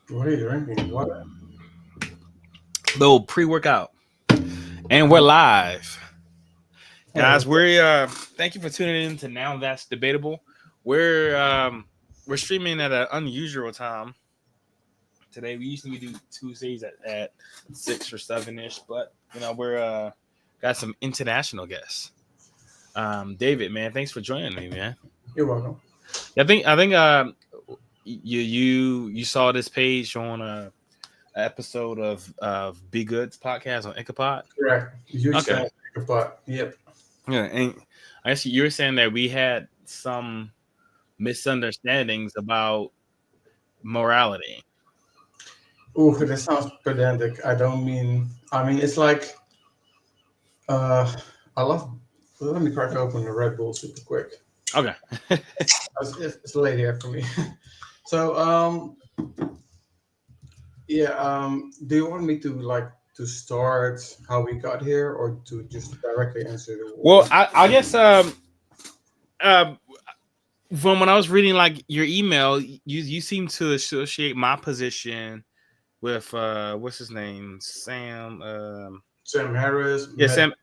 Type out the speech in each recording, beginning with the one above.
What are you drinking? Water? Little pre-workout, and we're live, Hey, guys. We're thank you for tuning in to Now That's Debatable. We're um we're streaming at an unusual time today. We usually do Tuesdays at 6 or 7 ish, but we're got some international guests. David, man, thanks for joining me, man. you're welcome. I think you saw this page on a episode of Be Good's podcast on Ichabod. Correct. Huge Okay. fan of but yep. Yeah, and I guess you were saying that we had some misunderstandings about morality. Ooh, that sounds pedantic. I mean, it's like, uh, I love, let me crack open the Red Bull super quick. Okay. It's late here for me. So, yeah, do you want me to to start how we got here or to just directly answer the Well, one? I guess um from when I was reading like your email, you seem to associate my position with what's his name, Sam. Sam Harris, Yeah, Sam.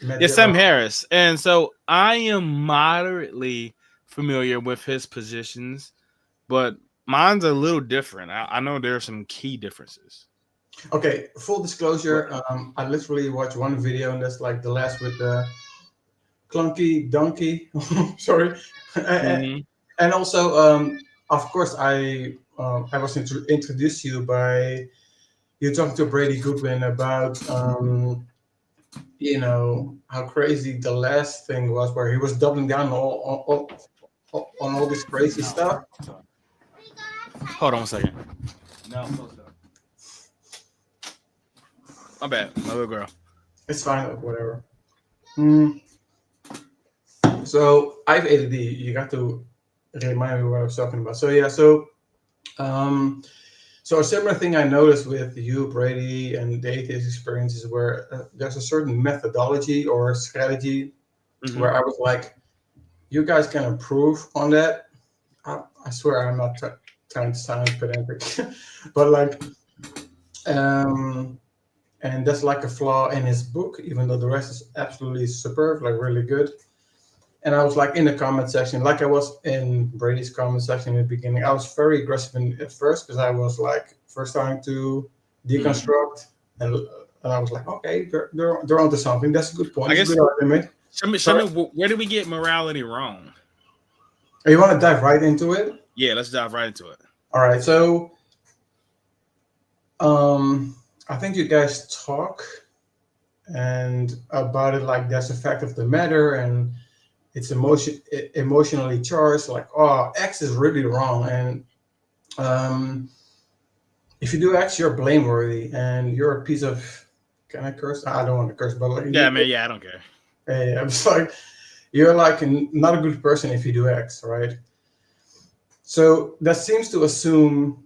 Matt Yeah, Sam Dillon. Harris. And so I am moderately familiar with his positions, but mine's a little different. I know there are some key differences. Okay, full But disclosure, I literally watched one video and that's like the last with the clunky donkey. Sorry, and mhm. also, of course, I was introduced to you by you talking to Brady Goodwin about how crazy the last thing was, where he was doubling down on all this crazy stuff. Hold on 1 second. No, my bad, my little girl. It's fine, whatever. Mm, so I have ADD. You got to remind me what I was talking about. So yeah, um, so a similar thing I noticed with you, Brady, and the atheist experiences where there's a certain methodology or strategy Hmm. where I was like, you guys can improve on that. I swear I'm not trying to sound pedantic, but um, and that's like a flaw in his book, even though the rest is absolutely superb, like really good. And I was like in the comment section, like I was in Brady's comment section in the beginning. I was very aggressive at first because I was like first trying to Hmm. deconstruct, and, and I was like, okay, they're onto something. That's a good point. I It's a good guess argument. show Sorry, me where did we get morality wrong? you want to dive right into it? Yeah, let's dive right into it. All right. So, um, I think you guys talk and about it like that's a fact of the matter, and it's emotionally charged. Like, oh, X is really wrong, and um, if you do X, you're blameworthy, and you're a piece of. Can I curse? I don't want to curse, but like, Yeah, man. Yeah, I don't care. I'm just like, you're like not a good person if you do X, right? So that seems to assume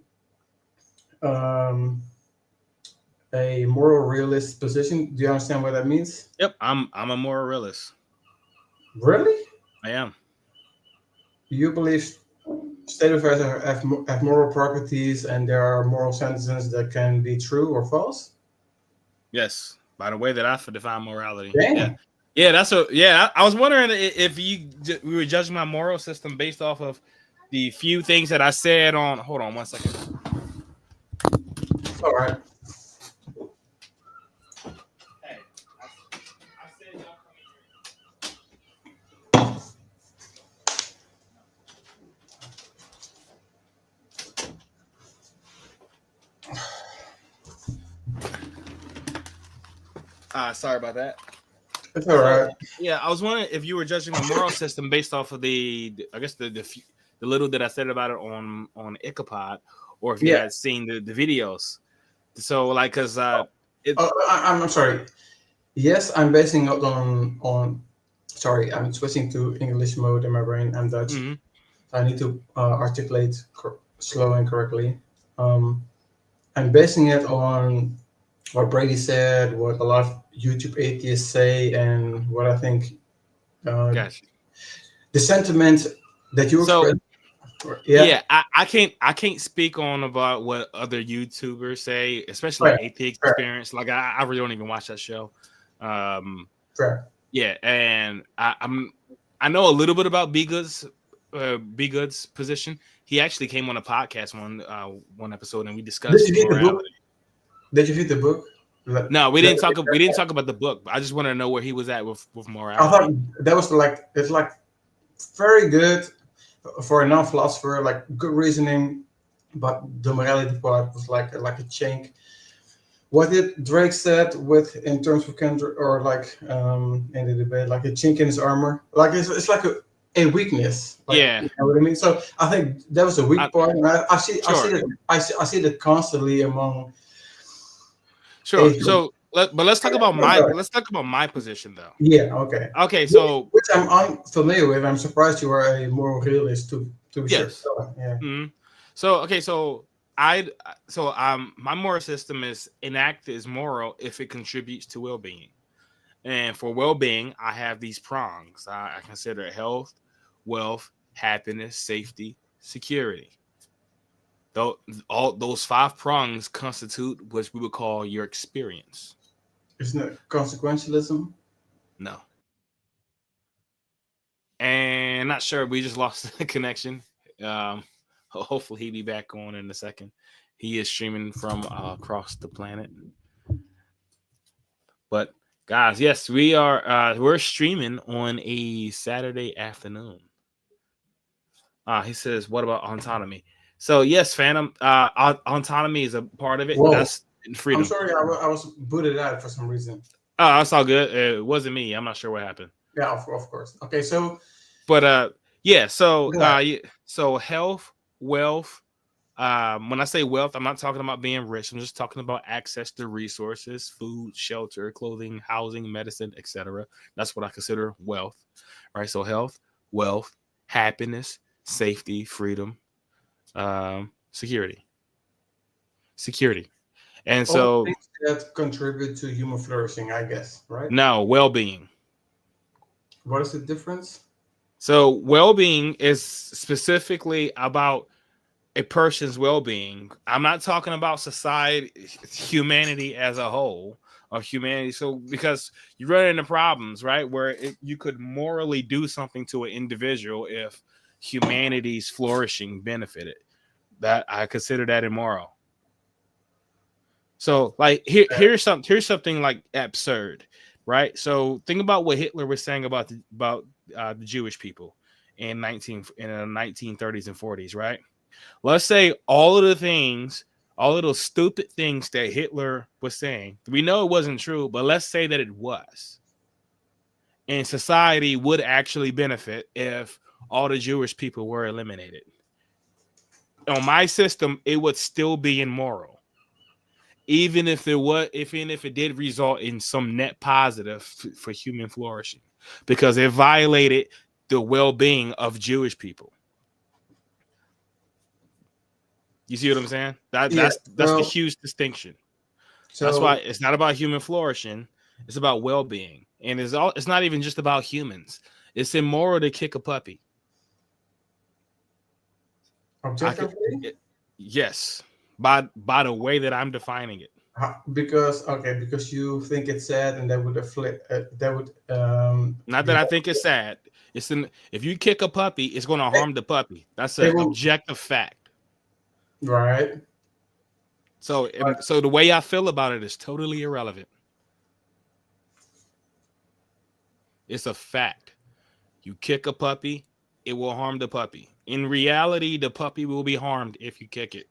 um, a moral realist position. Do you understand what that means? Yep, I'm a moral realist. Really? I am. You believe state affairs have moral properties and there are moral sentences that can be true or false? Yes, by the way that I define morality. Yeah, Dang. yeah. That's a yeah. I was wondering if we were judging my moral system based off of the few things that I said on. Hold on 1 second. It's all right. Hey, I said y'all come sorry about that. It's all So right. yeah, I was wondering if you were judging my moral system based off of I guess the little that I said about it on Ichabod, or if you Yeah. had seen the videos. So like, cause it. I'm sorry. Yes, I'm basing it on. Sorry, I'm switching to English mode in my brain. I'm Dutch. Mhm. I need to articulate slow and correctly. Um, I'm basing it on what Brady said, what a lot of YouTube atheists say, and what I think uh, Gotcha. the sentiment that you So expressed. Yeah. Yeah, I can't speak on about what other YouTubers say, especially Fair. like Atheist Fair. Experience. Like I really don't even watch that show. Um, Fair. yeah, and I know a little bit about B Good's position. He actually came on a podcast one episode, and we Did discussed you read the book? morality. Did you read the book? Like, No, we didn't talk about the book. But I just wanted to know where he was at with I thought morality. that was like it's like very good for a non-philosopher, like good reasoning, but the morality part was like a chink. What did Drake said with in terms of Kendrick or like in the debate, like a chink in his armor, like it's like a weakness, like Yeah, you know what I mean. So I think that was a weak I, part, and I see sure, that I see that constantly among sure. atheists. So, but let's talk about my position though. Yeah, okay. Okay, so Which I'm unfamiliar with. I'm surprised you are a moral realist to be sure. yes. So, yeah. Mhm. So okay, I my moral system is enact is moral if it contributes to well-being. And for well-being, I have these prongs. I consider health, wealth, happiness, safety, security. Though all those five prongs constitute what we would call your experience. Isn't it consequentialism? No. And not sure. We just lost the connection. Hopefully he'll be back on in a second. He is streaming from across the planet. But guys, yes, we're streaming on a Saturday afternoon. He says, what about autonomy? So yes, Phantom, autonomy is a part of it. Whoa. That's I'm freedom. sorry, I was booted out for some reason. Oh, that's all good. It wasn't me. I'm not sure what happened. Yeah, of course. Okay, so But yeah, so go ahead. so health, wealth. When I say wealth, I'm not talking about being rich. I'm just talking about access to resources, food, shelter, clothing, housing, medicine, etc. That's what I consider wealth, right? So health, wealth, happiness, safety, freedom, security. And All so things that contribute to human flourishing, I guess, right? now well-being. What is the difference? So well-being is specifically about a person's well-being. I'm not talking about society, humanity as a whole, or humanity. So because you run into problems, right, where you could morally do something to an individual if humanity's flourishing benefited. That I consider that immoral. So like here's something like absurd, right? So think about what Hitler was saying about the Jewish people in the 1930s and 40s, right? Let's say all of those stupid things that Hitler was saying, we know it wasn't true, but let's say that it was. And society would actually benefit if all the Jewish people were eliminated. On my system, it would still be immoral. Even if it did result in some net positive for human flourishing, because it violated the well-being of Jewish people. You see what I'm saying? That's the huge distinction. That's why it's not about human flourishing. It's about well-being. And it's not even just about humans. It's immoral to kick a puppy. Objectively? Yes. By the way that I'm defining it. Because you think it's sad and that would afflict not that I think it's sad. If you kick a puppy, it's going to harm the puppy. That's an objective fact. Right. So the way I feel about it is totally irrelevant. It's a fact. You kick a puppy, it will harm the puppy. In reality, the puppy will be harmed if you kick it.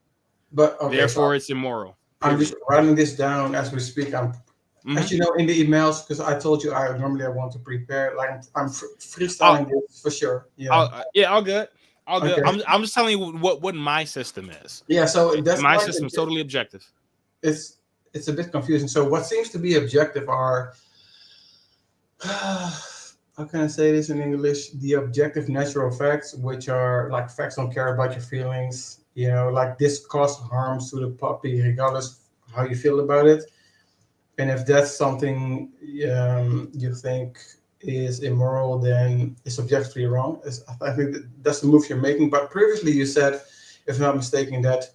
But therefore, it's immoral. I'm just writing this down as we speak. As you know, in the emails, because I told you I want to prepare. Like I'm freestyling this for sure. Yeah. All good. Okay. I'm just telling you what my system is. Yeah. So that's my system is totally objective. It's a bit confusing. So what seems to be objective are how can I say this in English? The objective natural facts, which are like facts don't care about your feelings. You know, like this caused harms to the puppy, regardless how you feel about it. And if that's something you think is immoral, then it's objectively wrong. I think that's the move you're making. But previously you said, if I'm not mistaken, that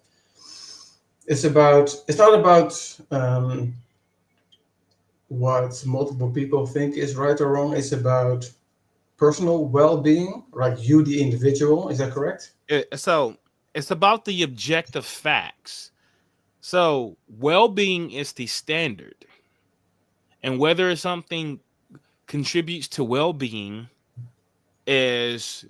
it's not about what multiple people think is right or wrong. It's about personal well-being, like you, the individual. Is that correct? So it's about the objective facts. So well-being is the standard, and whether something contributes to well-being is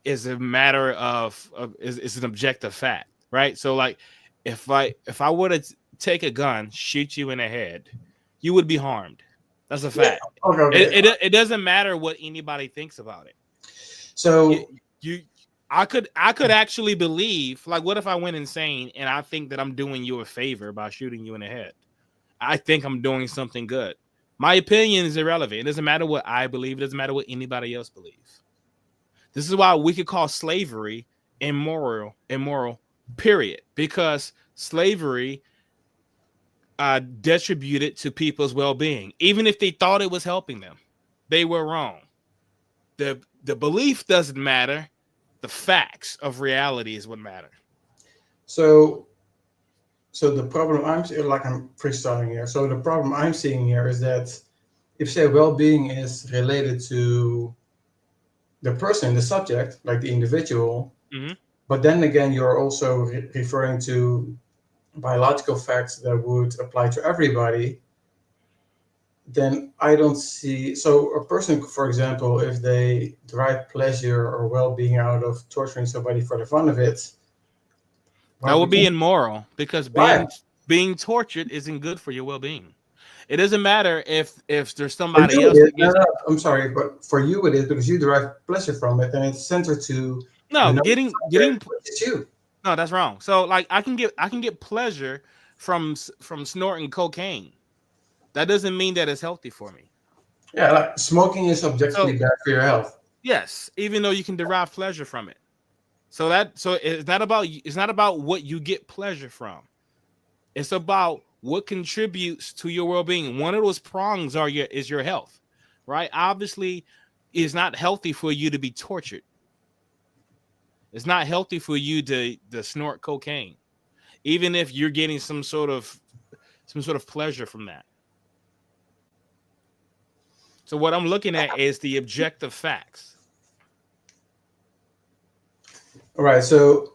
a matter of is an objective fact, right? So like if I were to take a gun, shoot you in the head, you would be harmed. That's a Yeah. fact. Okay. It doesn't matter what anybody thinks about it. You, So you I could actually believe, like, what if I went insane and I think that I'm doing you a favor by shooting you in the head? I think I'm doing something good. My opinion is irrelevant. It doesn't matter what I believe. It doesn't matter what anybody else believes. This is why we could call slavery immoral, period. Because slavery distributed to people's well-being, even if they thought it was helping them. They were wrong. The belief doesn't matter. The facts of reality is what matter. so the problem I'm freestyling here. So the problem I'm seeing here is that if say well-being is related to the person, the subject, like the individual, Mhm. but then again you're also referring to biological facts that would apply to everybody, then I don't see. So a person, for example, if they derive pleasure or well-being out of torturing somebody for the fun of it, That well, would be immoral because why? being tortured isn't good for your well-being. It doesn't matter if there's For somebody you it else is. that No, gets no, I'm sorry, but for you it is because you derive pleasure from it, and it's centered to the no noble getting subject, which is you. no, that's wrong. So like I can get pleasure from snorting cocaine. That doesn't mean that it's healthy for me. Yeah, like smoking is objectively So bad for your health. yes, even though you can derive pleasure from it. So it's not about what you get pleasure from. It's about what contributes to your well-being. One of those prongs is your health, right? Obviously, it's not healthy for you to be tortured. It's not healthy for you to snort cocaine, even if you're getting some sort of pleasure from that. So what I'm looking at is the objective facts. All right, so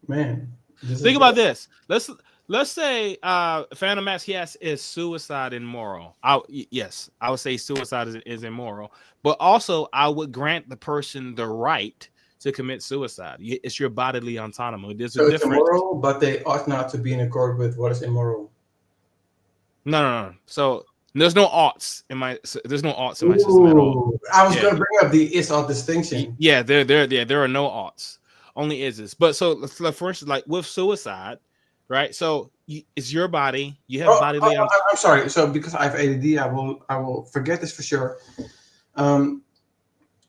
man, this Think is about this. Let's say Phantom Max is suicide immoral. Yes, I would say suicide is immoral, but also I would grant the person the right to commit suicide. It's your bodily autonomy. There's a so it's difference. immoral, but they ought not to be in accord with what is immoral. No. So there's no oughts there's no oughts in my system at all. Ooh, I was Yeah, going to bring up the is-ought distinction. yeah. There are no oughts. Only is's. But so for instance, like with suicide, right? So it's your body. You have bodily. I'm sorry. So because I have ADD, I will forget this for sure. Um,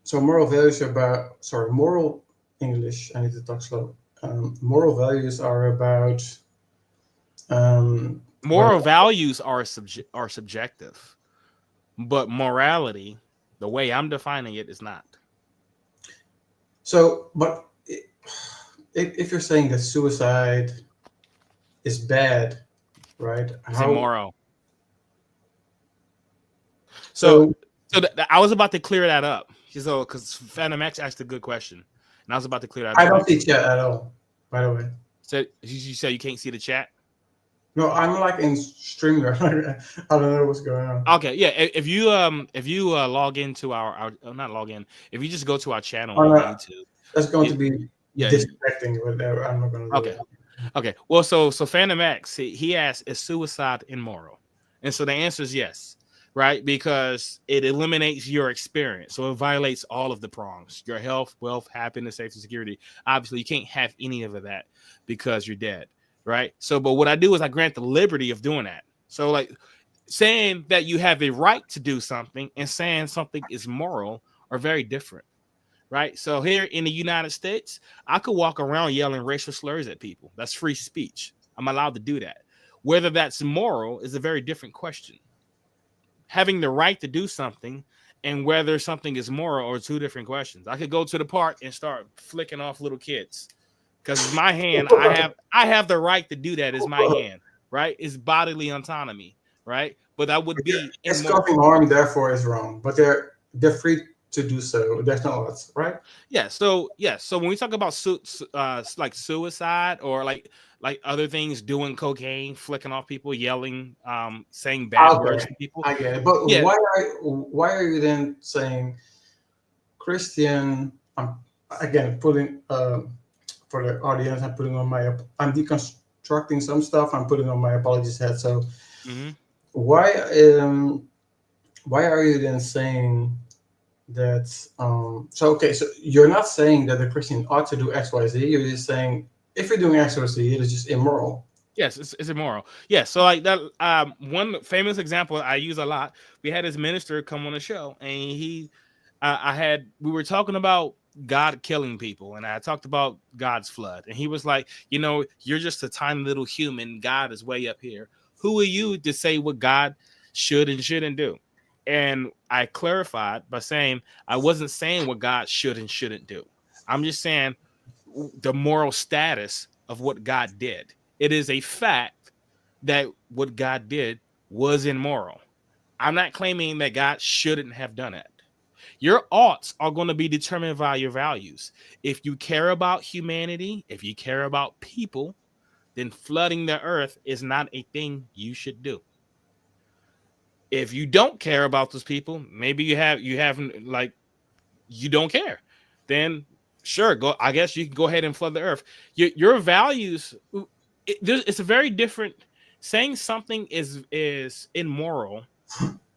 so moral values are about moral English. I need to talk slow. Moral values are about what. Moral values are subjective, but morality, the way I'm defining it, is not. So, but if you're saying that suicide is bad, right? It's How immoral. So, so? I was about to clear that up. So, because Phantom X asked a good question, and I was about to clear that I up. don't see chat at all. By the way, So you said you can't see the chat. no, I'm like in Streamyard. I don't know what's going on. Okay, yeah. If you log into our not log in, if you just go to our channel Oh, on no, YouTube, that's going yeah, to be yeah. disrespecting. Whatever. I'm not going to do Okay. it. Okay. Well, so Phantom X, he asked, is suicide immoral? And so the answer is yes, right? Because it eliminates your experience. So it violates all of the prongs: your health, wealth, happiness, safety, security. Obviously, you can't have any of that because you're dead, right? So, but what I do is I grant the liberty of doing that. So, like, saying that you have a right to do something and saying something is moral are very different. Right. So here in the United States, I could walk around yelling racial slurs at people. That's free speech. I'm allowed to do that. Whether that's moral is a very different question. Having the right to do something and whether something is moral are two different questions. I could go to the park and start flicking off little kids because it's my hand. I have the right to do that. It's my hand, right? It's bodily autonomy, right? But that would be It's immoral. causing harm, therefore is wrong. But they're free to do so. There's no odds, right? Yeah. So when we talk about like suicide or like other things, doing cocaine, flicking off people, yelling, saying bad words Okay, to people. I get it. But Yeah. why are you then saying Christian? Again putting for the audience. I'm deconstructing some stuff. I'm putting on my apologies hat. So Mm-hmm. why why are you then saying that? So you're not saying that the Christian ought to do X, Y, Z. You're just saying if you're doing X, Y, Z, it is just immoral. Yes, it's immoral. Yeah, so like that. One famous example I use a lot. We had this minister come on the show, and we were talking about God killing people, and I talked about God's flood, and he was like, you're just a tiny little human. God is way up here. Who are you to say what God should and shouldn't do? And I clarified by saying I wasn't saying what God should and shouldn't do. I'm just saying the moral status of what God did. It is a fact that what God did was immoral. I'm not claiming that God shouldn't have done it. Your oughts are going to be determined by your values. If you care about humanity, if you care about people, then flooding the earth is not a thing you should do. If you don't care about those people, maybe you haven't like you don't care, then sure, go. I guess you can go ahead and flood the earth. Your values. It's a very different. Saying something is immoral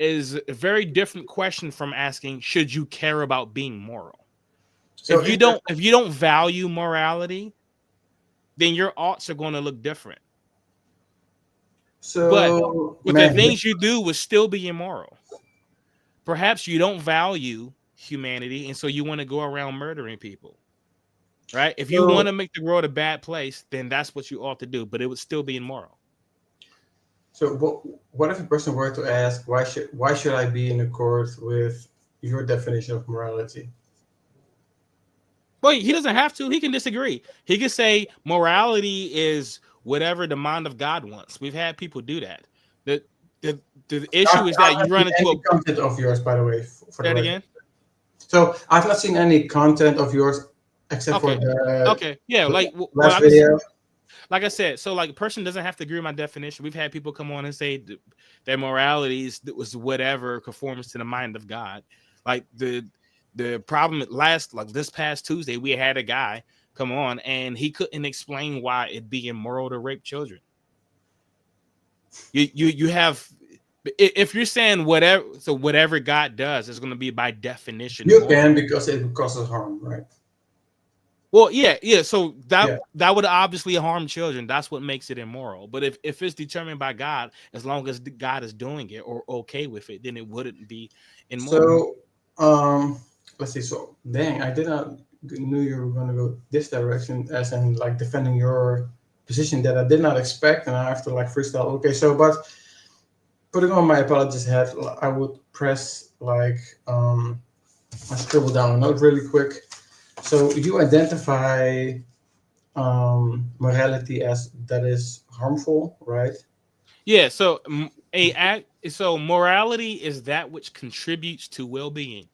is a very different question from asking should you care about being moral. So if you don't value morality, then your oughts are going to look different. So But the things you do will still be immoral. Perhaps you don't value humanity, and so you want to go around murdering people. Right? If you want to make the world a bad place, then that's what you ought to do, but it would still be immoral. So what if a person were to ask why should I be in accord with your definition of morality? Well, he doesn't have to. He can disagree. He can say morality is whatever the mind of God wants. We've had people do that. The issue is that you run into a content of yours, by the way. For that again. So I've not seen any content of yours except for the last video. Like I said, so like a person doesn't have to agree with my definition. We've had people come on and say that morality was whatever conforms to the mind of God. Like the problem this past Tuesday, we had a guy come on and he couldn't explain why it'd be immoral to rape children. You have, if you're saying whatever God does is going to be by definition you can because it causes harm, right? Well, yeah. So that would obviously harm children. That's what makes it immoral. But if it's determined by God, as long as God is doing it or okay with it, then it wouldn't be immoral. So let's see. So dang, I knew you were going to go this direction, as in like defending your position that I did not expect, and I have to like freestyle. Okay, so but putting on my apologies hat, I would press like I scribble down a note really quick. So you identify morality as that is harmful, right? Yeah. So morality is that which contributes to well-being.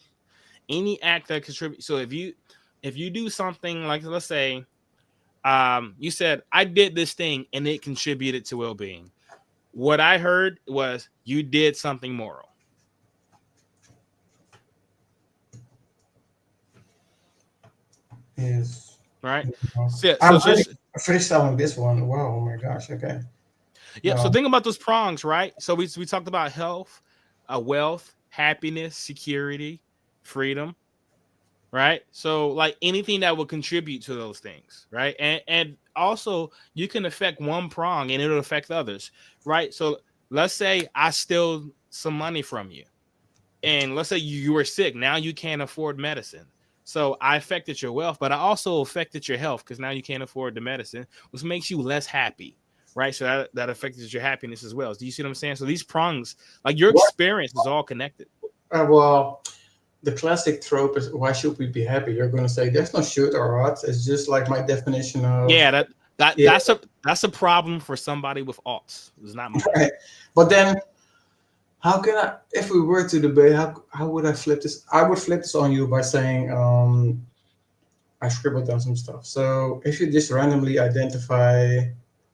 Any act that contributes. So if you do something like, let's say, you said I did this thing and it contributed to well-being. What I heard was you did something moral. Yes. Right. I'm freestyling this one. Wow. Oh my gosh. Okay. Yeah. So think about those prongs, right? So we talked about health, wealth, happiness, security, freedom. Right. So like anything that will contribute to those things. Right. And also you can affect one prong and it'll affect others. Right. So let's say I steal some money from you. And let's say you were sick. Now you can't afford medicine. So I affected your wealth, but I also affected your health because now you can't afford the medicine, which makes you less happy, right? So that affected your happiness as well. Do you see what I'm saying? So these prongs, like your experience is all connected. Well, the classic trope is, why should we be happy? You're going to say there's no should or ought. It's just like my definition of, Yeah, yeah. that's a problem for somebody with aughts. It's not mine. Right. But then, how can I, if we were to debate, how would I flip this? I would flip this on you by saying, I scribbled down some stuff. So if you just randomly identify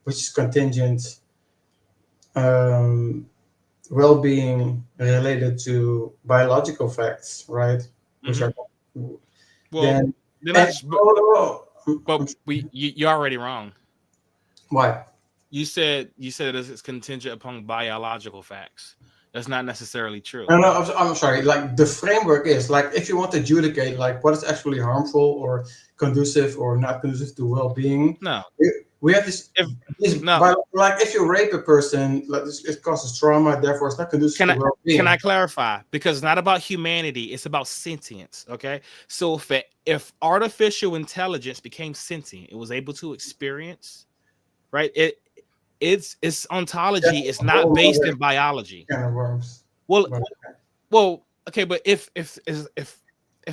which is contingent well-being related to biological facts, right? Which are Well, then then I and, just, oh, but you're already wrong. why? You said it's contingent upon biological facts. That's not necessarily true. No, I'm sorry. Like the framework is like if you want to adjudicate like what is actually harmful or conducive or not conducive to well-being. No, we have this. no. Like if you rape a person, like it causes trauma. Therefore, it's not conducive to well-being. Can I clarify? Because it's not about humanity; it's about sentience. Okay, so if artificial intelligence became sentient, it was able to experience, right? Its ontology is not based in biology. Kind of worms. Well, okay, but if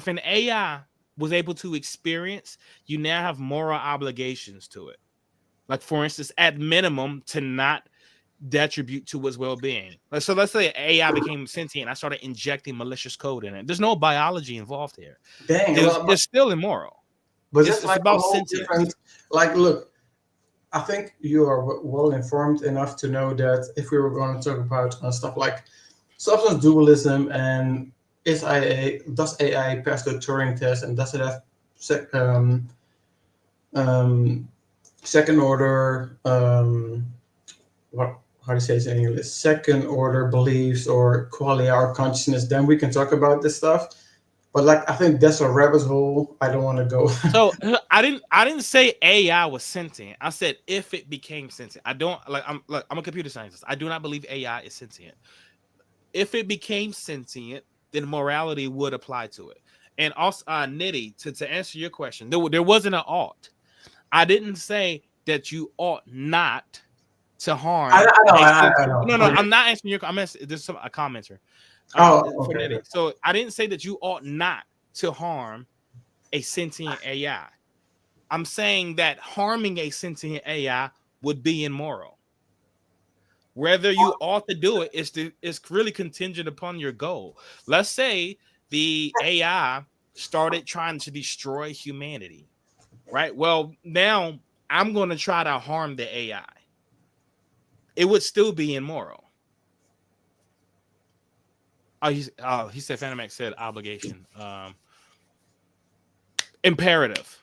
an AI was able to experience, you now have moral obligations to it. Like, for instance, at minimum, to not detribute to its well-being. So let's say AI became sentient. I started injecting malicious code in it. There's no biology involved here. Dang, it's still immoral. But it's like about sentience. Like, look, I think you are well informed enough to know that if we were going to talk about stuff like substance dualism and does AI pass the Turing test and does it have second order how do you say it in English? Second order beliefs or qualia or consciousness, then we can talk about this stuff. But like I think that's a rabbit hole I don't want to go. So I didn't say AI was sentient. I said if it became sentient. I'm a computer scientist. I do not believe AI is sentient. If it became sentient, then morality would apply to it. And also, Nitty, to answer your question, there wasn't an ought. I didn't say that you ought not to harm. I know. No, I'm not answering your comment. There's a commenter. Okay. So I didn't say that you ought not to harm a sentient AI. I'm saying that harming a sentient AI would be immoral. Whether you ought to do it is really contingent upon your goal. Let's say the AI started trying to destroy humanity, right? Well, now I'm going to try to harm the AI. It would still be immoral. He said Phantom X said obligation. Imperative.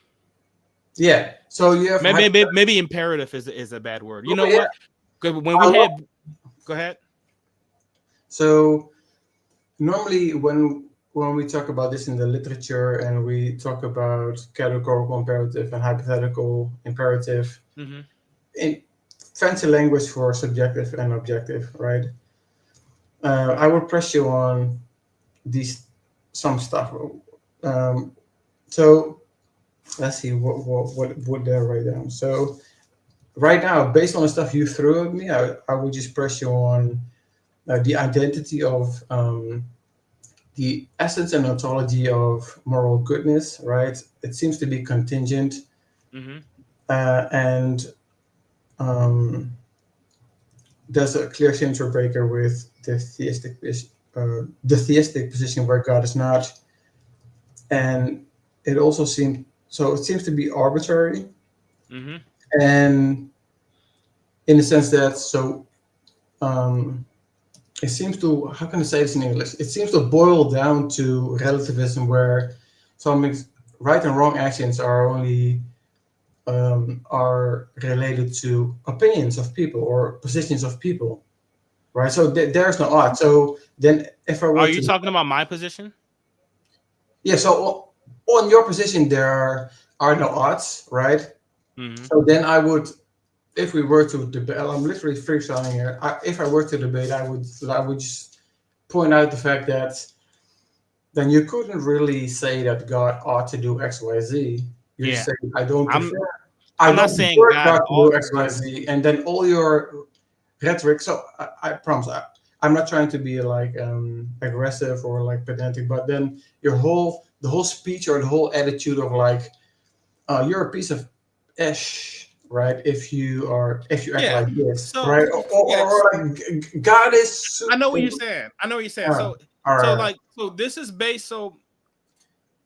Yeah. So you have maybe imperative is a bad word. You know what? When we had go ahead. So normally when we talk about this in the literature and we talk about categorical imperative and hypothetical imperative, in fancy language for subjective and objective, right? I will press you on some stuff. So let's see what did I write down. So right now, based on the stuff you threw at me, I would just press you on the identity of the essence and ontology of moral goodness, right? It seems to be contingent, and there's a clear censor breaker with the theistic position where God is not, and it also seems to be arbitrary, and in the sense that it seems to, how can I say this in English? It seems to boil down to relativism, where something's right and wrong actions are only are related to opinions of people or positions of people, right? So there's no ought. So then, if I were are you talking about my position? Yeah. So on your position, there are no oughts, right? So then I would, if we were to debate, I'm literally freestyling here. If I were to debate, I would just point out the fact that then you couldn't really say that God ought to do X, Y, Z. You say, I don't prefer. I'm not saying God ought to do X, Y, Z, and then all your rhetoric. So I promise, I'm not trying to be like aggressive or like pedantic, but then the whole speech or the whole attitude of like, you're a piece of ish, right? If you act Yeah. like this, So right? yes, Or like God is I know what super. you're saying. I know what you're saying. So All so right. like so this is based. So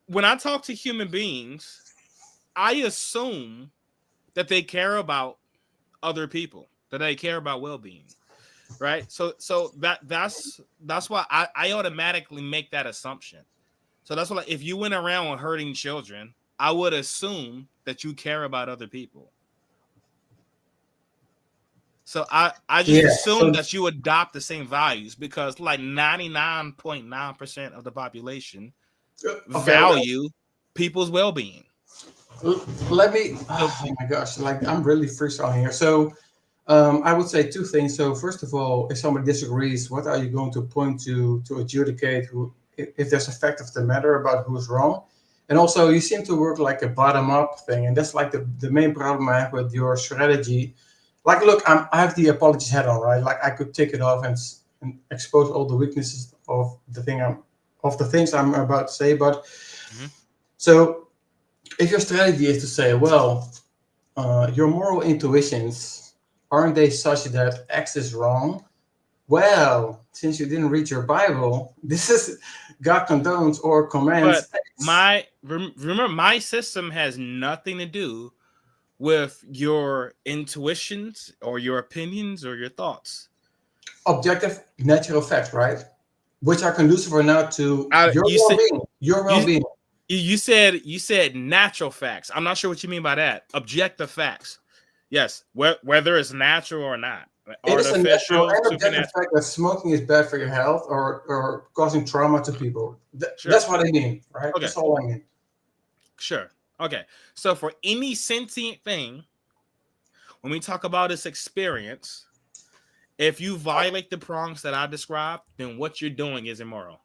when I talk to human beings, I assume that they care about other people, that they care about well-being, right? So that's why I automatically make that assumption. So that's why, like, if you went around hurting children, I would assume that you care about other people. So I just Yeah. assume So that you adopt the same values because like 99.9% of the population okay, okay. value people's well-being. Let me. So Oh my gosh, like I'm really freestyling here. So I would say two things. So first of all, if somebody disagrees, what are you going to point to adjudicate who, if there's a fact of the matter about who's wrong? And also, you seem to work like a bottom-up thing, and that's like the main problem I have with your strategy. Like, look, I have the apologies head on, right? Like, I could take it off and expose all the weaknesses of the things I'm about to say. But mhm. so, if your strategy is to say, well, your moral intuitions, aren't they such that X is wrong? Well, since you didn't read your Bible, this is God condones or But commands X. remember, my system has nothing to do with your intuitions or your opinions or your thoughts. Objective, natural facts, right? Which are conducive or not to your You said well-being. Your you well-being. you said natural facts. I'm not sure what you mean by that. Objective facts. Yes, whether it's natural or not, It is a natural artificial, and objective supernatural. fact that smoking is bad for your health or causing trauma to people. Sure. That's what I mean, right? Okay. That's all I mean. Sure. Okay. So for any sentient thing, when we talk about its experience, if you violate the prongs that I described, then what you're doing is immoral.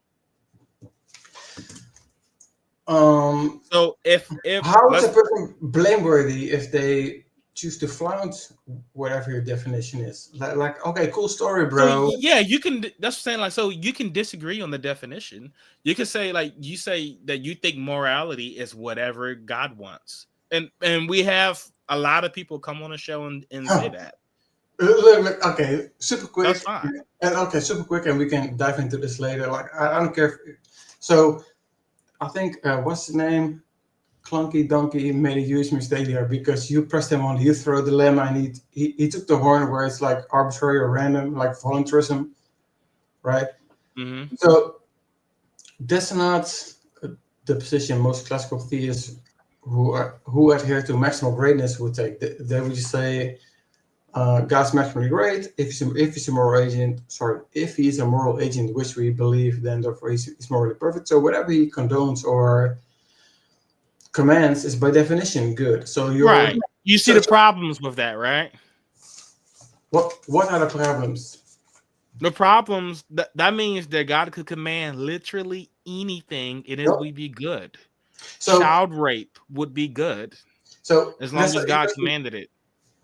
Um, So if How is a let's person blameworthy if they choose to flaunt whatever your definition is? Like, okay, cool story, so bro. yeah, you can. That's what I'm saying. Like, so you can disagree on the definition. You can say like you say that you think morality is whatever God wants, and we have a lot of people come on the show and say Huh. that. Look, okay, super That's quick, fine. and okay, super quick, and we can dive into this later. Like, I don't care. So, I think what's his name? Clunky Donkey made a huge mistake there because you pressed him on the Euthyro dilemma, and he took the horn where it's like arbitrary or random, like voluntarism, right? Mm-hmm. So that's not the position most classical theists who adhere to maximal greatness would take. They would just say God's maximally great. If he's a moral agent, sorry, if he's a moral agent, which we believe, then therefore he's morally perfect. So whatever he condones or commands is by definition good. So Right. You see so, the so problems with that, right? what are the problems? The problems that means that God could command literally anything and it No. would be good. So Child rape would be good so as long that's as an God interesting. commanded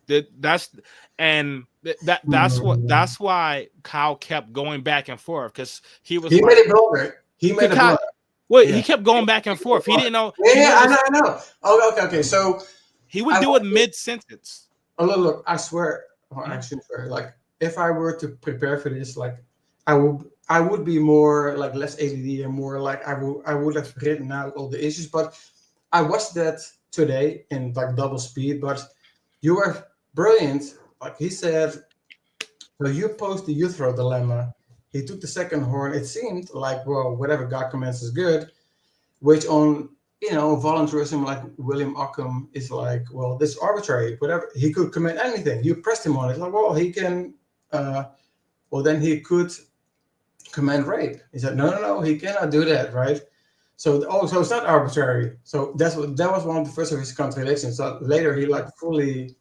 it. That's and Hmm. that's why Kyle kept going back and forth because he was He made like a blunder. He made a Kyle, blunder. well, Yeah. he kept going back and forth. He didn't know Yeah, he yeah, would I know, just I know. Oh, okay. So he would I do it want to. mid sentence. Oh, look, I swear, well, I shouldn't swear. Like, if I were to prepare for this, like, I would be more like less ADD and more like I would have written out all the issues. But I watched that today in like double speed. But you were brilliant. Like he said, so you posed the Euthyro dilemma. He took the second horn. It seemed like, well, whatever God commands is good, which on voluntarism, like William Ockham is like, well, this is arbitrary, whatever. He could commit anything. You pressed him on it, like, well, he can. Well, then he could command rape. He said, no, no, no, he cannot do that, right? So it's not arbitrary. So that was one of the first of his contradictions. So later he like fully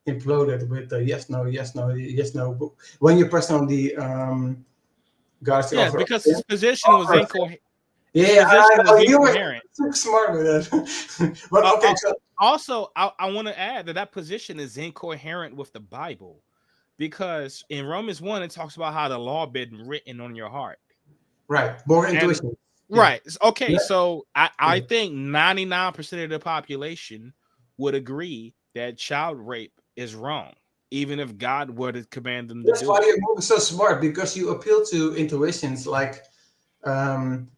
imploded with the yes, no, yes, no, yes, no. But when you press on the God's the Yes, author of because sin, his position was author of sin. incoherent. His Yeah, I position was know you were incoherent. super smart with that. But okay, so Also, I want to add that position is incoherent with the Bible because in Romans 1 it talks about how the law been written on your heart. Right. More And intuition. right. Okay, Yeah. so I Yeah. think 99% of the population would agree that child rape is wrong, even if God were to command them to That's do why it. you're moving so smart, because you appeal to intuitions. Like, um,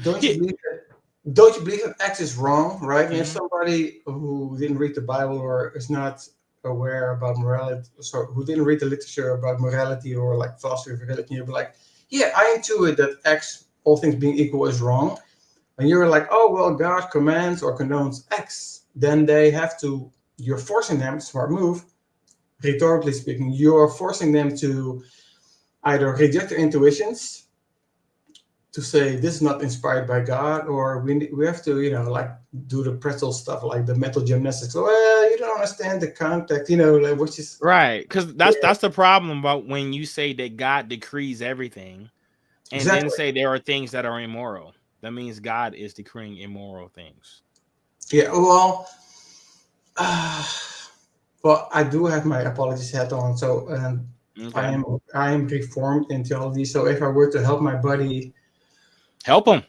don't you Yeah. believe that? Don't you believe that X is wrong, right? And if Mhm. somebody who didn't read the Bible or is not aware about morality, so who didn't read the literature about morality or like philosophy of religion, you'd be like, yeah, I intuit that X, all things being equal, is wrong. And you're like, oh well, God commands or condones X. Then they have to. You're forcing them. Smart move. Rhetorically speaking, you're forcing them to either reject their intuitions, to say this is not inspired by God, or we have to, like do the pretzel stuff, like the mental gymnastics. Well, you don't understand the context, like, which is Right, because that's yeah, that's the problem about when you say that God decrees everything, and then exactly. say there are things that are immoral. That means God is decreeing immoral things. Yeah, well, uh, well, I do have my apologies hat on, so I Okay, am I am reformed in theology. So if I were to help my buddy help them.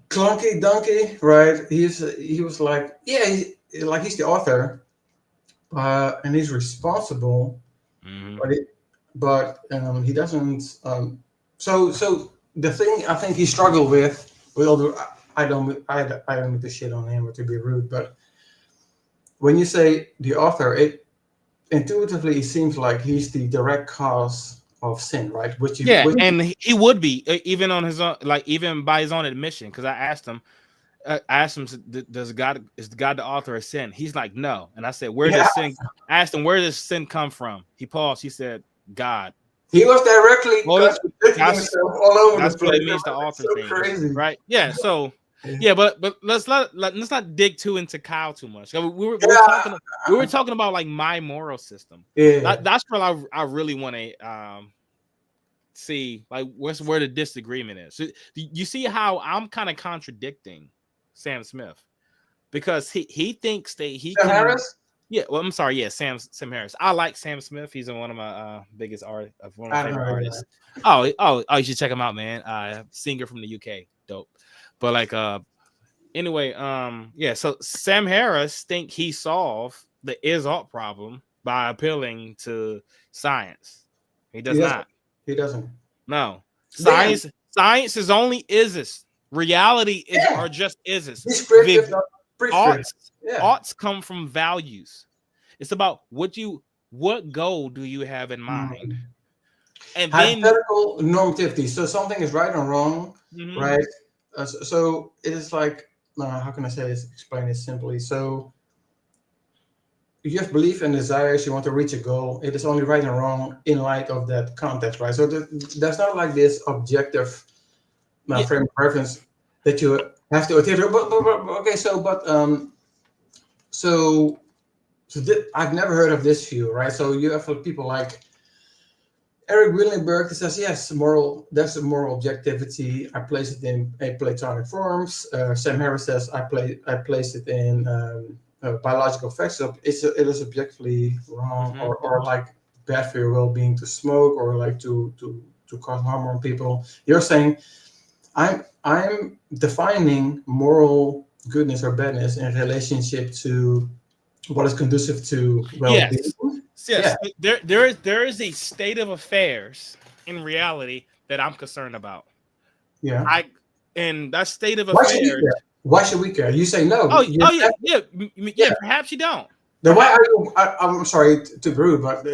Clunky Donkey, right? He was like, yeah, like he's the author, and he's responsible, Hmm. but he doesn't. So the thing I think he struggled with all the I don't mean to shit on him or to be rude, but when you say the author, it intuitively it seems like he's the direct cause of sin, right? Yeah, Which and he would be even on his own, like even by his own admission. Because I asked him, "Does God is God the author of sin?" He's like, "No." And I said, "Where yeah, does sin?" I asked him, "Where does sin come from?" He paused. He said, "God." he was directly Well, contradicting that's himself all over the that's what place. it means to It's author so things, crazy. right? Yeah. So Yeah, yeah, but let's not dig too into Kyle too much. We were yeah, talking about like my moral system. yeah. That's what I really want to see, like where the disagreement is. So, you see how I'm kind of contradicting Sam Smith because he thinks that he Sam can. Harris? Yeah, well, I'm sorry. Yeah, Sam Harris. I like Sam Smith. He's one of my biggest one of my I don't favorite know. artists. Oh, you should check him out, man. Singer from the UK, dope. But like, anyway, yeah. So Sam Harris think he solved the is ought problem by appealing to science. He He does doesn't. not. He doesn't. No, Damn. science is only ises. Reality is Yeah. are just ises. Descriptive, not prescriptive. Oughts Yeah. oughts come from values. It's about what goal do you have in mind, Mm. and then Hypothetical normativity. So something is right or wrong, mhm, right? So it is like, how can I say this? Explain this simply. So you have belief and desires. You want to reach a goal. It is only right and wrong in light of that context, right? So there's not like this objective yeah, frame of reference that you have to adhere to. But okay. So I've never heard of this view, right? So you have people like Eric Willenberg that says, yes, there's a moral objectivity. I place it in a Platonic forms. Sam Harris says, I place it in biological facts. So it is objectively wrong, mhm. or like bad for your well-being to smoke, or like to cause harm on people. You're saying I'm defining moral goodness or badness in relationship to what is conducive to well-being. Yes, Yeah, yes. There is a state of affairs in reality that I'm concerned about. yeah. I and that state of Why should we affairs. care? Why should we care? You say no. Oh yeah, yeah, Yeah. yeah. Perhaps you don't. Then why Perhaps are you? I'm sorry to be rude, but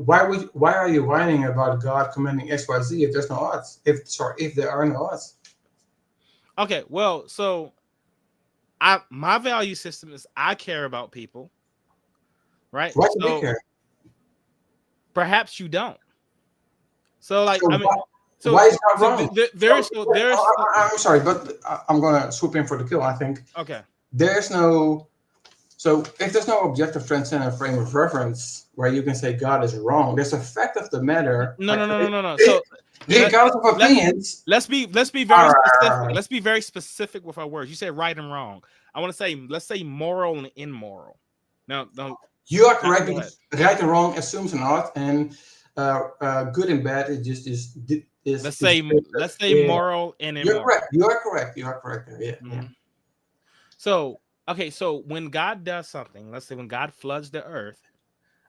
why are you whining about God commanding X, Y, Z if there's no odds? If there are no odds. okay. Well, so my value system is I care about people, right? Why should we So care? perhaps you don't. So like So I mean, why so is that so wrong? I'm sorry, but I'm gonna swoop in for the kill. I think okay. there's no. So if there's no objective transcendent frame of reference where you can say God is wrong, there's a fact of the matter. No, Like, no, no, no, no, no. So let regardless of let opinions. let's be All very right, specific. Let's be very specific with our words. You said right and wrong. I want to say let's say moral and immoral. Now You are correct Go ahead. because right and wrong assumes an art, and good and bad is just is. Let's say Yeah. moral and You're immoral. correct. You are correct. You are correct. Yeah. Yeah. Mhm. So okay, so when God does something, let's say when God floods the earth,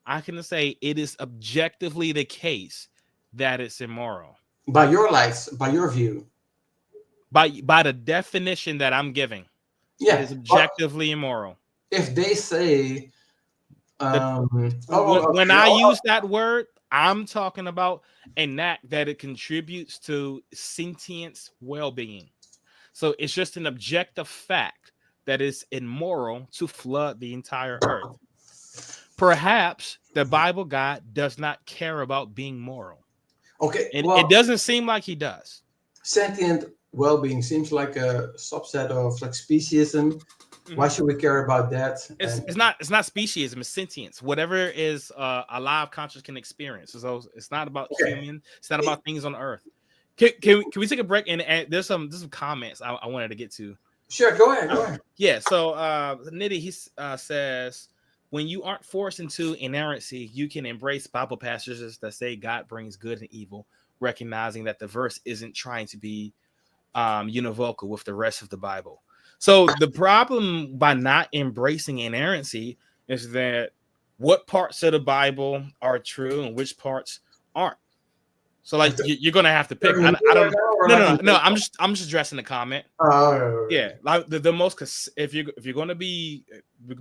I can say it is objectively the case that it's immoral By your lights, by your view. by the definition that I'm giving. It Yeah. is But objectively immoral. if they say, The when okay, I use that word, I'm talking about an act that it contributes to sentience well-being. So it's just an objective fact that it's immoral to flood the entire earth. Perhaps the Bible God does not care about being moral. okay, It well, doesn't seem like he does. sentient well-being seems like a subset of like speciesism. Why should we care about that? It's not speciesism, it's sentience. Whatever is a live conscious can experience. So it's not about human, it's not about things on earth. Can we take a break and there's some comments I wanted to get to. Sure, go ahead, go ahead. Yeah, so Nitty he says when you aren't forced into inerrancy, you can embrace Bible passages that say God brings good and evil, recognizing that the verse isn't trying to be univocal with the rest of the Bible. So the problem by not embracing inerrancy is that what parts of the Bible are true and which parts aren't. So like you're gonna have to pick. I don't. No. I'm just addressing the comment. Yeah, like the most if you're gonna be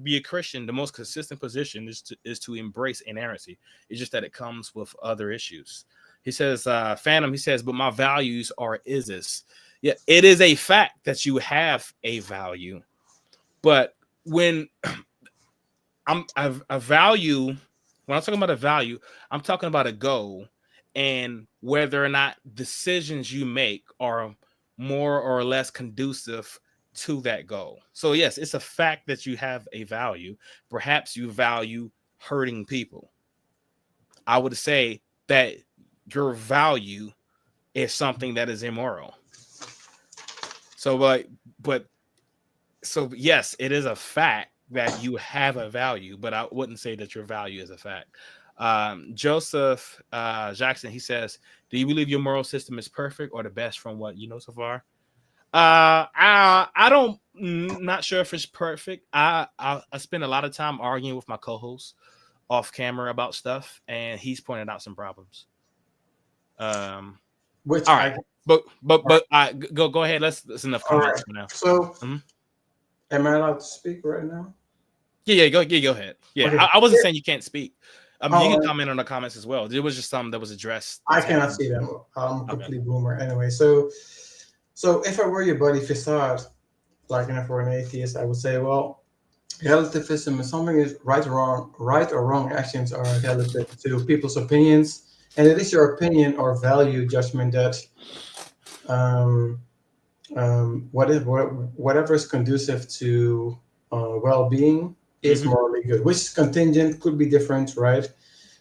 a Christian, the most consistent position is to embrace inerrancy. It's just that it comes with other issues. He says, Phantom. He says, but my values are isis. Yeah, it is a fact that you have a value, but when a value, when I'm talking about a value, I'm talking about a goal and whether or not decisions you make are more or less conducive to that goal. So yes, it's a fact that you have a value. Perhaps you value hurting people. I would say that your value is something that is immoral. So so yes, it is a fact that you have a value, but I wouldn't say that your value is a fact. Joseph Jackson, he says, do you believe your moral system is perfect or the best from what you know so far? I don't, not sure if it's perfect. I spend a lot of time arguing with my co-host off camera about stuff, and he's pointed out some problems. Which all right, but go ahead. That's enough comments for now. So, am I allowed to speak right now? Yeah, go ahead. Yeah, okay. I wasn't saying you can't speak. You can comment on the comments as well. There was just some that was addressed. I cannot see them. I'm a complete boomer anyway. So if I were your buddy Facade, like for an atheist, I would say, well, relativism is something is right or wrong actions are relative to people's opinions, and it is your opinion or value judgment that whatever is conducive to well-being is morally good, which is contingent, could be different, right?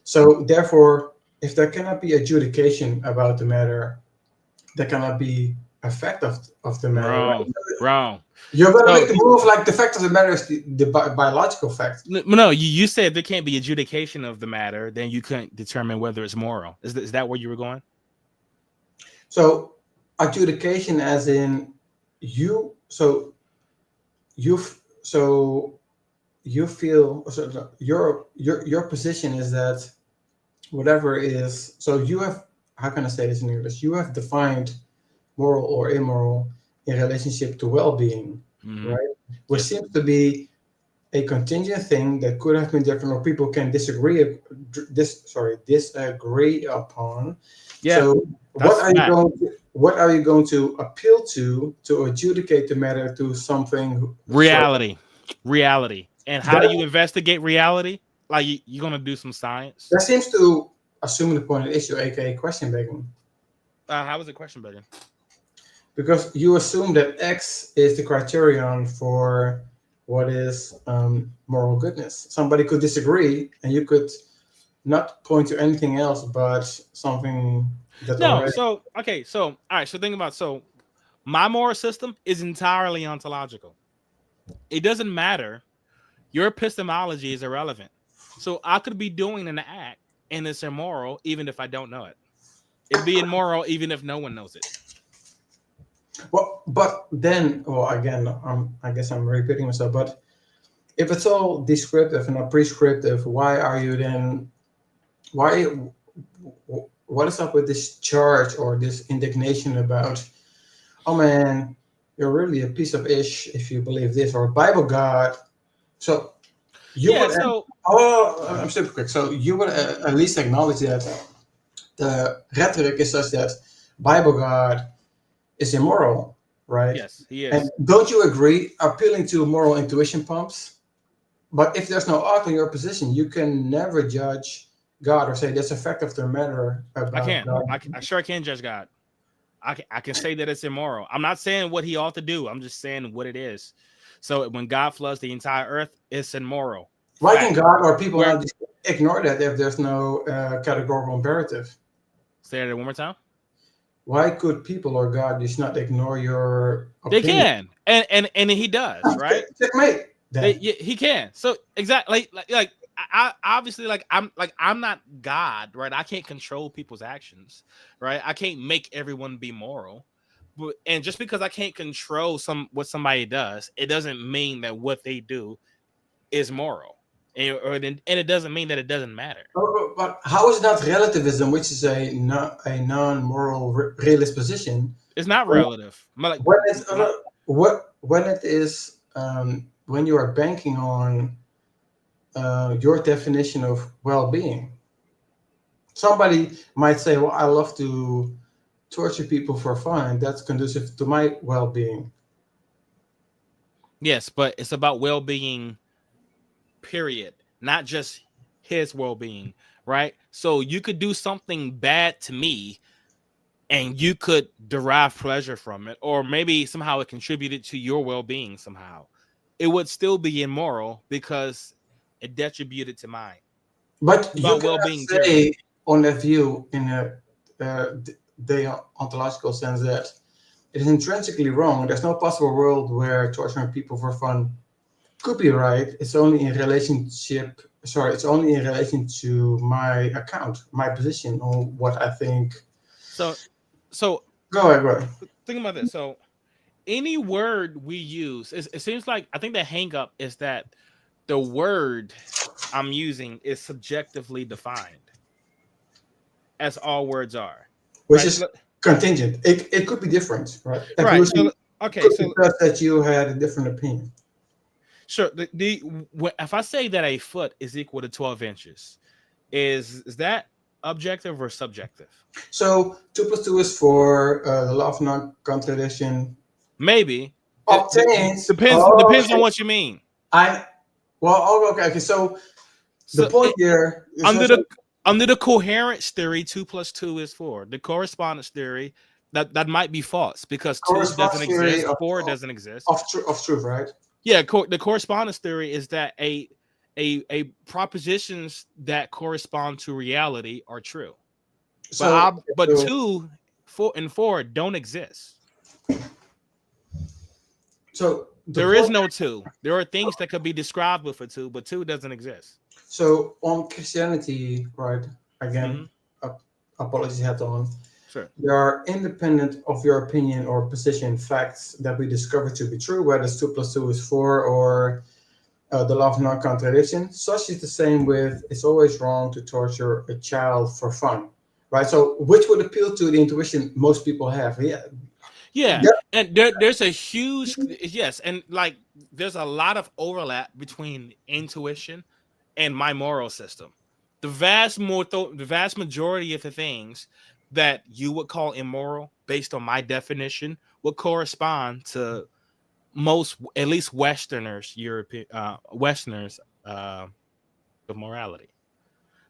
So therefore, if there cannot be adjudication about the matter, there cannot be effect of the matter. Wrong. You're going to make the move like the fact of the matter is the biological fact. No, you said there can't be adjudication of the matter, then you couldn't determine whether it's moral. Is that where you were going? So adjudication as in you feel your position is that whatever is, so you have, how can I say this in English? You have defined moral or immoral in relationship to well-being, right? Which seems to be a contingent thing that could have been different, or people can disagree upon. Yeah. So what are you going to appeal to adjudicate the matter to something? Reality. And how do you investigate reality? Like you're gonna do some science? That seems to assume the point of issue, aka question begging. How is it question begging? Because you assume that X is the criterion for what is moral goodness. Somebody could disagree, and you could not point to anything else but something that. No. Already... So okay. So all right. So think about my moral system is entirely ontological. It doesn't matter. Your epistemology is irrelevant. So I could be doing an act and it's immoral even if I don't know it. It'd be immoral even if no one knows it. Well, but then, well, again, I guess I'm repeating myself. But if it's all descriptive and not prescriptive, why are you then? Why? What is up with this charge or this indignation about? Oh man, you're really a piece of ish if you believe this or Bible God. So you Yeah, would. so Oh, I'm super quick. So you would at least acknowledge that the rhetoric is such that Bible God is immoral, right? yes, he And is. don't you agree? Appealing to moral intuition pumps. But if there's no art in your position, you can never judge God or say that's a fact of the matter I about can. God. I sure can judge God. I can say that it's immoral. I'm not saying what he ought to do. I'm just saying what it is. So when God floods the entire earth, it's immoral. Why can Fact. God or people Where not just ignore that if there's no categorical imperative? say that one more time. Why could people or God just not ignore your They opinion? can, and he does, right? Checkmate. They, Then yeah, he can. So exactly, like I obviously I'm not God, right? I can't control people's actions, right? I can't make everyone be moral, but and just because I can't control what somebody does, it doesn't mean that what they do is moral, and it doesn't mean that it doesn't matter. But how is that relativism, which is a non-moral realist position, It's not when, relative. when it's when it is when you are banking on your definition of well-being? Somebody might say, "Well, I love to torture people for fun, and that's conducive to my well-being." Yes, but it's about well-being, period, not just his well-being, right? So you could do something bad to me and you could derive pleasure from it, or maybe somehow it contributed to your well-being somehow. It would still be immoral because it detributed to mine. But It's you about cannot well-being, period. say on that view in a deontological sense that it is intrinsically wrong. There's no possible world where torturing people for fun could be right. It's only in relationship. Sorry, it's only in relation to my account, my position on what I think. So so Go ahead, go ahead. think about this. So any word we use, it seems like I think the hang up is that the word I'm using is subjectively defined, as all words are. Which Right. is contingent. It could be different, right? Right. Evolution So okay, could be so just that you had a different opinion. sure. If I say that a foot is equal to 12 inches, is that objective or subjective? So 2 plus 2 is 4. The law of non-contradiction Maybe. obtains. Depends on Oh, what you mean. I well, oh, okay, okay. So the So point here is under also the coherence theory, 2 plus 2 is 4. The correspondence theory, that might be false because 2 doesn't corresponds theory exist, 4 doesn't exist. of truth, right? Yeah, the correspondence theory is that a propositions that correspond to reality are true. So, But so, 2, 4, and 4 don't exist. so the There is point. no 2. There are things that could be described with a 2, but 2 doesn't exist. So on Christianity, right? Hmm. Again, apologies head on. Sure. There are independent of your opinion or position facts that we discover to be true, whether it's 2 plus 2 is 4 or the law of non-contradiction. Such is the same with it's always wrong to torture a child for fun, right? So which would appeal to the intuition most people have? Yeah, Yeah, yeah. and there's a huge yes, and like there's a lot of overlap between intuition and my moral system. The vast majority of the things that you would call immoral, based on my definition, would correspond to most, at least Westerners, European Westerners, of morality.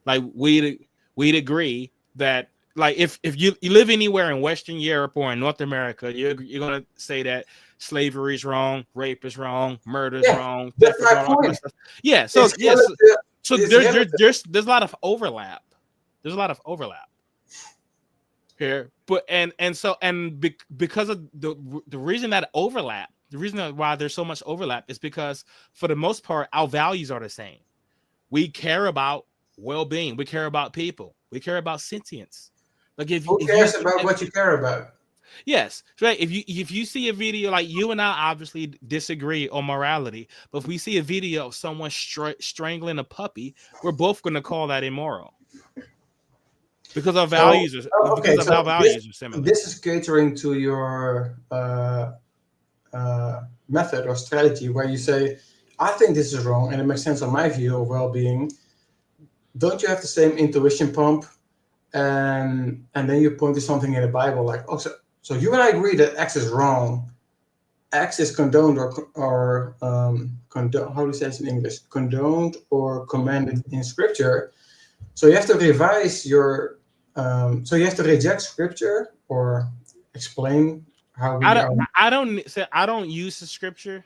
Like we'd agree that like if you live anywhere in Western Europe or in North America, you're gonna say that slavery is wrong, rape is wrong, murder is Yeah, wrong, that's theft is my wrong, all kind of point. stuff. Yeah, so It's yes, relative. so It's relative. there's a lot of overlap. There's a lot of overlap here, but because of the reason that overlap, the reason why there's so much overlap is because for the most part our values are the same. We care about well-being. We care about people. We care about sentience. Like Who if you cares about what you care about? yes, right. If you see a video like you and I obviously disagree on morality, but if we see a video of someone strangling a puppy, we're both going to call that immoral because our So, values are okay, because of our so this values are similar. this is catering to your method or strategy where you say, I think this is wrong and it makes sense on my view of well-being. Don't you have the same intuition pump? And then you point to something in the Bible like, oh, so you and I agree that X is wrong. X is condoned or condoned. How do you say it in English? Condoned or commanded in Scripture. So you have to revise your. So you have to reject Scripture or explain how we are. I don't use the scripture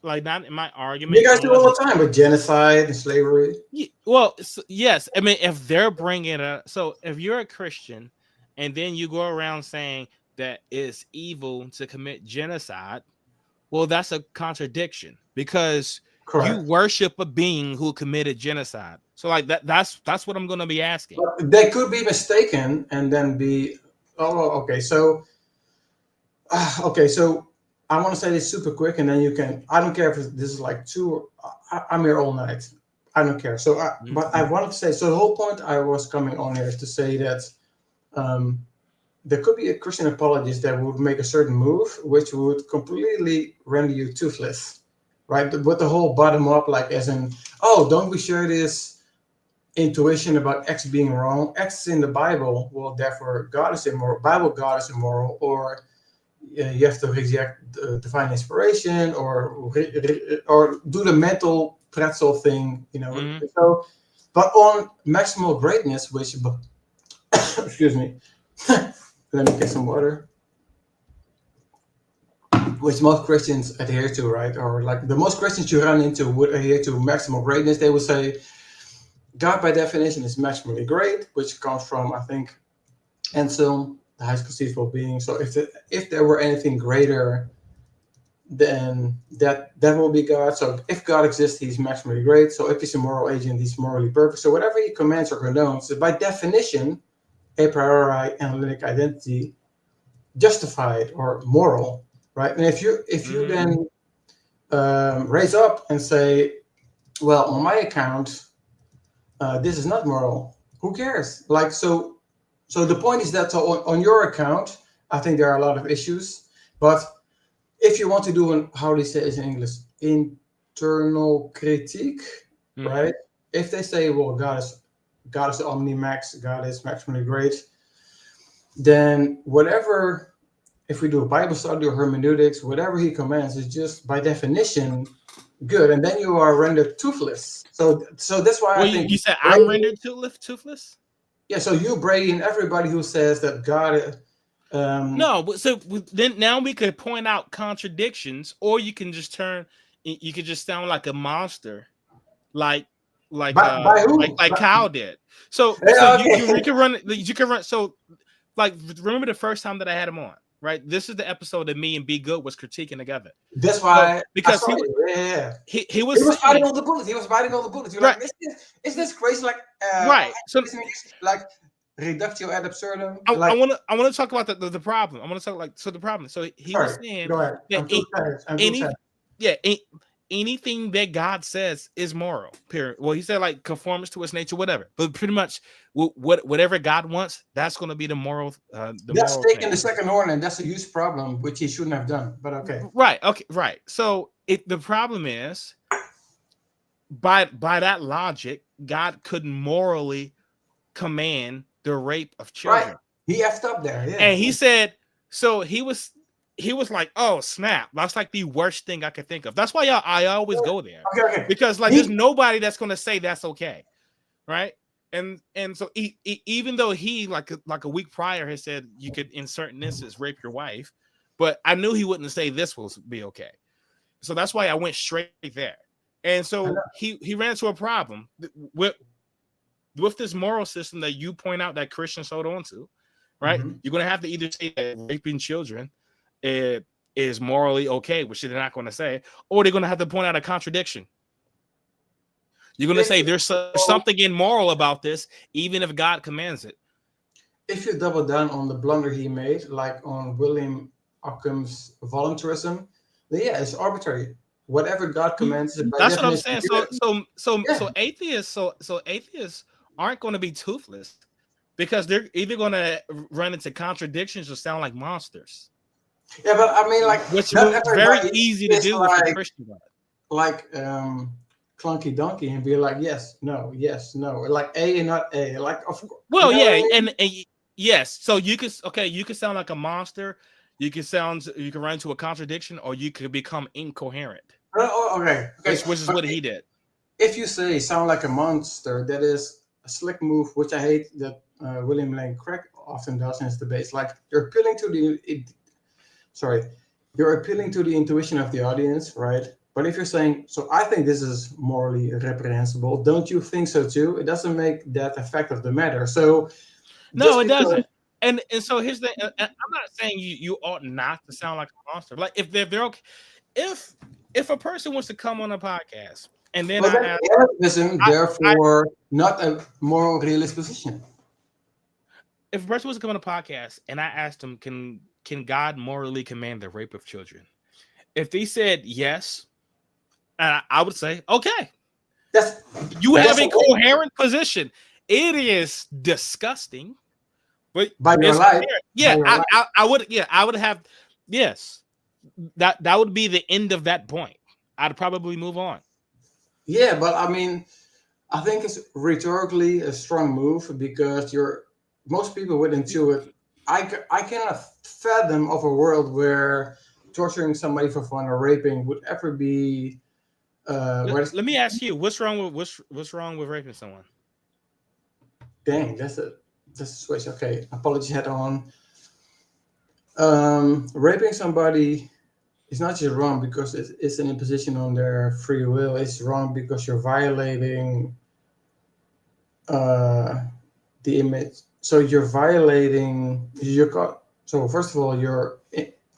like not in my You argument guys do all unless the time with genocide and slavery. well yes, I mean if they're bringing it so if you're a Christian and then you go around saying that it's evil to commit genocide, well that's a contradiction because you Correct. worship a being who committed genocide. So like that's what I'm going to be asking. But they could be mistaken and then be. Oh, okay. So okay, so I want to say this super quick, and then you can. I don't care if this is like two. I'm here all night. I don't care. So, but I wanted to say. So the whole point I was coming on here is to say that um, there could be a Christian apologist that would make a certain move, which would completely render you toothless, right? With the whole bottom up, like as in, oh, don't we share this intuition about X being wrong? X is in the Bible. Well, therefore, God is immoral. Bible God is immoral, or you have to reject divine inspiration or do the mental pretzel thing, So, but on maximal greatness, which excuse me, let me get some water. Which most Christians adhere to, right? Or like the most Christians you run into would adhere to maximal greatness. They would say God, by definition, is maximally great, which comes from, I think, Anselm, the highest conceivable being. So if there were anything greater, then that will be God. So if God exists, he's maximally great. So if he's a moral agent, he's morally perfect. So whatever he commands or condones is by definition a priori analytic identity, justified or moral, right? And if you then raise up and say, well, on my account, this is not moral. Who cares? Like so the point is that on your account, I think there are a lot of issues. But if you want to do how do you say it in English? Internal critique, right? If they say, well, God is omnimax, God is maximally great, then whatever, if we do a Bible study or hermeneutics, whatever he commands is just by definition good, and then you are rendered toothless. So that's why I think you said I'm rendered toothless. Yeah, so you, Brady, and everybody who says that God. No, but so then now we could point out contradictions, or you can just you could just sound like a monster, like by who? like Kyle did. So okay. you can run. So like remember the first time that I had him on, right? This is the episode that me and B Good was critiquing together. That's why because he was biting on the bullet. He was biting on the bullet. You're right. Like, is this crazy? Like right. So like reductio ad absurdum. I want to talk about the problem. I want to talk the problem. So he was saying go ahead. that anything that God says is moral. Period. Well, he said like conformance to its nature, whatever. But pretty much whatever God wants, that's going to be the moral. That's taking the second horn, and that's a huge problem, which he shouldn't have done. But okay. Right. Okay. Right. So the problem is by that logic, God couldn't morally command the rape of children. Right. He effed up there. Yeah. And he said, so he was like, oh snap, that's like the worst thing I could think of. That's why I always go there. Okay. Because like there's nobody that's gonna say that's okay, right? And so even though he like a week prior has said you could in certain instances rape your wife, but I knew he wouldn't say this will be okay. So that's why I went straight there. And so he ran into a problem with this moral system that you point out that Christians hold on to, right? Mm-hmm. You're going to have to either say that raping children is morally okay, which they're not going to say, or they're going to have to point out a contradiction. You're going to say there's something immoral about this, even if God commands it. If you double down on the blunder he made, like on William Occam's voluntarism, then yeah, it's arbitrary. Whatever God commands is by That's what I'm definition saying. good. So atheists aren't going to be toothless because they're either going to run into contradictions or sound like monsters. Yeah, but I mean, like, which not was very everybody easy to is do with the like Christian God. Clunky Donkey and be like, yes, no, like A and not A. Like, of course. Well, you know yeah, what I mean? and yes. So you can sound like a monster. You can run into a contradiction, or you could become incoherent. Okay. Which is what he did. If you say sound like a monster, that is a slick move, which I hate that William Lane Craig often does in his debates. Like, you're appealing to the intuition of the audience, right? But if you're saying, so I think this is morally reprehensible, don't you think so too? It doesn't make that effect of the matter. So no, it doesn't. And so here's the. I'm not saying you ought not to sound like a monster. Like if they're okay, if a person wants to come on a podcast and then therefore not a moral realist position. If a person wants to come on a podcast and I asked them, can God morally command the rape of children? If they said yes, I would say, okay. You have a coherent position. It is disgusting, but by your life. Yeah, I would have, yes. That would be the end of that point. I'd probably move on. Yeah, but I mean, I think it's rhetorically a strong move because most people would intuit. I cannot fathom of a world where torturing somebody for fun or raping would ever be. Let me ask you, what's wrong with raping someone? Dang, that's a switch. Okay, apology head on. Raping somebody is not just wrong because it's an imposition on their free will. It's wrong because you're violating the image. So you're violating So first of all, you're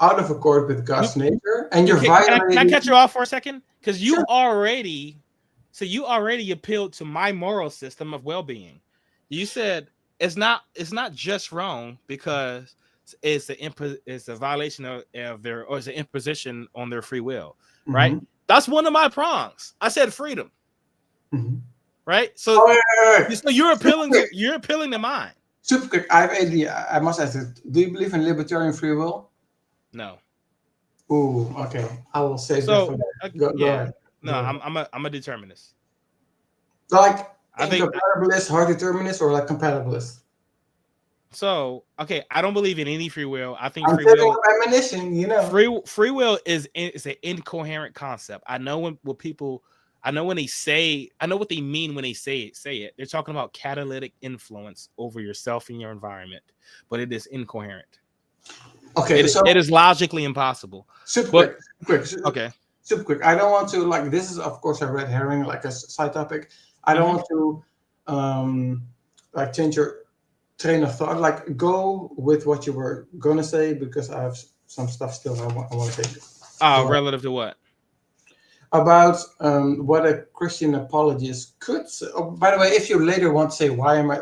out of accord with God's nature, and you're violating. Can I cut you off for a second? Because you already appealed to my moral system of well-being. You said it's not just wrong because it's a violation of their, or it's an imposition on their free will, right? Mm-hmm. That's one of my prongs. I said freedom, right? So, so you're appealing to mine. Super quick. I must ask it. Do you believe in libertarian free will? No. Ooh, okay. I will say that for that. Go ahead. No, I'm a determinist. Like compatibilist, hard determinist, or like compatibilist? So, okay, I don't believe in any free will. I think free will. Premonition, you know. Free will is an incoherent concept. I know when they say, I know what they mean when they say it. They're talking about catalytic influence over yourself and your environment, but it is incoherent. Okay, it is logically impossible. Super quick. Okay. Super quick. I don't want to, like, this is of course a red herring, like a side topic. I don't want to like change your train of thought. Like, go with what you were gonna say because I have some stuff still I want to say. Relative to what? About what a Christian apologist could say. Oh, by the way, if you later want to say why am I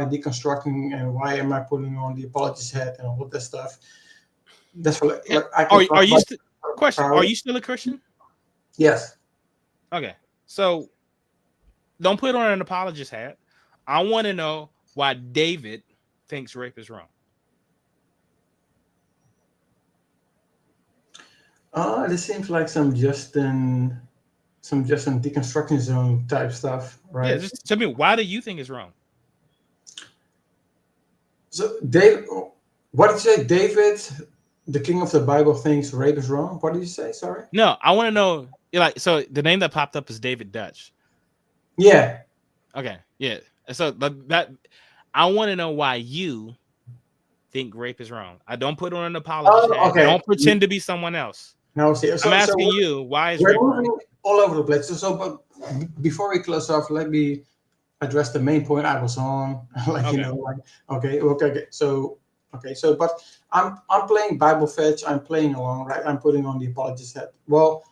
deconstructing and why am I putting on the apologist hat and all that stuff, that's for are you still a Christian? Yes. Okay, so don't put on an apologist hat. I want to know why David thinks rape is wrong. This seems like some Justin deconstruction zone type stuff, right? Yeah, just tell me, why do you think it's wrong? So, David, what did you say? David, the king of the Bible, thinks rape is wrong. What did you say? Sorry. No, I want to know. So the name that popped up is David Dutch. Yeah. Okay. Yeah. So that I want to know why you think rape is wrong. I don't put on an apology. Okay. Don't pretend to be someone else. No, see, I'm asking you, why is rape wrong? All over the place. So, but before we close off, let me address the main point I was on. So, but I'm playing Bible Fetch. I'm playing along, right? I'm putting on the apologist hat. Well,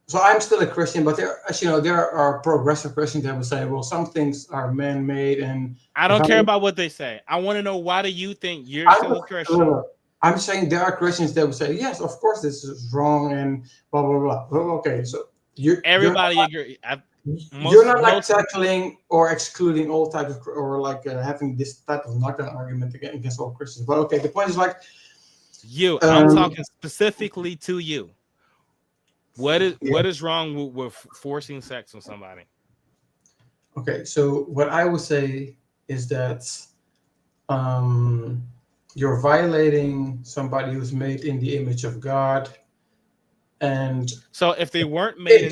So I'm still a Christian, but there, as you know, there are progressive Christians that will say, well, some things are man-made, and I if don't care about what they say. I want to know, why do you think you're I'm, still a Christian? I'm saying there are Christians that will say, yes, of course, this is wrong, and blah blah blah. Well, okay, so Everybody agree. you're not like Most tackling or excluding all types of, or like having this type of knockdown argument against all Christians. But okay, the point is like I'm talking specifically to you. What is wrong with forcing sex on somebody? Okay, so what I would say is that you're violating somebody who's made in the image of God. And so if they weren't made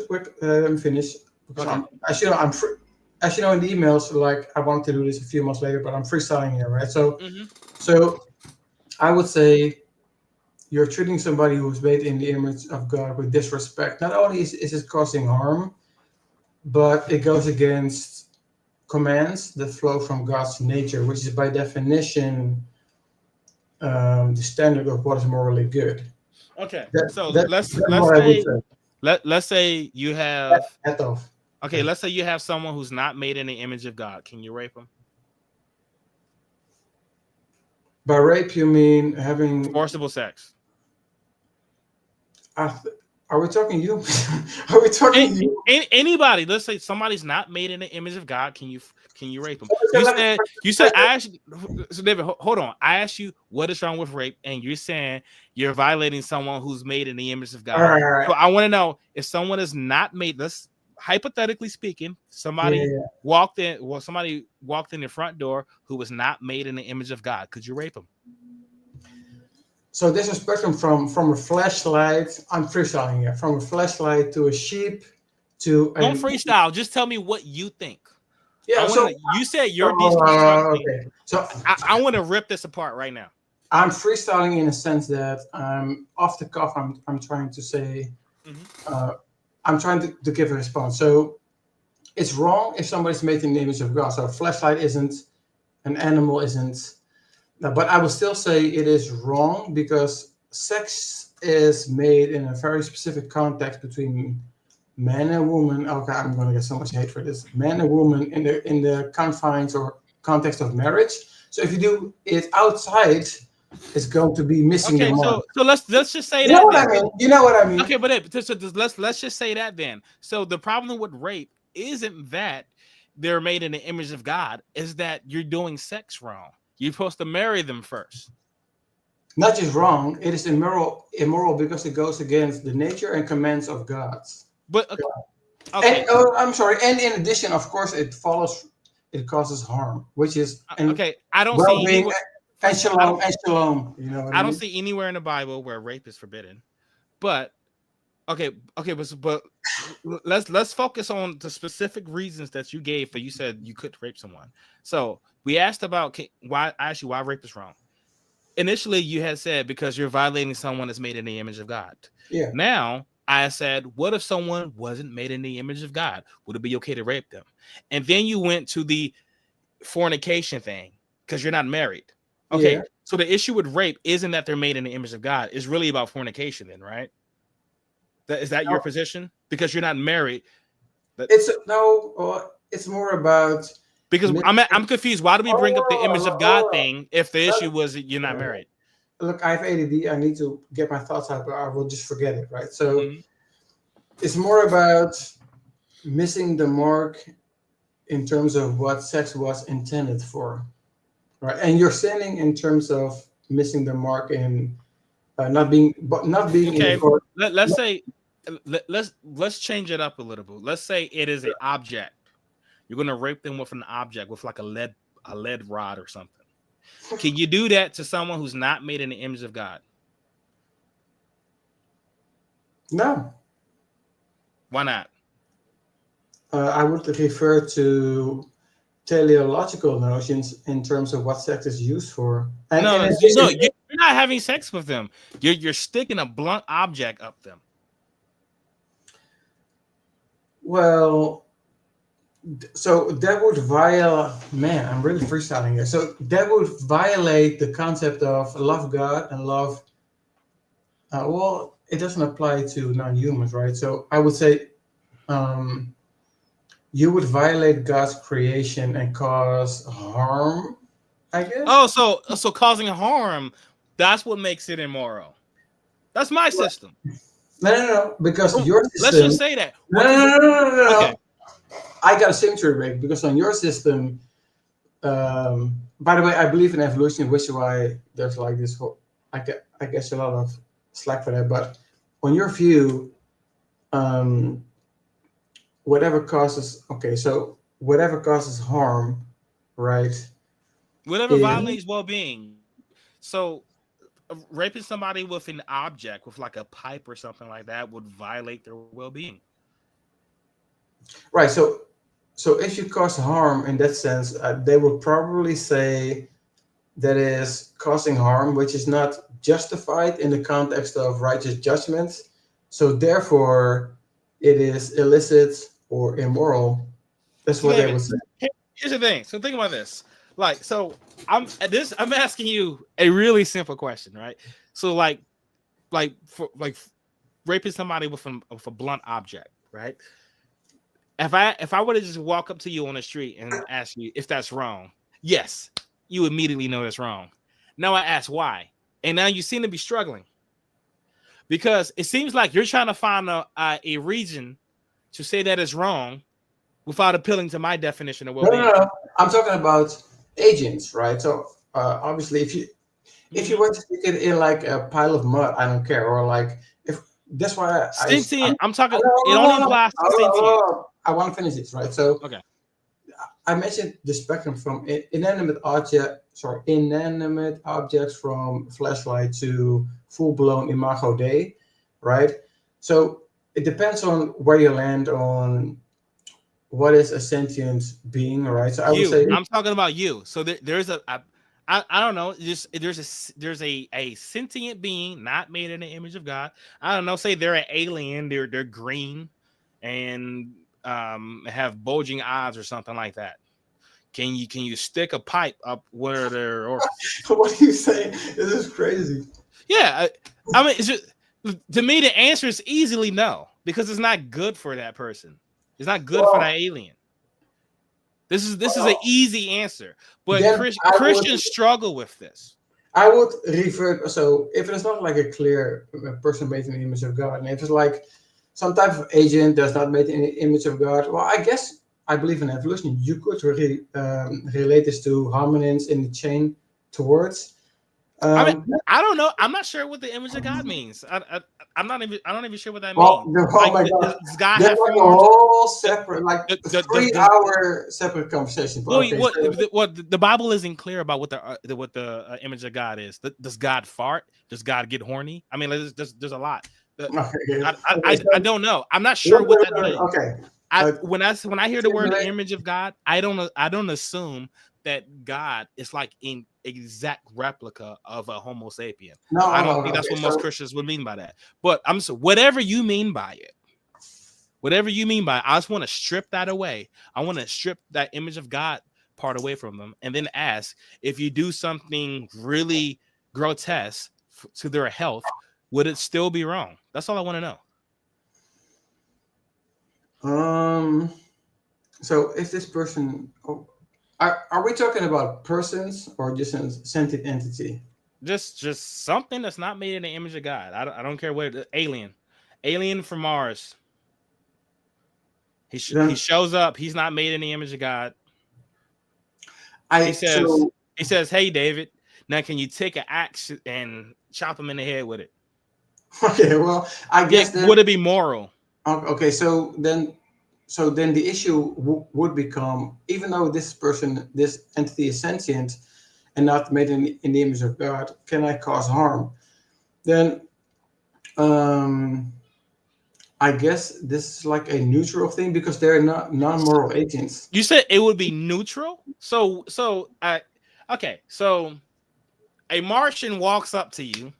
quick, let me finish. Because okay. As you know, in the emails, like I wanted to do this a few months later, but I'm freestyling here, right? So, so I would say you're treating somebody who's made in the image of God with disrespect. Not only is it causing harm, but it goes against commands that flow from God's nature, which is by definition the standard of what is morally good. Okay, let's say you have okay. Let's say you have someone who's not made in the image of God. Can you rape them? By rape, you mean having forcible sex? Are we talking you? Are we talking you? Anybody? Let's say somebody's not made in the image of God. Can you rape them? You said I asked. So David, hold on. I asked you what is wrong with rape, and you're saying you're violating someone who's made in the image of God. All right. So I want to know, if someone is not made. Let's hypothetically speaking, somebody walked in. Well, somebody walked in the front door who was not made in the image of God. Could you rape them? So there's a spectrum from a flashlight. I'm freestyling here. From a flashlight to a sheep to. Don't freestyle. Just tell me what you think. Yeah. You said you're deconstructing. Okay. So I want to rip this apart right now. I'm freestyling in a sense that off the cuff. I'm trying to say. I'm trying to give a response. So it's wrong if somebody's made in the image of God. So a flashlight isn't. An animal isn't. But I will still say it is wrong because sex is made in a very specific context between man and woman. Okay, I'm going to get so much hate for this. Man and woman in the confines or context of marriage. So if you do it outside, it's going to be missing the mark. So let's just say that. You know what I mean? Okay, but let's just say that then. So the problem with rape isn't that they're made in the image of God, is that you're doing sex wrong. You're supposed to marry them first. Not just wrong, it is immoral because it goes against the nature and commands of God. But okay. And, I'm sorry. And in addition, of course, it causes harm, which is okay. I don't see anywhere, and shalom. You know, I don't see anywhere in the Bible where rape is forbidden. But but let's focus on the specific reasons that you gave for you said you could rape someone. So we asked about why rape is wrong. Initially, you had said because you're violating someone that's made in the image of God. Yeah. Now I said, what if someone wasn't made in the image of God? Would it be okay to rape them? And then you went to the fornication thing because you're not married. Okay. Yeah. So the issue with rape isn't that they're made in the image of God. It's really about fornication then, right? Is that your position? Because you're not married. It's more about because I'm confused. Why do we bring up the image of God thing if the issue was you're not married? Look, I have ADD. I need to get my thoughts out, but I will just forget it, right? So it's more about missing the mark in terms of what sex was intended for, right? And you're sinning in terms of missing the mark and not being. Okay. Let's change it up a little bit. Let's say it is an object. You're gonna rape them with an object, with like a lead rod or something. Can you do that to someone who's not made in the image of God? No. Why not? I would refer to teleological notions in terms of what sex is used for. No, you're not having sex with them. You're sticking a blunt object up them. Well, so that would violate. Man, I'm really freestyling here. So that would violate the concept of love God and love. Well, it doesn't apply to non-humans, right? So I would say um, you would violate God's creation and cause harm, I Oh, guess. so causing harm, that's what makes it immoral. That's my Right. system. No, because Oh, your let's system. just say that. No, What? no, Because no, no, no, no, okay, no. I got a symmetry break because on your system. By the way, I believe in evolution, which is why there's like this whole. I guess a lot of slack for that, but on your view, um, whatever causes so whatever causes harm, right? whatever In violates well-being. So raping somebody with an object, with like a pipe or something like that, would violate their well-being. right. So if you cause harm in that sense, they would probably say that is causing harm, which is not justified in the context of righteous judgment. So therefore, it is illicit or immoral. That's So, what they David, would say. here's the thing. So, think about this. Like, so I'm asking you a really simple question, right? So, like raping somebody with a blunt object, right? If I were to just walk up to you on the street and ask you if that's wrong, yes, you immediately know that's wrong. Now I ask why, and now you seem to be struggling because it seems like you're trying to find a reason to say that it's wrong without appealing to my definition of No, no, well-being. no. I'm talking about agents, right? So obviously, if you Mhm. were to stick it in like a pile of mud, I don't care. Or like if that's why Sentient. I'm talking. It only no, applies to sentient. I want to finish this, right? So Okay. I mentioned the spectrum from inanimate objects from flashlight to full blown Imago Dei, right? So it depends on where you land on what is a sentient being, right? So I would You. say I'm talking about you. So there's I don't know. Just there's a sentient being not made in the image of God. I don't know. Say they're an alien. They're green, and have bulging eyes or something like that. Can you stick a pipe up where their orifices? what are you saying? This is crazy. Yeah. I mean, it's just, to me the answer is easily no because it's not good for that person. It's not good for Well, that alien. This is an well, easy answer, but then Christians struggle with this. I would revert. So if it's not like a clear person made in the image of God, and if it's like some type of agent that's not made in the image of God, well, I guess I believe in evolution. You could relate this to hominins in the chain towards. I mean, Um, I don't know. I'm not sure what the image of God means. I'm not even. I don't even sure what that well, means. oh Like, my God, does God that's have like a forms? whole Does, separate, like does, three does, hour separate conversation. But well, okay, what so the Bible isn't clear about what the image of God is. Does God fart? Does God get horny? I mean, there's a lot. The- okay, I so don't know. I'm not sure wait, what wait, that wait, means. okay. I Uh, when I hear the word simulate- image of God, I don't assume that God is like in exact replica of a Homo sapien. I don't think that's okay, what most Christians would mean by that. But I'm so whatever you mean by it, whatever you mean by it, I just want to strip that away. I want to strip that image of God part away from them, and then ask if you do something really grotesque to their health, would it still be wrong? That's all I want to know. Um. So if this person, are we talking about persons or just a sentient entity? Just something that's not made in the image of God. I don't care what alien from Mars. He Then shows up. He's not made in the image of God. He I says so he says, "Hey David, now can you take an axe and chop him in the head with it?" okay. Well, I Yeah, guess then would it be moral? okay. So then the issue would become, even though this entity is sentient and not made in the image of God, can I cause harm? Then um, I guess this is like a neutral thing because they're not non-moral agents. You said it would be neutral. So I okay. So a Martian walks up to you,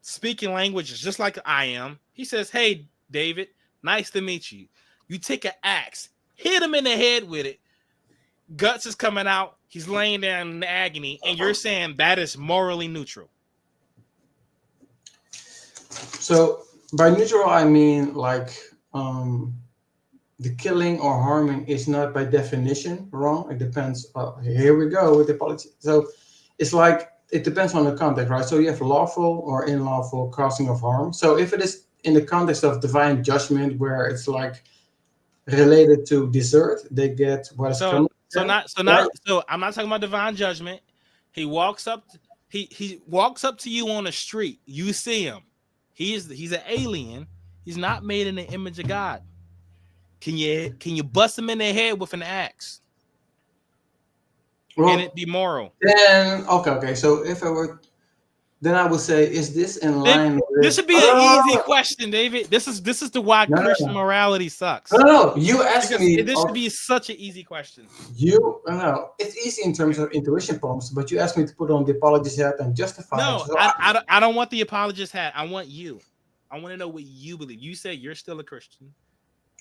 speaking languages just like I am. He says, "Hey, David, nice to meet you." You take an axe, hit him in the head with it. Guts is coming out. He's laying down in agony, and you're saying that is morally neutral. So by neutral, I mean like the killing or harming is not by definition wrong. It depends. Here we go with the policy. So it's like it depends on the context, right? So you have lawful or unlawful causing of harm. So if it is in the context of divine judgment, where it's like related to desert, they get what is So coming. so to them, not so or not so I'm not talking about divine judgment. He walks up he walks up to you on the street. You see him. He's an alien. He's not made in the image of God. Can you bust him in the head with an axe? Can well, it be moral? then okay. So if I were, then I would say, is this in line This with? should be an easy question, David. This is the why No, no, Christian no, morality sucks. no, no, no. You asked Because me. this should be such an easy question. You no, it's easy in terms Okay. of intuition poems, but you asked me to put on the apologist hat and justify it. No, So I don't want the apologist hat. I want you. I want to know what you believe. You say you're still a Christian.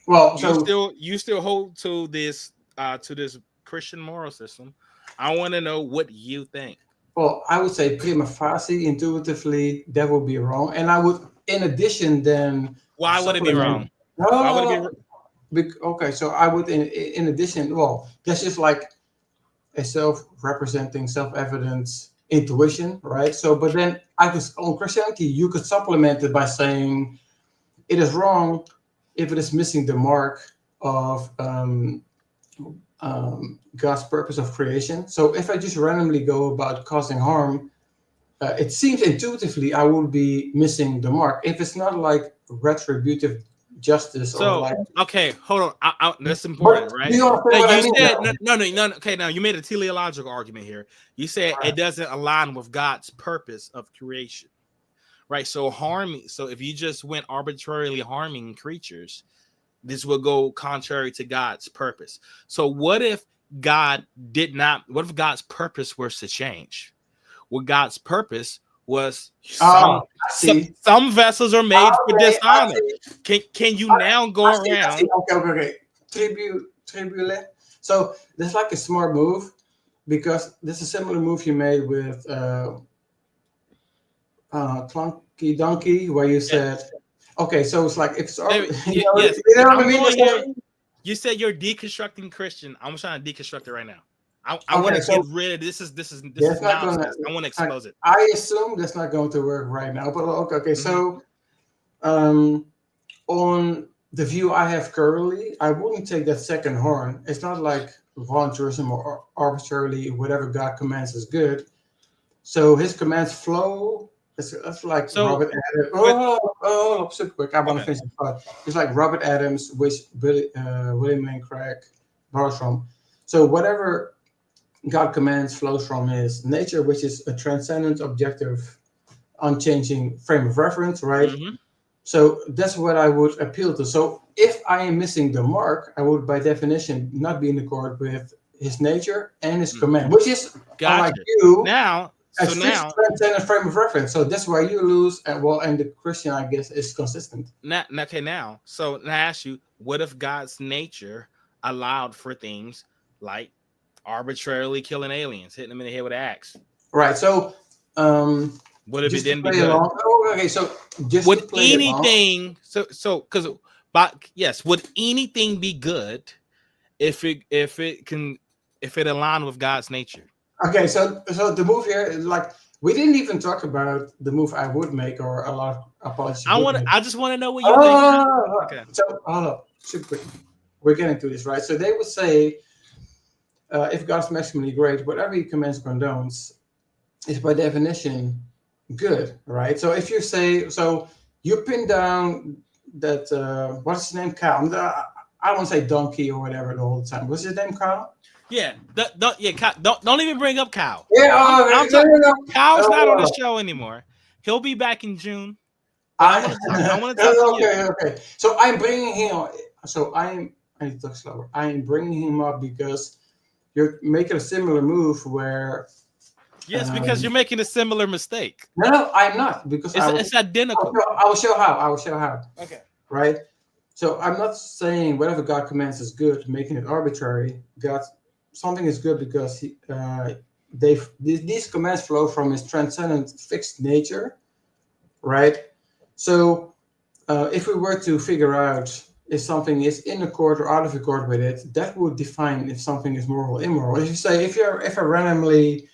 well, You so still hold to this Christian moral system. I want to know what you think. well, I would say prima facie, intuitively, that would be wrong, and I would, in addition, then Why would it be wrong? supplement. No, no, Why would no, it be? no. Okay, so I would, in addition, well, that's just like a self-representing, self-evident intuition, right? So, but then I could on Christianity, you could supplement it by saying it is wrong if it is missing the mark of God's purpose of creation. So if I just randomly go about causing harm, it seems intuitively I would be missing the mark. If it's not like retributive justice or So like, okay, hold on. That's but important, do right? you Now understand what I you mean? said Though? no. Okay, now you made a teleological argument here. You said it doesn't align with God's purpose of creation, right? So harming. So if you just went arbitrarily harming creatures, this will go contrary to God's purpose. So what if God did not? What if God's purpose was to change? What God's purpose was Oh, I see. some vessels are made for Okay, I dishonor. see. Can you now go I see. around? Okay, okay, okay. Tribule. So that's like a smart move because this is a similar move you made with Clunky Donkey, where you Yeah. said, okay, so it's like if it's Yes, you know what I I'm mean? going It's here. like, You said you're deconstructing Christian. I'm trying to deconstruct it right now. I want okay, to get so rid of this is that's not gonna. nonsense. I want to expose it. I assume that's not going to work right now. But okay, okay. Mhm. So on the view I have currently, I wouldn't take that second horn. It's not like voluntarism or arbitrarily whatever God commands is good. So his commands flow. That's like So Robert Adams. with Super quick. I want to okay, finish the thought. It's like Robert Adams, which William Lane Craig borrows from. So whatever God commands flows from his nature, which is a transcendent, objective, unchanging frame of reference, right? mhm. So that's what I would appeal to. So if I am missing the mark, I would by definition not be in accord with his nature and his command, which is, unlike Gotcha. you, Now, a so strict now, transcendent frame of reference. So that's why you lose. And well, and the Christian, I guess, is consistent. okay, now, so I ask you, what if God's nature allowed for things like arbitrarily killing aliens, hitting them in the head with an axe? Right. So Would it just to then be play good? along. Oh, okay. So just Would to play along. anything because but yes, would anything be good if it aligned with God's nature? Okay. So the move here, like we didn't even talk about the move I would make or a lot of apologies would make. I just want to know what you think. Oh, Okay. so hold up, super quick. We're getting to this, right? So they would say, if God's maximally great, whatever He commands condones is by definition good, right? So if you say, so you pin down that what's his name, Cal? I won't say donkey or whatever the whole time. What's his name, Cal? Yeah, don't even bring up Kyle. Yeah, I'm no, no, no. Kyle's not on the show anymore. He'll be back in June. I want to talk to you. Okay. So I'm bringing him. So I need to talk slower. I am bringing him up because you're making a similar move where. Yes, because you're making a similar mistake. No, I'm not because it's identical. I will show how. I will show how. Okay. Right. So I'm not saying whatever God commands is good, making it arbitrary. Something is good because these commands flow from His transcendent fixed nature, right? So if we were to figure out if something is in accord or out of accord with it, that would define if something is moral or immoral. If you say if I randomly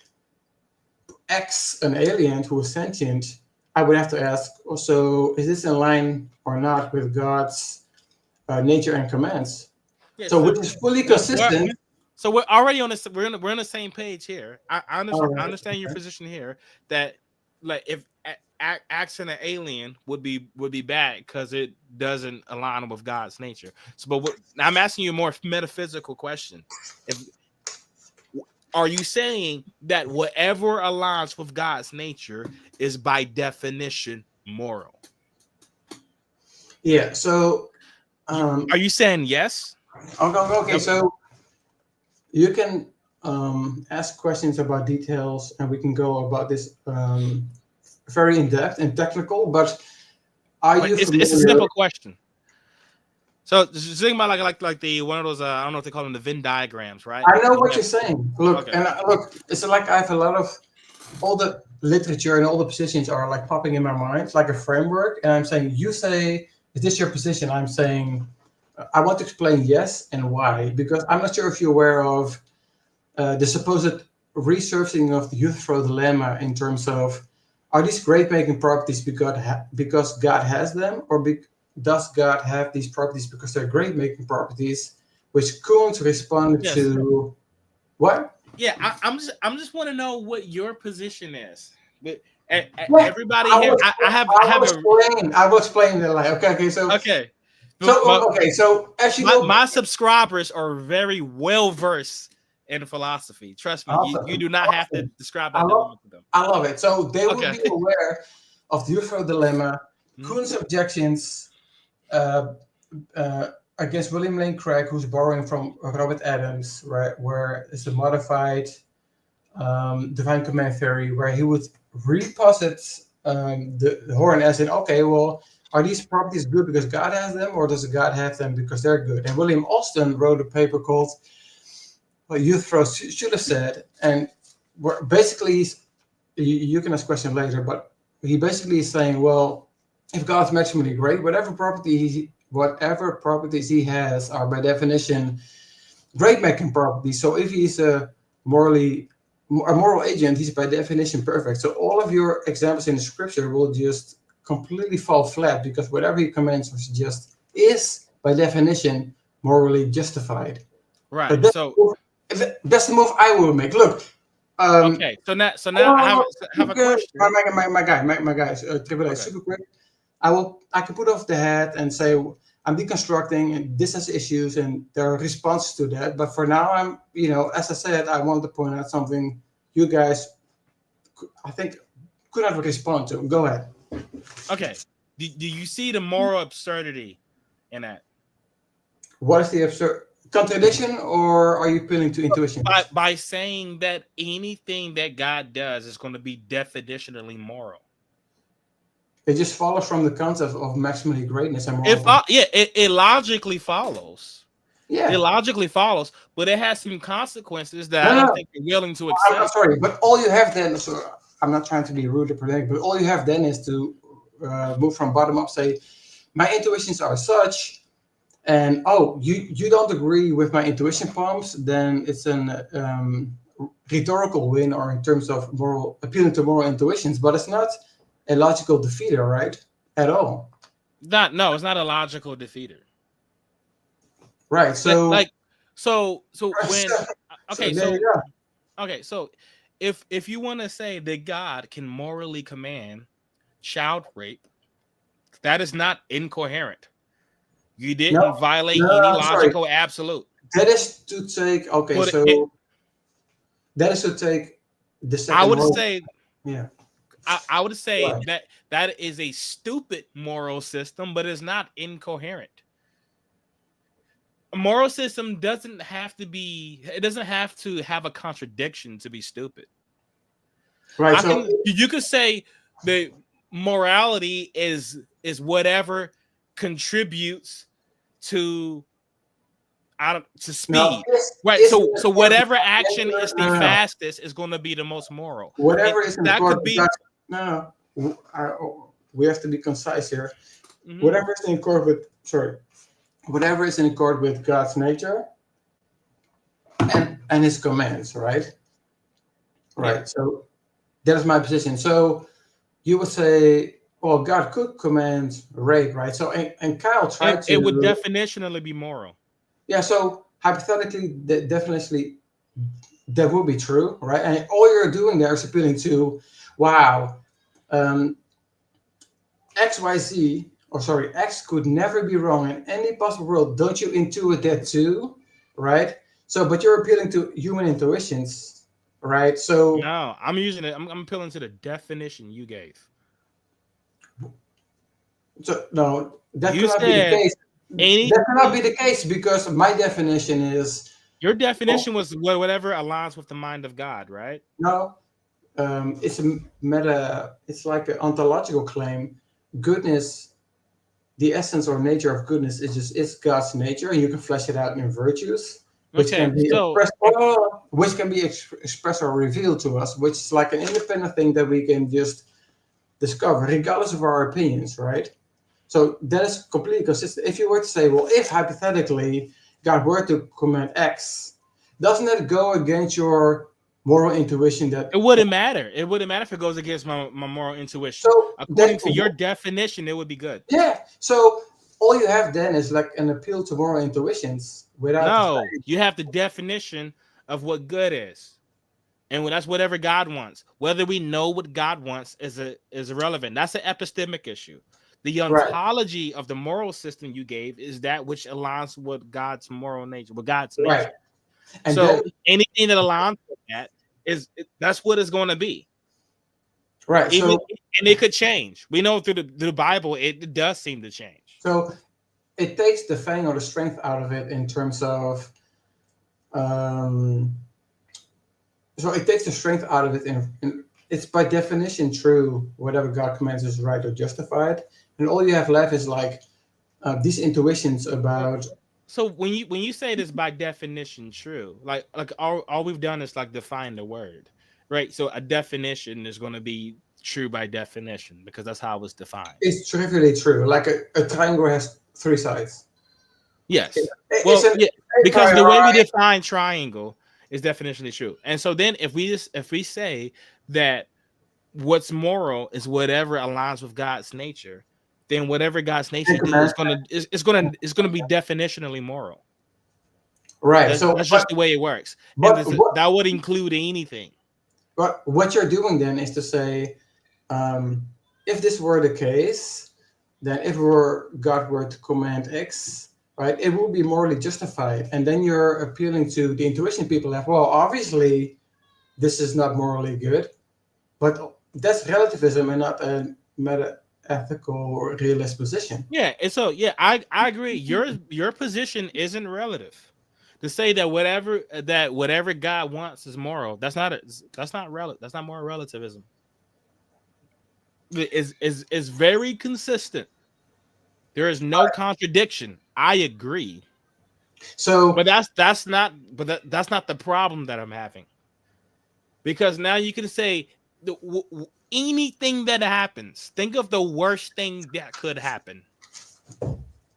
X an alien who is sentient, I would have to ask also, is this in line or not with God's nature and commands? Yeah, So which is fully consistent. so we're already on this. We're on the same page here. I understand. All right. I understand your position here. That like if asking an alien would be bad because it doesn't align with God's nature. So, but I'm asking you a more metaphysical question. Are you saying that whatever aligns with God's nature is by definition moral? Yeah. So are you saying yes? Okay. So you can ask questions about details, and we can go about this very in depth and technical. But it's a simple question. So just think about like the one of those I don't know what they call them, the Venn diagrams, right? I know what you're saying. Look, okay. And look, it's like I have a lot of all the literature and all the positions are like popping in my mind, like a framework. And I'm saying, you say, is this your position? I'm saying, I want to explain yes and why, because I'm not sure if you're aware of the supposed resurfacing of the Euthyphro dilemma in terms of, are these great-making properties because God has them, or does God have these properties because they're great-making properties? Which Kuhn responded to what? Yeah, I'm just want to know what your position is. But everybody here, I will explain the line. Okay. So as you know, my subscribers are very well versed in philosophy. Trust me, you do not have to describe that to them. I love it. So they will be aware of the Euthyphro dilemma, Kuhn's objections against William Lane Craig, who's borrowing from Robert Adams, right, where it's a modified divine command theory, where he would reposit the horn as in, okay, well, are these properties good because God has them, or does God have them because they're good? And William Austin wrote a paper called what Euthyphro should have said, and basically, you can ask a question later, but he basically is saying, well, if God's maximally great, whatever properties he has are by definition great-making properties. So if he's a moral agent, he's by definition perfect. So all of your examples in the scripture will just completely fall flat, because whatever he commands or suggests is by definition morally justified. Right. That's the move I will make. Look. Okay. So now I have a question. My guy, Triple A, super quick. I can put off the hat and say I'm deconstructing, and this has issues, and there are responses to that. But for now, I'm, as I said, I want to point out something you guys, I think, could not respond to. Go ahead. Okay. Do you see the moral absurdity in that? What is the absurd contradiction, or are you appealing to intuition? By saying that anything that God does is going to be definitionally moral. It just follows from the concept of maximally greatness and moral. It logically follows. Yeah, it logically follows, but it has some consequences that I don't think you're willing to accept. I'm sorry, but all you have then, so I'm not trying to be rude or predictive, but all you have then is to move from bottom up, say, my intuitions are such, and you don't agree with my intuition pumps, then it's an rhetorical win, or in terms of appealing to moral intuitions, but it's not a logical defeater, right? At all. No, it's not a logical defeater. Right. So when so if you want to say that God can morally command child rape, that is not incoherent. You didn't violate any logical absolute. That is to take that is to take the second. I would say I would say that is a stupid moral system, but it's not incoherent. A moral system doesn't have to have a contradiction to be stupid. Right. You could say the morality is whatever contributes to speed. Right. So whatever action is the fastest is going to be the most moral. Whatever is that could be. we have to be concise here. Mhm. Whatever is in accord with, whatever is in accord with God's nature and His commands, right? Right. Yeah. So that is my position. So you would say, well, God could command rape, right? So and Kyle tried It would to, definitionally be moral. yeah. So hypothetically, definitely that would be true, right? And all you're doing there is appealing to, wow, um, X, Y, Z, or sorry, X could never be wrong in any possible world. Don't you intuit that too, right? So, but you're appealing to human intuitions, right? So, No, I'm using it. I'm appealing to the definition you gave. no, that You cannot be the said case. That cannot be anything. the case because my definition is, Your oh, definition was whatever aligns with the mind of God, right? no, it's a meta. It's like an ontological claim. Goodness, the essence or nature of goodness is just it's God's nature, and you can flesh it out in virtues, which Okay, can be so expressed, which can be expressed or revealed to us, which is like an independent thing that we can just discover, regardless of our opinions, right? So that is completely consistent. If you were to say, well, if hypothetically God were to command X, doesn't that go against your moral intuition that it wouldn't matter. It wouldn't matter if it goes against my moral intuition. so According that to your definition, it would be good. yeah, so all you have then is like an appeal to moral intuitions without the No, science. you have the definition of what good is. And that's whatever God wants. Whether we know what God wants is irrelevant. That's an epistemic issue. The Right, ontology of the moral system you gave is that which aligns with God's moral nature, with God's right. nature. And So then anything that aligns with that that's what it's going to be. right, Even so and it could change. We know through the Bible it does seem to change. so it takes the fang or the strength out of it in terms of um so it takes the strength out of it in it's by definition true whatever God commands is right or justified, and all you have left is like these intuitions about So when you say this by definition true, like all we've done is like define the word, right? So a definition is going to be true by definition because that's how it was defined. it's trivially true, like a triangle has three sides. Yes. It's Well, an yeah, a because the way we priori. define triangle is definitionally true. And so then if we say that what's moral is whatever aligns with God's nature, then whatever God's nature is gonna be definitionally moral. Right. That's So, that's just the way it works, and but what that would include anything. what you're doing then is to say, if this were the case, then if God were to command X, right, it would be morally justified, and then you're appealing to the intuition people have. Well, obviously, this is not morally good, but that's relativism and not a meta ethical or realist position. Yeah, and so yeah, I agree. Your position isn't relative. To say that whatever God wants is moral, that's not that's not moral relativism. Is very consistent. There is no contradiction. I agree, So, but that's not the problem that I'm having, because now you can say anything that happens. Think of the worst thing that could happen.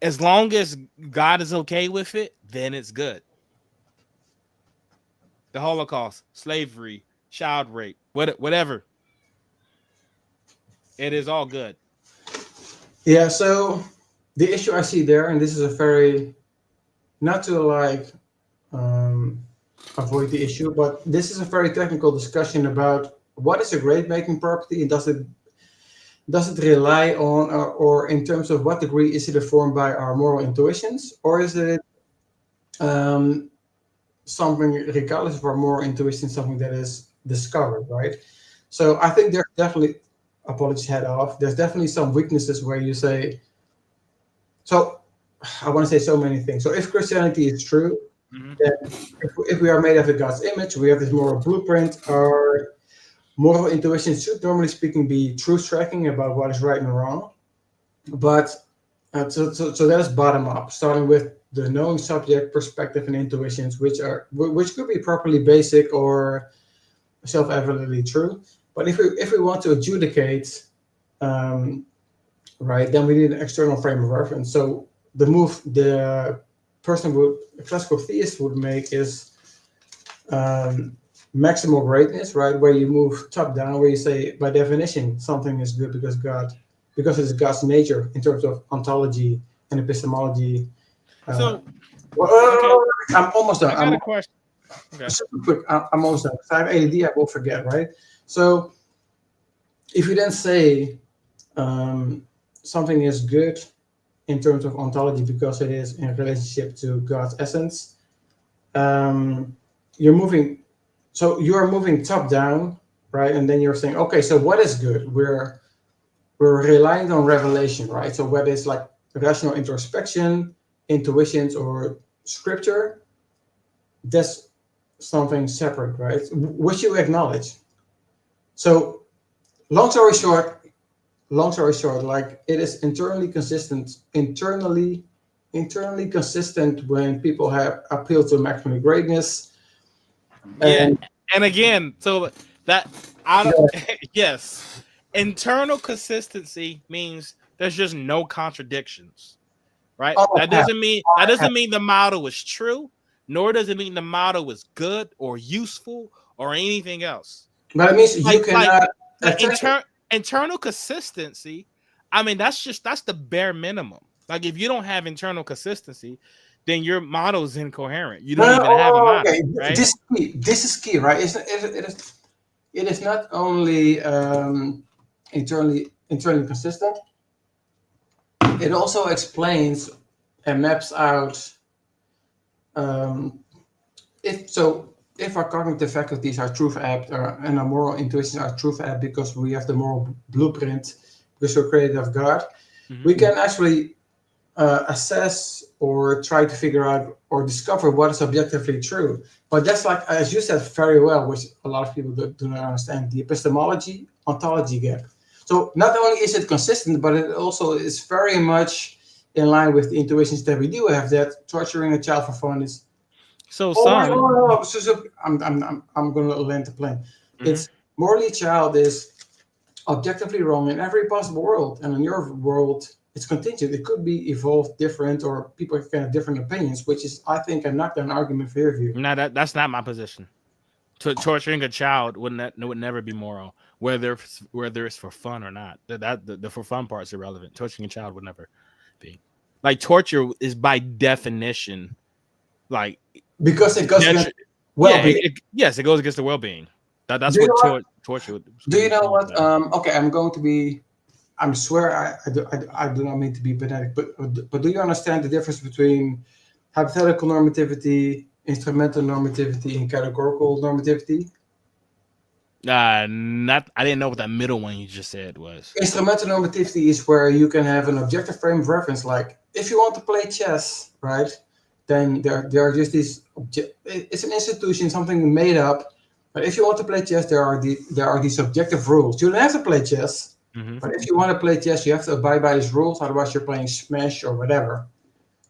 As long as God is okay with it, then it's good. The Holocaust, slavery, child rape, whatever. It is all good. yeah, so the issue I see there, and this is a very, not to like um, avoid the issue, but this is a very technical discussion about what is a grade making property and does it rely on or in terms of what degree is it informed by our moral intuitions, or is it um, something regardless of our moral intuition, something that is discovered, right? So I think there's definitely, apologies head off, there's definitely some weaknesses where you say, so I want to say so many things. So if Christianity is true, Mhm. then if we are made of God's image, we have this moral blueprint. Our moral intuition should, normally speaking, be truth tracking about what is right and wrong. But so that is bottom up, starting with the knowing subject perspective and intuitions, which could be properly basic or self-evidently true. But if we want to adjudicate um, right? Then we need an external frame of reference. So the move the classical theist would make is um, maximal greatness, right? Where you move top down, where you say by definition something is good because it's God's nature in terms of ontology and epistemology. Uh, So okay, well, I'm almost done. I got a question. Okay. Super quick. I'm almost done. If I have ADD, I will forget, right? So if you then say something is good in terms of ontology because it is in relationship to God's essence, um, you're moving. So you are moving top down, right? And then you're saying, okay, so what is good? We're relying on revelation, right? So whether it's like rational introspection, intuitions, or scripture, that's something separate, right? Which you acknowledge. So long story short, like it is internally consistent when people have appeal to maximum greatness. Yeah, And and again, so that I don't. yeah, Yes, internal consistency means there's just no contradictions, right? all have, That have. doesn't mean the model is true, nor does it mean the model is good or useful or anything else. But it means you Like like cannot like attack it. internal consistency. I mean, that's the bare minimum. Like if you don't have internal consistency, then your model is incoherent. You No, don't no, even have a oh, model, okay. right? This is key. This is key, right? It is not only internally consistent. It also explains and maps out um, if so. If our cognitive faculties are truth apt and our moral intuitions are truth apt because we have the moral blueprint because we're created of God, Mhm. we can actually assess or try to figure out or discover what is objectively true. But that's like, as you said very well, which a lot of people do not understand, the epistemology ontology gap. So not only is it consistent, but it also is very much in line with the intuitions that we do have that torturing a child for fun is, So oh my some, God, I'm going to land the plane. mhm. It's morally child is objectively wrong in every possible world, and in your world, it's contingent. It could be evolved different, or people can have different opinions, which is, I think, a knockdown argument for your view. No, that's not my position. Torturing a child would never be moral, whether it's for fun or not. The for fun part is irrelevant. Torturing a child would never be. Like torture is by definition like Because it goes against detri- yeah, well-being. yes, it goes against the well being. That's Do you what know what? torture Do you would know be what? about. Okay, I'm going to be. I swear I do not mean to be pedantic, but do you understand the difference between hypothetical normativity, instrumental normativity, and categorical normativity? Not I didn't know what that middle one you just said was. Instrumental normativity is where you can have an objective frame of reference. Like if you want to play chess, right? Then there are just these. It's an institution, something made up. But if you want to play chess, there are these objective rules. You don't have to play chess, Hmm. but if you want to play chess, you have to abide by these rules. Otherwise, you're playing Smash or whatever,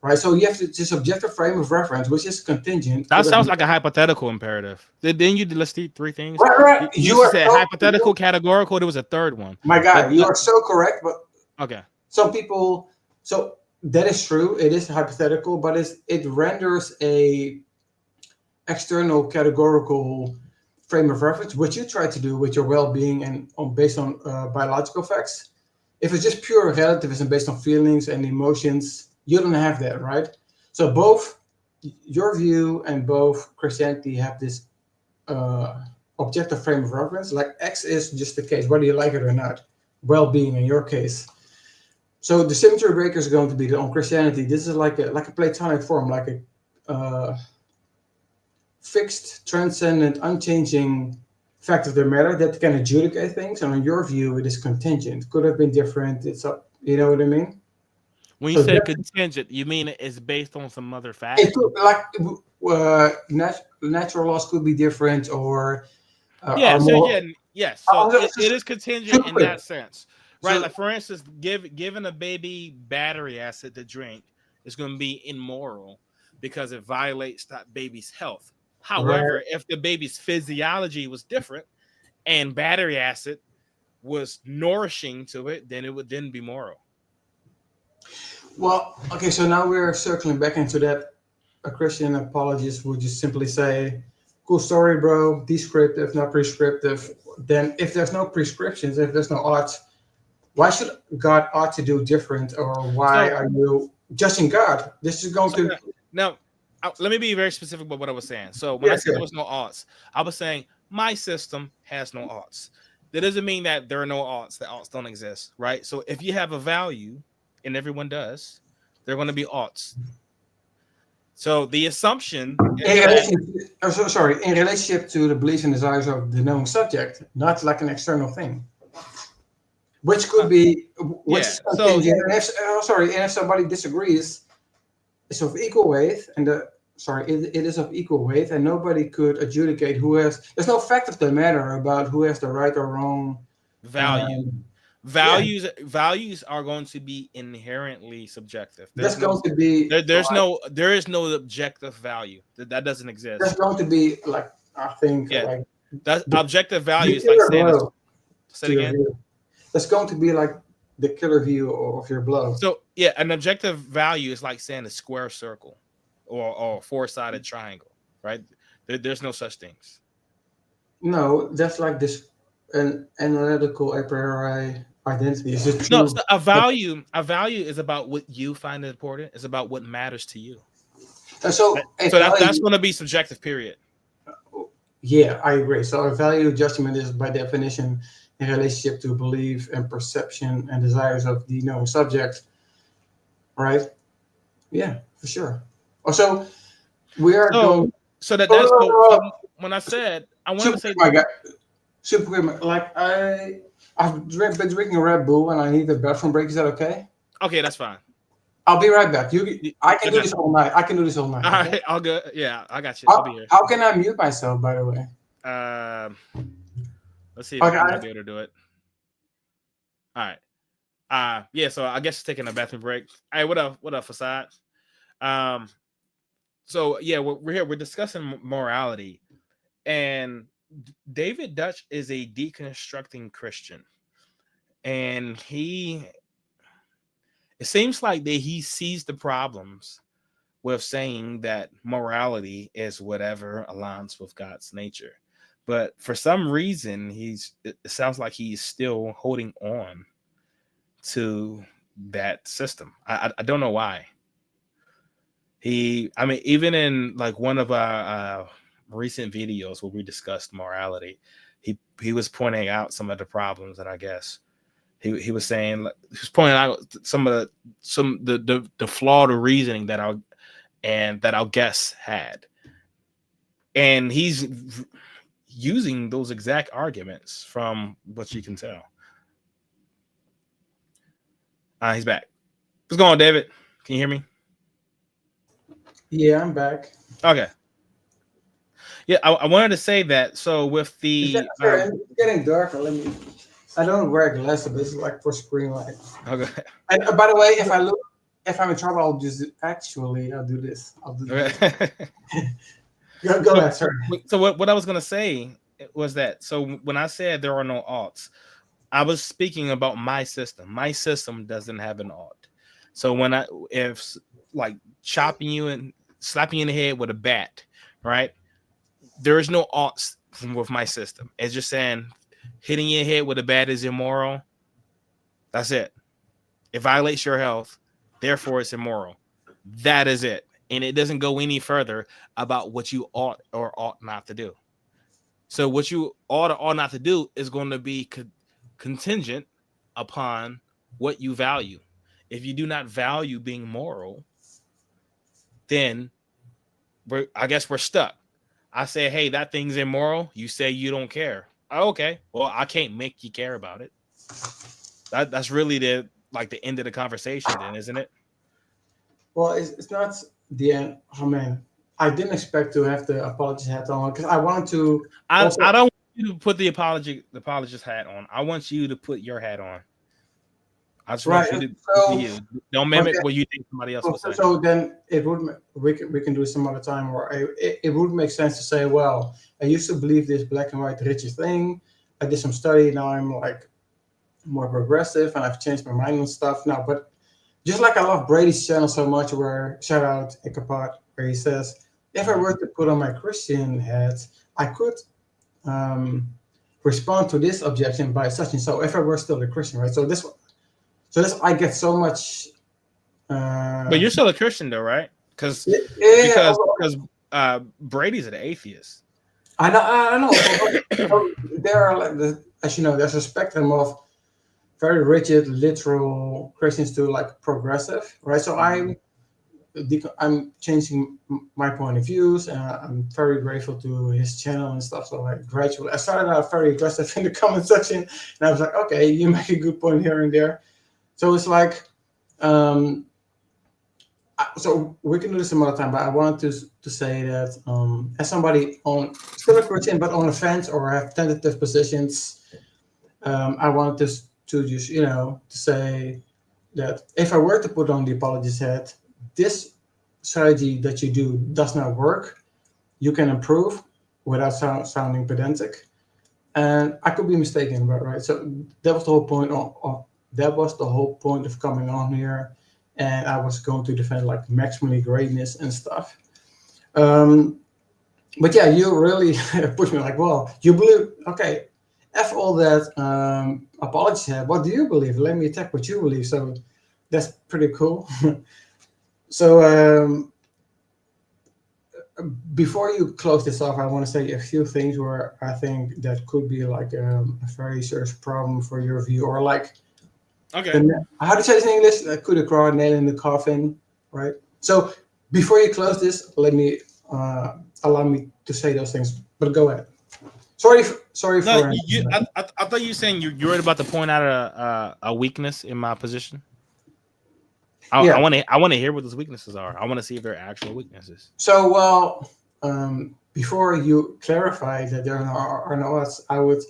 right? So you have this objective frame of reference, which is contingent. That Could have, sounds like a hypothetical imperative. Then you list three things. right, right. You You are said so, hypothetical, categorical. There was a third one. my guy. You That are so correct, but okay. some people, so that is true, it is hypothetical, but it renders a external categorical frame of reference, which you try to do with your well-being and based on biological facts. If it's just pure relativism based on feelings and emotions, you don't have that, right? So both your view and both Christianity have this objective frame of reference. Like X is just the case, whether you like it or not, well-being in your case. So the symmetry breaker is going to be on Christianity. This is like a Platonic form, like a fixed, transcendent, unchanging fact of the matter that can adjudicate things. And on your view, it is contingent. Could have been different. It's up. You know what I mean? When you So say that contingent, you mean it's based on some other it fact? could like natural laws could be different or Yeah. are So more. yeah, yes. So it is contingent Super in quick. that sense, right? So Like for instance, giving a baby battery acid to drink is going to be immoral because it violates that baby's health. right. However, if the baby's physiology was different and battery acid was nourishing to it, then it would then be moral. Well, okay, so now we're circling back into that. A Christian apologist would just simply say, "Cool story, bro. Descriptive, not prescriptive." Then, if there's no prescriptions, if there's no odds, why should God ought to do different, or why So, are you judging God? This is going so to, now, let me be very specific about what I was saying. So when I yeah, said there sure. was no odds, I was saying my system has no odds. That doesn't mean that there are no odds. That odds don't exist, right? So if you have a value, and everyone does, there are going to be odds. So the assumption is In that relation, sorry, in relationship to the beliefs and desires of the knowing subject, not like an external thing, which uh, could be, which yeah. is So contingent. And if, sorry, and if somebody disagrees, it's of equal weight, and it is of equal weight, and nobody could adjudicate who has. There's no fact of the matter about who has the right or wrong. value. Um, yeah, Values are going to be inherently subjective. that's going to be like There is no objective value. That doesn't that's exist. going to be like I think Yeah, like that the, objective value the is like killer saying this. blow Say to it your again. view. That's going to be like the killer view of your blow. So yeah, an objective value is like saying a square circle or a four-sided triangle, right? There's no such things. No, that's like this an analytical a priori identity. Is it No, true? so a value is about what you find important. It's about what matters to you. So a So that's value, going to be subjective. Period. yeah, I agree. So a value judgment is by definition in relationship to belief and perception and desires of the knowing subject, right? Yeah, for sure. Also, we are So going. so that Oh, that's no, no, so no. when I said I wanted to Super say quick, my guy. Super quick, like been drinking Red Bull and I need a bathroom break. Is that okay? okay, that's fine. I'll be right back. I I can do got this you. all night. I can do this all night. All Okay. right, all good. Yeah, I got you. I'll be here. How can I mute myself? By the way. Um, let's see if Okay. I might be able to do it. All right. Yeah. So I guess taking a bathroom break. Hey, what up? What up, Facade? Um, so yeah, we're here. We're discussing morality, and David Dutch is a deconstructing Christian, and it seems like that he sees the problems with saying that morality is whatever aligns with God's nature. But for some reason, it sounds like he's still holding on to that system. I don't know why. I mean, even in like one of our recent videos where we discussed morality, he was pointing out some of the problems that I guess he was saying. He was pointing out the flawed reasoning that our guests had, and he's using those exact arguments from what you can tell. He's back. What's going on, David? Can you hear me? Yeah, I'm back. Okay. Yeah, I wanted to say that. So with Is that the sorry? It's getting darker. Let me. I don't wear glasses, but it's like for screen light. okay. And by the way, if I'm in trouble, I'll just actually I'll do this. I'll do this. Go so ahead, sorry. so what I was gonna say was that so when I said there are no alts, I was speaking about my system. My system doesn't have an alt. So if like chopping you and slapping you in the head with a bat, right? There is no alts with my system. It's just saying hitting your head with a bat is immoral. That's it. It violates your health, therefore it's immoral. That is it. And it doesn't go any further about what you ought or ought not to do. So what you ought or ought not to do is going to be contingent upon what you value. If you do not value being moral, then I guess we're stuck. I say, hey, that thing's immoral. You say you don't care. Oh, okay. Well, I can't make you care about it. That's really the end of the conversation, then, isn't it? Well, it's not the end. Oh man, I didn't expect to have the apology hat on because I wanted to also. I don't want you to put the apologist hat on. I want you to put your hat on. I just Right. want you to So you. Don't mimic okay. what you think somebody else will say. So then it would we can do it some other time, or it would make sense to say, well, I used to believe this black and white richest thing. I did some study. Now I'm like more progressive, and I've changed my mind and stuff now. But just like I love Brady's channel so much, where shout out Ichabod, where he says, if I were to put on my Christian hat, I could um, respond to this objection by such and so. If I were still a Christian, right? So this I get so much. But you're still a Christian though, right? Because Yeah, yeah, because Brady's an atheist. I know, I know. But there are like as you know, there's a spectrum of very rigid, literal Christians to like progressive, right? So I'm changing my point of views, and I'm very grateful to his channel and stuff. So like gradually, I started out very aggressive in the comment section, and I was like, okay, you make a good point here and there. So it's like, so we can do this some other time, but I wanted to say that as somebody on still a Christian but on the fence or have tentative positions, I wanted to just to say that if I were to put on the apologist hat, this strategy that you do does not work. You can improve without sounding pedantic, and I could be mistaken about right. So that was the whole point that was the whole point of coming on here, and I was going to defend like maximally greatness and stuff. Um, but yeah, you really pushed me like, well, you believe okay. F all that apology hat. What do you believe? Let me attack what you believe. So that's pretty cool. So before you close this off, I want to say a few things where I think that could be like a very serious problem for your view, or like Okay. how do you say this in English? Coup de grace, nail in the coffin, right? So before you close this, let me allow me to say those things. But go ahead. Sorry No, for. I thought you were saying you're right about to point out a weakness in my position. Yeah. I want to hear what those weaknesses are. I want to see if they're actual weaknesses. So well, before you clarify that there are no odds,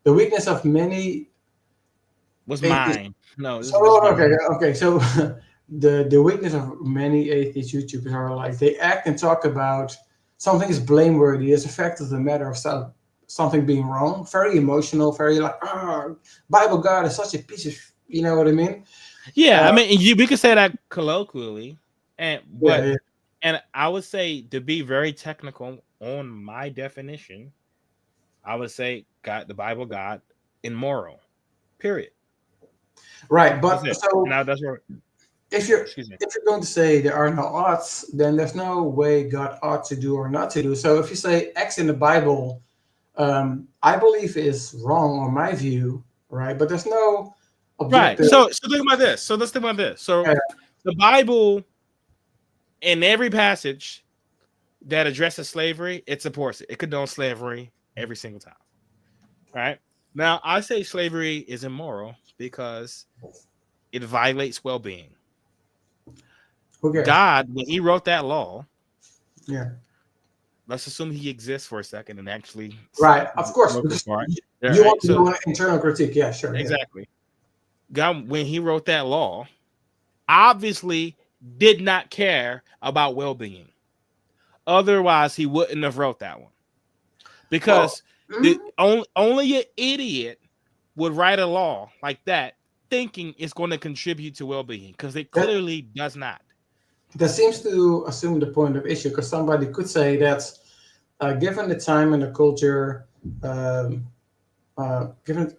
the weakness of many What's atheists. mine? No. This So is mine. okay. So the weakness of many atheist YouTubers are like they act and talk about something is blameworthy as a fact of the matter of something being wrong. Very emotional. Very like Bible God is such a piece of you know what I mean? Yeah, I mean we could say that colloquially, and Yeah. and I would say to be very technical on my definition, I would say God, the Bible, God, immoral. Period. Right, but That's it. so Now that's where. if you're Excuse me. if you're going to say there are no odds, then there's no way God ought to do or not to do. So if you say X in the Bible, I believe is wrong on my view, right? But there's no Right. objective. So think about this. So let's think about this. So Yeah. the Bible, in every passage that addresses slavery, it supports it. It condones slavery every single time. Right. Now I say slavery is immoral because it violates well-being. Okay. God, when He wrote that law, Yeah. let's assume He exists for a second and actually, Right. Of course, because part. you want to do an internal critique. Yeah. Sure. Exactly. God, when He wrote that law, obviously did not care about well-being. Otherwise, He wouldn't have wrote that one. Because only an idiot would write a law like that thinking it's going to contribute to well-being, because it clearly does not. That seems to assume the point of issue, because somebody could say that given the time and the culture, given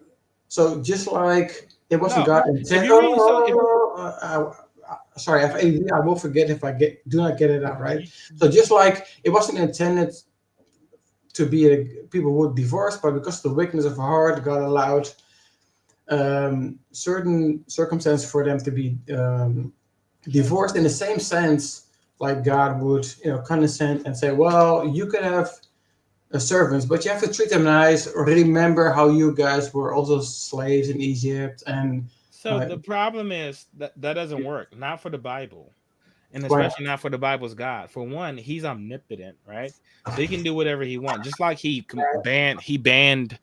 so just like it wasn't God intended. Sorry, if I will forget if I do not get it out right. So just like it wasn't intended to be people would divorce, but because of the weakness of heart, God allowed certain circumstances for them to be divorced in the same sense, like God would, condescend and say, "Well, you can have servants, but you have to treat them nice. Or remember how you guys were also slaves in Egypt." And so the problem is that doesn't work. Not for the Bible. And especially not for the Bible's God. For one, He's omnipotent, right? So He can do whatever He wants. Just like He banned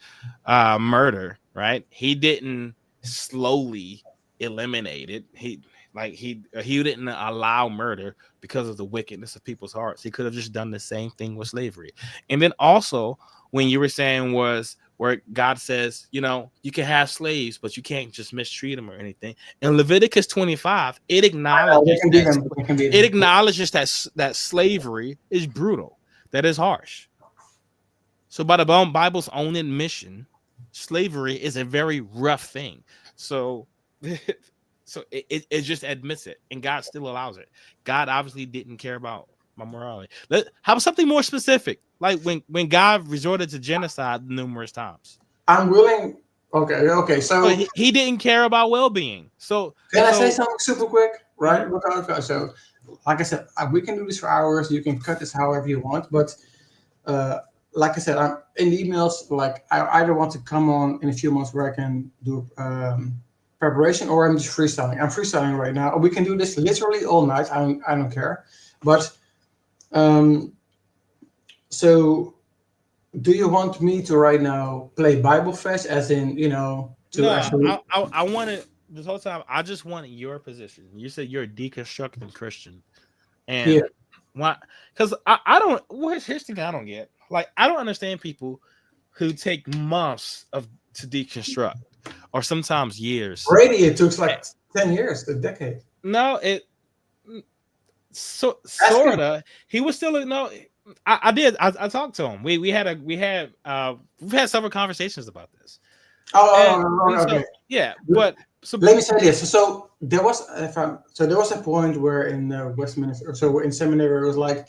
murder, right? He didn't slowly eliminate it. He didn't allow murder because of the wickedness of people's hearts. He could have just done the same thing with slavery. And then also, when you were saying was where God says, you know, you can have slaves, but you can't just mistreat them or anything. In Leviticus 25, it acknowledges They that can be them. that slavery is brutal, that is harsh. So by the Bible's own admission, slavery is a very rough thing. So so it just admits it, and God still allows it. God obviously didn't care about my morality. How about something more specific, like when God resorted to genocide numerous times? I'm willing. Okay. So He didn't care about well-being. can I say something super quick? Right. Okay. So, like I said, we can do this for hours. You can cut this however you want, but like I said, I'm in the emails. Like I either want to come on in a few months where I can do preparation, or I'm just freestyling. I'm freestyling right now. We can do this literally all night. I don't care. But so, do you want me to right now play Bible Fest, as in, you know, to No, actually? I wanted this whole time. I just wanted your position. You said you're a deconstructing Christian, and Yeah. why? Because I don't. Here's the thing I don't get. Like, I don't understand people who take months to deconstruct, or sometimes years. Brady, it took like 10 years, a decade. No, it sorta. He was still no. I did. I talked to him. We've had several conversations about this. Okay. Yeah, but let me say this. So there was a point where in Westminster, so in seminary, it was like,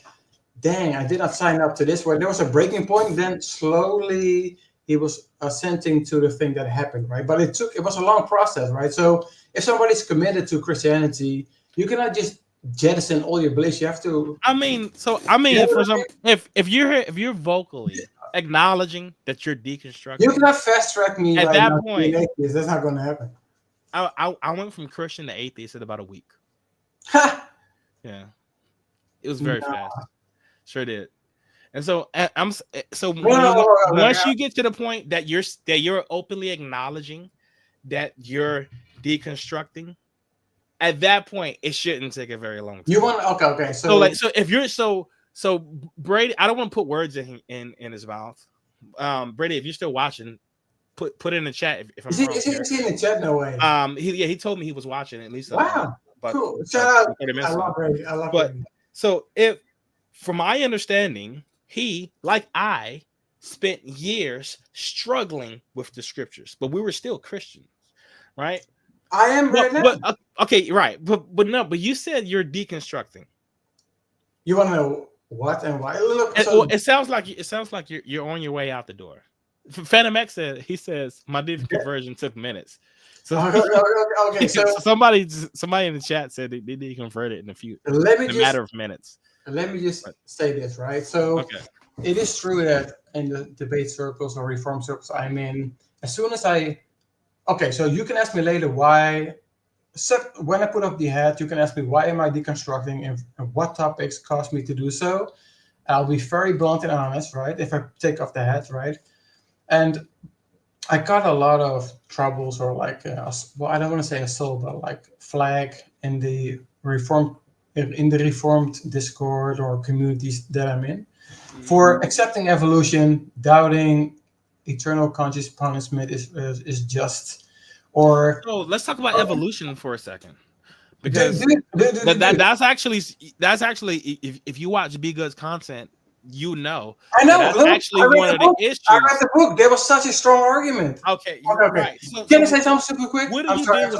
dang, I did not sign up to this. Where there was a breaking point, then slowly he was assenting to the thing that happened, right? But it was a long process, right? So if somebody's committed to Christianity, you cannot just jettison all your beliefs. You have to. For some, if you're vocally acknowledging that you're deconstructing, you cannot fast track me at right that now point. That's not going to happen. I went from Christian to atheist in about a week. Yeah, it was very fast. Sure did. And so once you get to the point that you're openly acknowledging that you're deconstructing, at that point it shouldn't take a very long time. You want okay. So if you're so Brady, I don't want to put words in his mouth. Brady, if you're still watching, put it in the chat if I'm wrong. Is he in the chat? No way. He told me he was watching at least. Wow. Cool. Shout out. I love Brady. Brady. So if, from my understanding, he, like I, spent years struggling with the scriptures, but we were still Christians, right? I am right now. But okay, right. But you said you're deconstructing. You want to know what and why? Look, it sounds like you're on your way out the door. Phantom X says my deconversion took minutes. So okay. So somebody in the chat said they deconverted in a matter of minutes. Let me just say this, right? So It is true that in the debate circles or reform circles I'm in, as soon as so you can ask me later why. When I put up the hat, you can ask me why am I deconstructing and what topics caused me to do so. I'll be very blunt and honest, right? If I take off the hat, right? And I got a lot of troubles, or like, I don't want to say assault, but like flag in the reformed Discord or communities that I'm in, for accepting evolution, doubting eternal conscious punishment is just, or. So let's talk about evolution for a second, because that's actually if you watch B Good's content, you know. I know. That's actually one of the issues. I read the book. There was such a strong argument. Okay, you're right. Can I say something super quick? What do you do with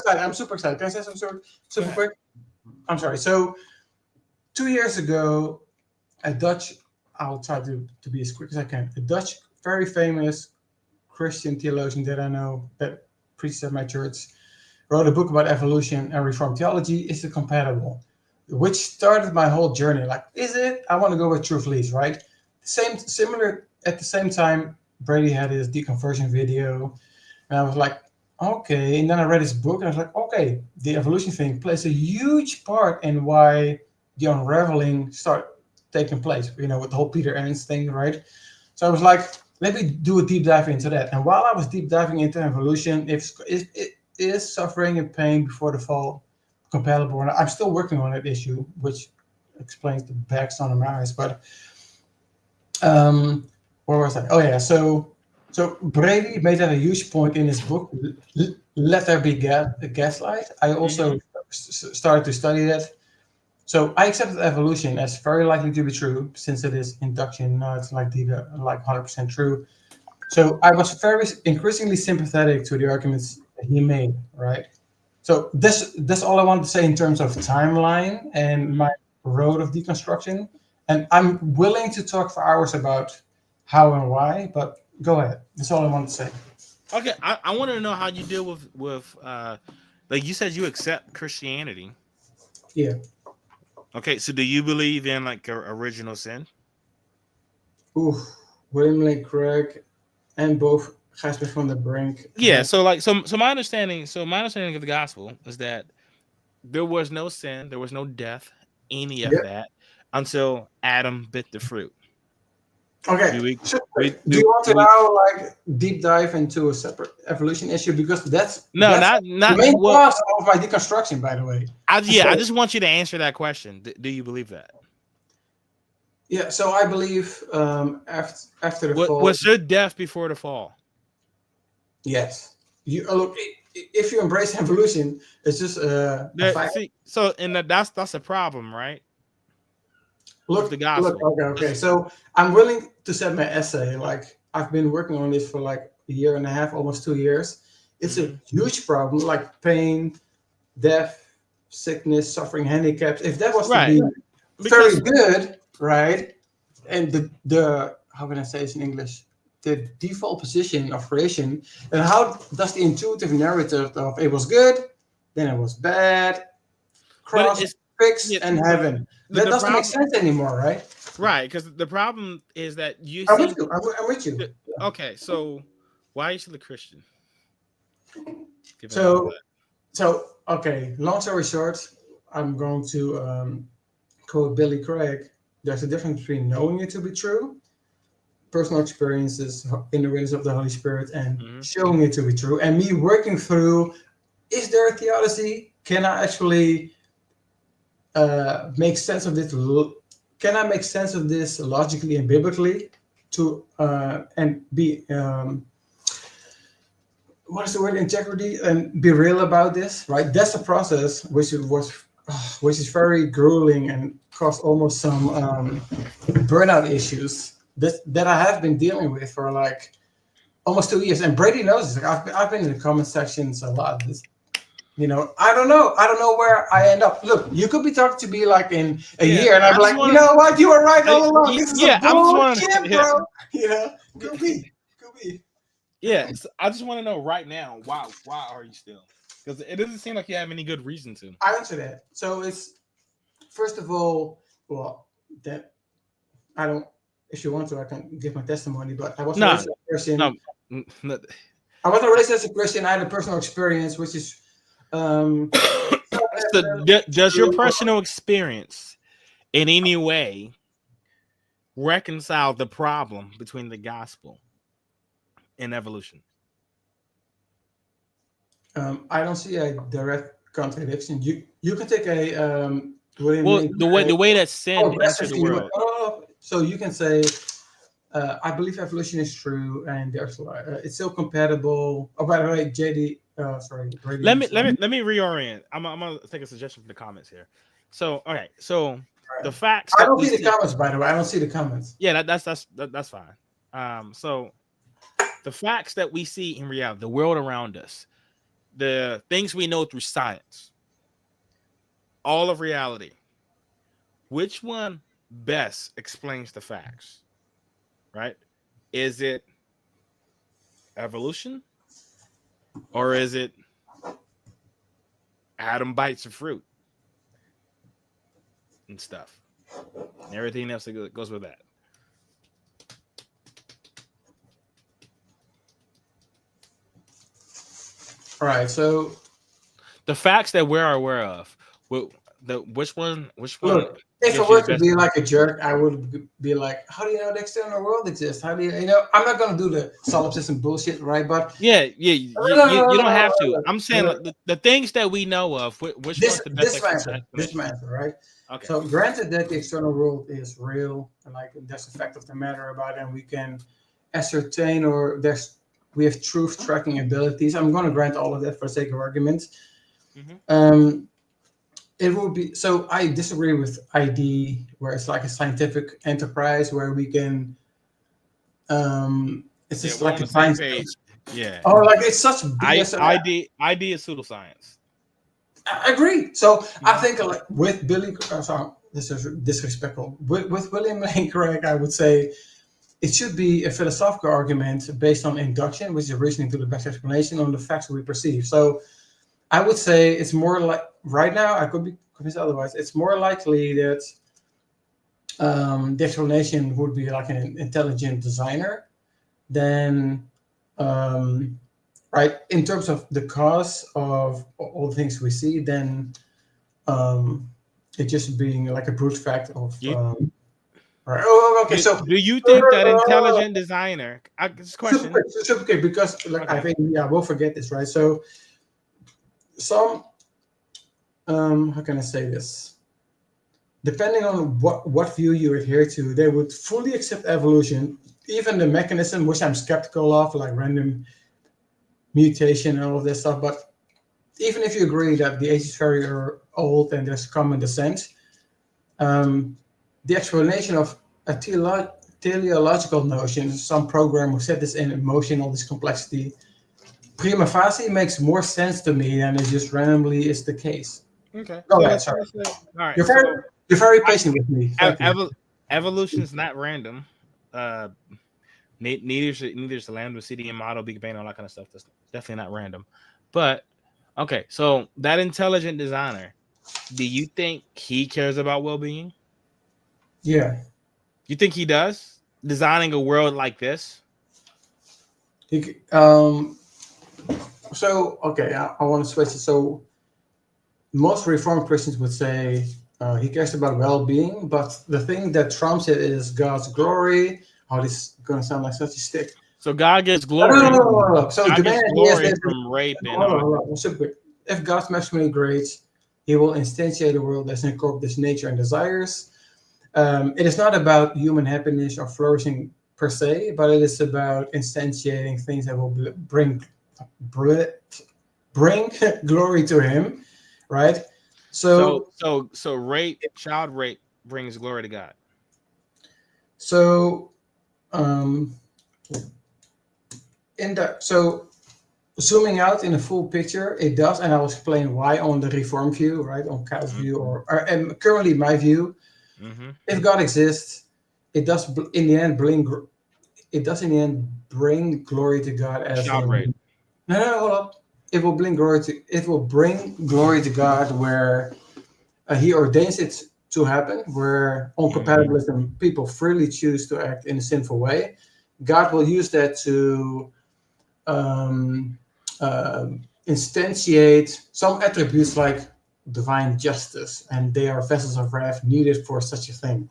that? I'm super excited. Can I say something super quick? I'm sorry. So 2 years ago, I'll try to be as quick as I can. A Dutch, very famous Christian theologian that I know that preaches at my church wrote a book about evolution and Reformed theology. Is it compatible? Which started my whole journey. Like, is it? I want to go with truth leads, right? Similar at the same time, Brady had his deconversion video, and I was like, okay. And then I read his book, and I was like, okay, the evolution thing plays a huge part in why the unraveling started taking place. You know, with the whole Peter Enns thing, right? So I was like, let me do a deep dive into that. And while I was deep diving into evolution, it is suffering and pain before the fall compatible, and I'm still working on that issue, which explains the bags on the eyes. But where was I? Oh yeah, so So Brady made that a huge point in his book, Let There Be Gaslight. I also started to study that. So I accepted evolution as very likely to be true, since it is induction, not like 100% true. So I was very increasingly sympathetic to the arguments that he made, right? So that's all I want to say in terms of timeline and my road of deconstruction. And I'm willing to talk for hours about how and why, but go ahead. That's all I want to say. Okay, I want to know how you deal with like you said you accept Christianity. Yeah. Okay, so do you believe in like original sin? Oof. William Lane Craig and both Gasper van der Brink. Yeah, so my understanding of the gospel is that there was no sin, there was no death, any of Yeah. that until Adam bit the fruit. Okay. Do we So, we do you want do to we now like deep dive into a separate evolution issue, because that's No, the not main well. cause of my deconstruction, by the way. I So, just want you to answer that question. Do you believe that? yeah. So I believe after the What fall, was there death before the fall? yes. You look, if you embrace evolution, it's just a fact. See, so and that's a problem, right? With the Look. gospel. Okay. So I'm willing to set my essay. Like I've been working on this for like a year and a half, almost 2 years. It's a huge problem, like pain, death, sickness, suffering, handicaps. If that was to Right. be Because very good, right? And the how can I say this in English? The default position of creation, and how does the intuitive narrative of it was good, then it was bad, but cross, it's fix, yeah, and heaven. That the doesn't make problem sense anymore, right? right, because the problem is that you I'm with see you. I'm with you. okay, so why are you still a Christian? Given all So, that. okay. Long story short, I'm going to quote Billy Craig. There's a difference between knowing it to be true, personal experiences in the witness of the Holy Spirit, and showing it to be true, and me working through: is there a theodicy? Can I actually make sense of this? Can I make sense of this logically and biblically to and be what is the word, integrity, and be real about this, right? That's a process which is very grueling and caused almost some burnout issues that I have been dealing with for like almost 2 years. And Brady knows this. I've been in the comment sections a lot. I don't know where I end up. Look, you could be talking to me like in a year, and I'm like, you know what, you were right all along. This is a bullshit, bro. Could be. Yeah, so I just want to know right now why are you still? Because it doesn't seem like you have any good reason to. I answer that. So it's first of all, well, that I don't. If you want to, I can give my testimony. But I wasn't raised as a Christian. No. I wasn't raised as a Christian. I had a personal experience, which is. Does your personal experience in any way reconcile the problem between the gospel and evolution? I don't see a direct contradiction. You can take a the way that sin entered the world. So you can say, I believe evolution is true, and there's it's still compatible. Oh, by the way, JD, sorry, Brady. Let me reorient. I'm gonna take a suggestion from the comments here. So okay, so the facts. I don't see the comments, by the way. I don't see the comments. Yeah, that's fine. So the facts that we see in reality, the world around us, the things we know through science, all of reality, which one best explains the facts? Right? Is it evolution, or is it Adam bites a fruit and stuff, and everything else that goes with that? All right, so the facts that we're aware of, which one? Look, if I were to be like a jerk, I would be like, how do you know the external world exists? How do you know? I'm not going to do the solipsism bullshit, right? But you don't have to. I'm saying the things that we know of, which one's the best explanation? This matter, right? Okay. So granted that the external world is real, and like there's a fact of the matter about it, and we can ascertain or we have truth tracking abilities. I'm going to grant all of that for sake of argument. Mhm. It would be so. I disagree with ID, where it's like a scientific enterprise where we can. It's Yeah, just we're like on a the same science. page. Yeah. Oh, like it's such BS. ID is pseudoscience. I agree. So I Mhm. think like with Billy, sorry, this is disrespectful. With William Lane Craig, I would say it should be a philosophical argument based on induction, which is reasoning to the best explanation on the facts we perceive. So I would say it's more like right now. I could be convinced otherwise. It's more likely that the explanation would be like an intelligent designer than right in terms of the cause of all the things we see. Then it just being like a brute fact of You, right. Oh, okay. So do you think that intelligent designer? This question. super quick because like I Okay. think we'll forget this, right? So some how can I say this? Depending on what view you adhere to, they would fully accept evolution, even the mechanism, which I'm skeptical of, like random mutation and all of this stuff. But even if you agree that the age is very old and there's common descent, the explanation of a teleological notion, some program who set this in motion, all this complexity, prima facie makes more sense to me than it just randomly is the case. Okay. Go So ahead, let's sorry. say, all right. You're So very patient with me. Thank you. evolution's not random. Neither's the Lambda CDM model, Big Bang, all that kind of stuff. That's definitely not random. But okay, so that intelligent designer, do you think he cares about well-being? Yeah. You think he does? Designing a world like this? So okay, I want to switch it. So most Reformed Christians would say he cares about well-being, but the thing that trumps it is God's glory. Oh, this is going to sound like such a stick. So God gets No, no, glory. no, no, no. So God the gets main idea is glory this. from rape and Hold on, hold on. Super quick. If God's maximally great, he will instantiate a world that's incorporates nature and desires. It is not about human happiness or flourishing per se, but it is about instantiating things that will bring glory to him, right? so child rape brings glory to God. So zooming out in a full picture, it does, and I'll explain why on the Reform view, right, on Cal's view, or and currently my view. If God exists, it does in the end bring glory to God as Child rape. No, hold up. It will bring glory to God where He ordains it to happen, where on compatibilism people freely choose to act in a sinful way. God will use that to instantiate some attributes like divine justice, and they are vessels of wrath needed for such a thing.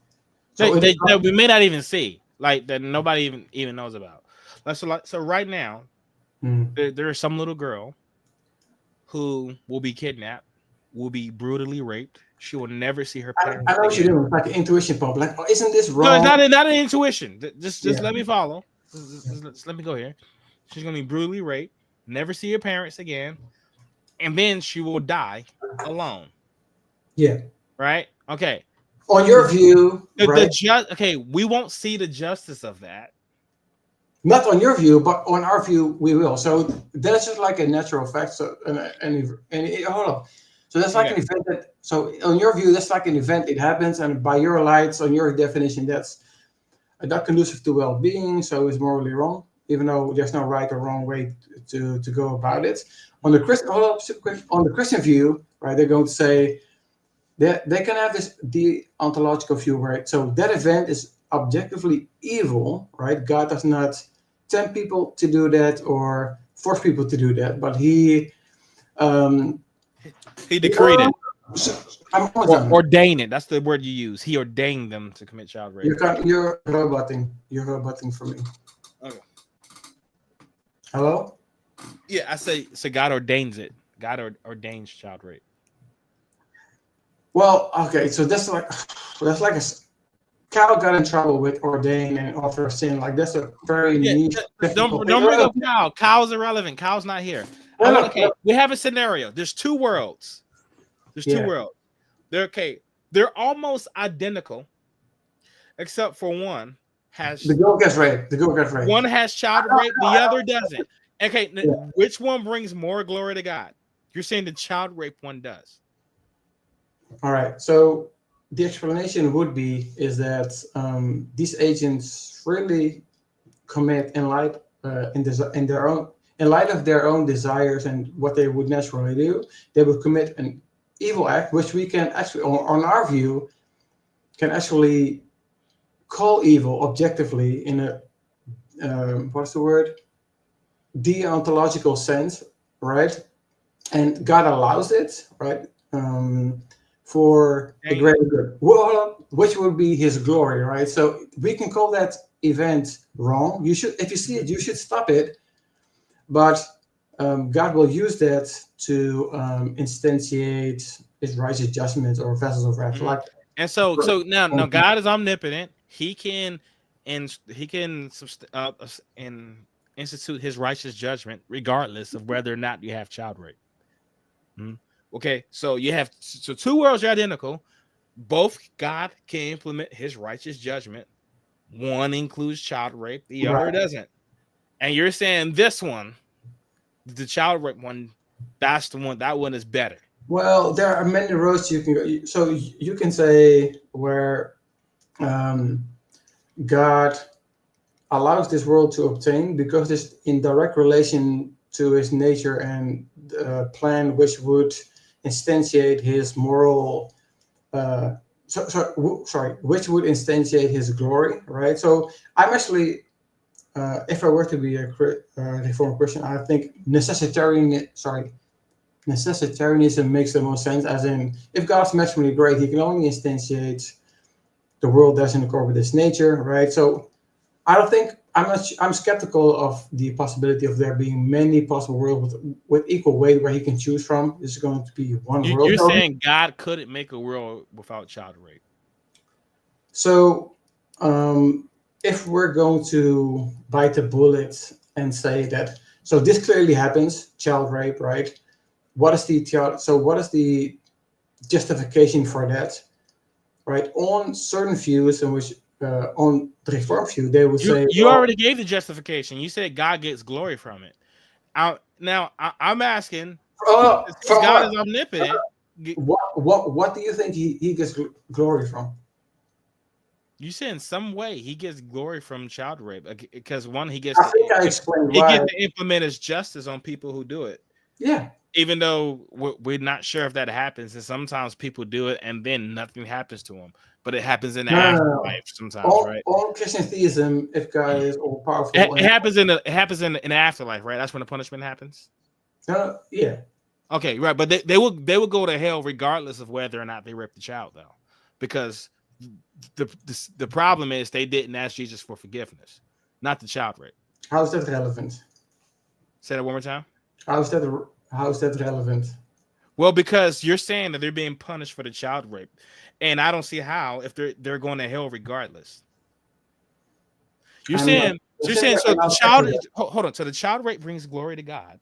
So that we may not even see, like that nobody even knows about. So right now, there is some little girl who will be kidnapped, will be brutally raped. She will never see her parents. I know what you're doing. It's like an intuition pop. Like, oh, isn't this wrong? No, it's not an intuition. Just let me follow. Just let me go here. She's gonna be brutally raped, never see her parents again, and then she will die alone. Yeah. Right. Okay. On your view, right? Okay, we won't see the justice of that. Not on your view, but on our view, we will. So that's just like a natural fact. So hold on. So that's like an event that. So on your view, that's like an event. It happens, and by your lights, on your definition, that's not conducive to well-being. So it's morally wrong, even though there's no right or wrong way to go about it. On the Christian view, right? They're going to say that they can have this deontological view, right? So that event is objectively evil, right? God does not tempt people to do that or force people to do that, but he decreed it. Ordained it. That's the word you use. He ordained them to commit child rape. You're roboting for me. Okay. Hello? Yeah, I say so. God ordains it. God ordains child rape. Well, okay, so that's like Cal got in trouble with ordain and author of sin. Like that's a very Yeah, niche. don't bring up Cal. Cal's irrelevant. Cal's not here. We have a scenario. There's two worlds. They're okay. They're almost identical, except for one has the girl gets raped. One has child rape, the other doesn't. Okay, which one brings more glory to God? You're saying the child rape one does. All right. So the explanation would be is that these agents really commit in light of their own desires and what they would naturally do, they would commit an evil act, which we can actually, on our view, can actually call evil objectively in a what's the word? Deontological sense, right? And God allows it, right? For the greater good, which would be His glory, right? So we can call that event wrong. You should, if you see it, you should stop it. But God will use that to instantiate His righteous judgment or vessels of wrath. Like, and so now God is omnipotent. He can institute His righteous judgment regardless of whether or not you have child rape. Okay, so you have two worlds are identical. Both God can implement His righteous judgment. One includes child rape, the other doesn't. And you're saying this one, the child rape one, that's the one. That one is better. Well, there are many roads you can go. So you can say where God allows this world to obtain because it's in direct relation to His nature and plan, which would instantiate His moral. Which would instantiate His glory, right? So I'm actually, if I were to be a Reformed Christian, I think necessitarianism makes the most sense. As in, if God's maximally great, He can only instantiate the world that's in accord with His nature, right? So I don't think I'm skeptical of the possibility of there being many possible worlds with equal weight where He can choose from. There's going to be one world. You're saying God couldn't make a world without child rape. So if we're going to bite the bullet and say that, so this clearly happens, child rape, right? What is the justification for that, right? On certain views in which on the Reformed view, they would say you already gave the justification. You said God gets glory from it. I'm asking, God is omnipotent. What do you think he gets glory from? You said in some way he gets glory from child rape because one, he gets to implement His justice on people who do it. Yeah. Even though we're not sure if that happens, and sometimes people do it and then nothing happens to them, but it happens in the afterlife sometimes, right? All Christian theism, if God is all powerful, it happens in the afterlife, right? That's when the punishment happens. Yeah. Okay, right, but they will go to hell regardless of whether or not they raped the child, though, because the problem is they didn't ask Jesus for forgiveness, not the child rape. How is that relevant? Say that one more time. How is that relevant? Well, because you're saying that they're being punished for the child rape, and I don't see how if they're going to hell regardless. You're saying so the child. Hold on. So the child rape brings glory to God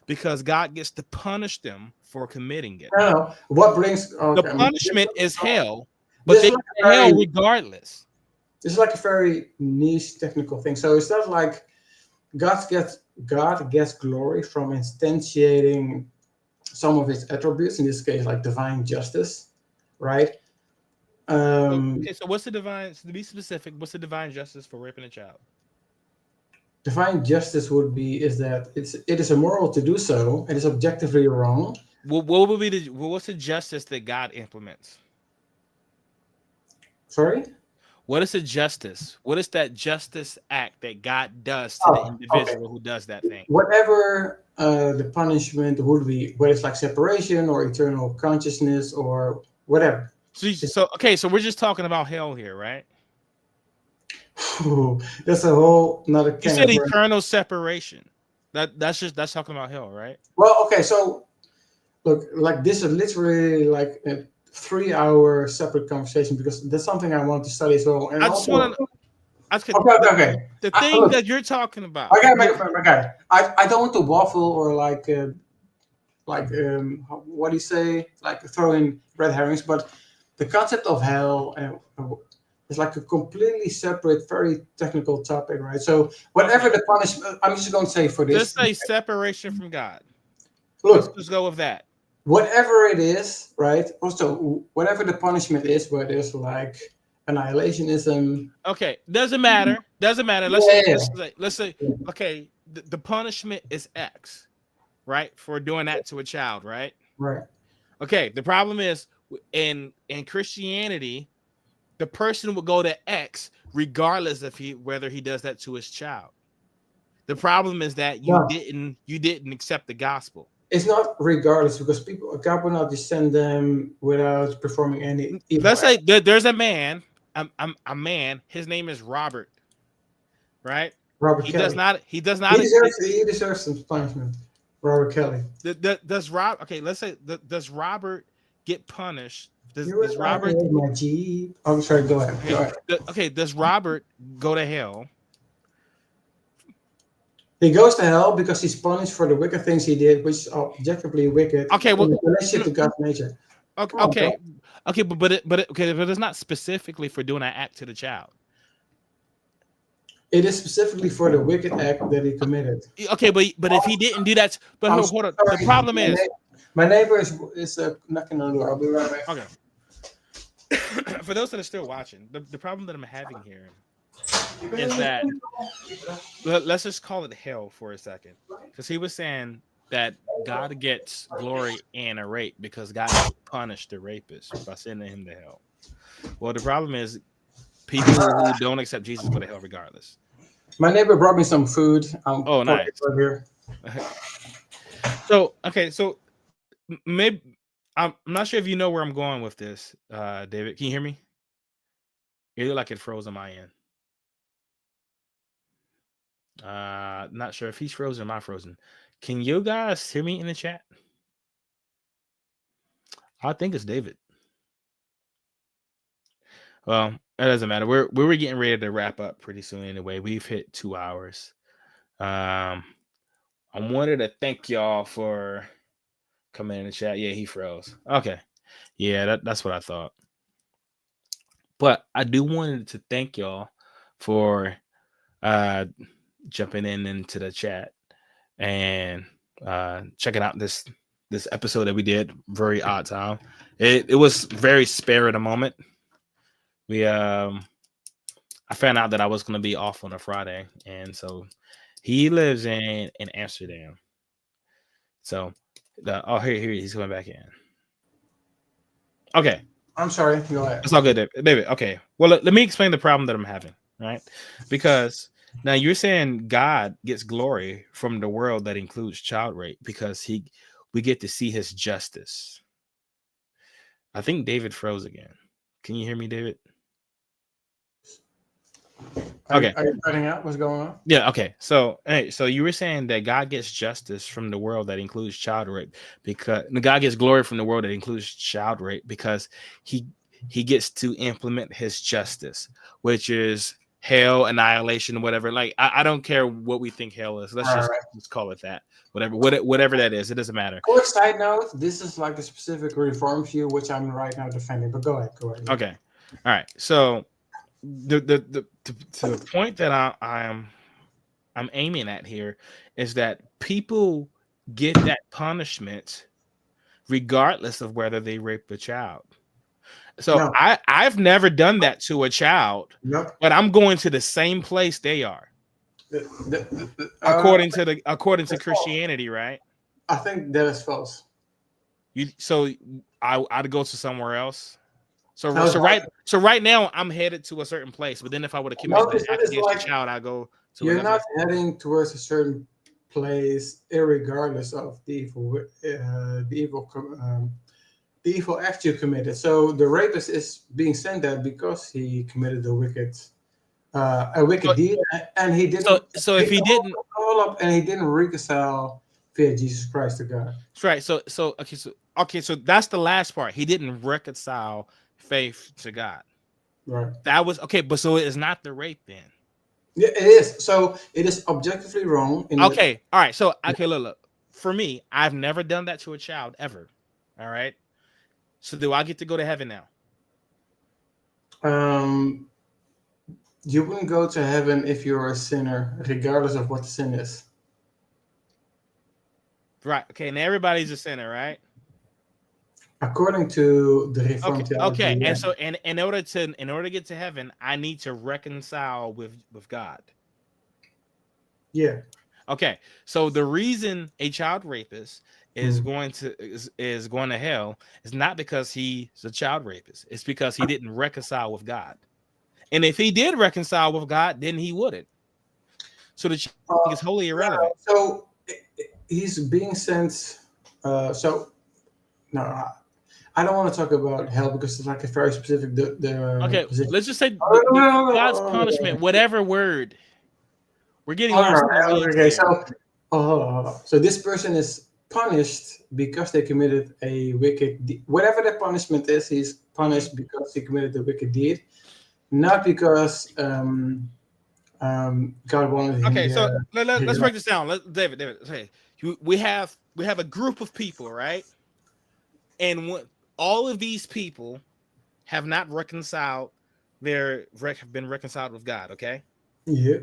because God gets to punish them for committing it. No. What brings the punishment is hell, but they go to hell regardless. This is like a very niche technical thing. So it's not like God gets glory from instantiating some of His attributes, in this case, like divine justice, right? Okay, so what's the divine? To be specific, what's the divine justice for raping a child? Divine justice is that it is immoral to do so. It is objectively wrong. What would be what's the justice that God implements? Sorry? What is the justice? What is that justice act that God does to the individual who does that thing? Whatever the punishment would be, whether it's like separation or eternal consciousness or whatever. So we're just talking about hell here, right? That's a whole another. You said eternal separation. That's talking about hell, right? Well, okay. So look, like this is literally like 3-hour separate conversation because that's something I want to study as well. And I just also, want to. okay. The thing Look, that you're talking about. okay, okay. I don't want to waffle or what do you say? Like throw in red herrings, but the concept of hell is like a completely separate, very technical topic, right? So whatever the punishment, I'm just going to say for Just this. say separation from God. Let's Look, just go with that. whatever it is, right? Also, whatever the punishment is, whether it's like annihilationism. Okay, doesn't matter. Doesn't matter. Yeah. Let's say okay, the punishment is X, right? For doing that to a child, right? Right. Okay, the problem is in Christianity, the person will go to X regardless of whether he does that to his child. The problem is that you didn't accept the gospel. It's not regardless because God will not just send them without performing any evil. Let's say there's a man, a man. His name is Robert, right? Robert He Kelly. does not. He deserves some punishment. Robert Kelly. Does let's say does Robert get punished? Does Robert? My G. I'm sorry. Go ahead. Okay. Does Robert go to hell? He goes to hell because he's punished for the wicked things he did, which is objectively wicked. Okay. Well, in relationship to God's nature. Okay. But it's not specifically for doing an act to the child. It is specifically for the wicked act that he committed. Okay, but if he didn't do that, but hold on. The problem is my neighbor is knocking on the door. I'll be right back. Okay. For those that are still watching, the problem that I'm having here is that let's just call it hell for a second, because he was saying that God gets glory in a rape because God punished the rapist by sending him to hell. Well, the problem is people who don't accept Jesus go to hell regardless. My neighbor brought me some food. Oh, nice. Here. So maybe I'm not sure if you know where I'm going with this, David. Can you hear me? It looked like it froze on my end. Not sure if he's frozen or am I frozen. Can you guys hear me in the chat? I think it's David. Well, that doesn't matter. We're getting ready to wrap up pretty soon anyway. We've hit 2 hours. I wanted to thank y'all for coming in the chat. Yeah, he froze. Okay. Yeah, that's what I thought. But I do wanted to thank y'all for jumping into the chat and checking out this episode that we did. Very odd time. It was very spare at a moment. We I found out that I was going to be off on a Friday, and so he lives in Amsterdam. So here he's coming back in. Okay. I'm sorry. Go ahead. It's all good, David. Okay. Well, let me explain the problem that I'm having, right? Because now you're saying God gets glory from the world that includes child rape because we get to see his justice. I think David froze again. Can you hear me, David? Okay. Are you cutting out? What's going on? Yeah. Okay. So you were saying that God gets justice from the world that includes child rape because God gets glory from the world that includes child rape because he gets to implement his justice, which is hell, annihilation, whatever. Like I don't care what we think hell is. Let's just call it that. Whatever that is, it doesn't matter. Quick side note: this is like a specific reform view, which I'm right now defending. But go ahead. Okay. All right. So the point that I'm aiming at here is that people get that punishment regardless of whether they rape a child. So I've never done that to a child, but I'm going to the same place they are. According to Christianity, right? I think that is false. I'd go to somewhere else. So right now I'm headed to a certain place, but then if I would have committed an act against a child, I go to. You're not heading towards a certain place, irregardless of the evil act you committed. So the rapist is being sent there because he committed a wicked deed, and he didn't. So if he didn't follow up, and he didn't reconcile via Jesus Christ to God. That's right. So that's the last part. He didn't reconcile faith to God. Right. That was okay, but so it's not the rape then. Yeah, it is. So it is objectively wrong. Okay, all right. So okay, look. For me, I've never done that to a child ever. All right. So do I get to go to heaven now? You wouldn't go to heaven if you're a sinner, regardless of what the sin is. Right. Okay. And everybody's a sinner, right? According to the Reformed Okay. theology. Okay. Yeah. And so, and in order to get to heaven, I need to reconcile with God. Yeah. Okay. So the reason a child rapist is going to is going to hell is not because he's a child rapist. It's because he didn't reconcile with God. And if he did reconcile with God, then he wouldn't. So the child is wholly irrelevant. So he's being sent. So no, I don't want to talk about hell because it's like a very specific. Okay, position. let's just say God's punishment, whatever word. We're getting lost. Okay, so hold on. So this person is punished because they committed a wicked. Whatever the punishment is, he's punished because he committed a wicked deed, not because God wanted him. Okay, so let's break this down. David. Hey, we have a group of people, right? And all of these people have not reconciled. Have been reconciled with God. Okay. Yeah.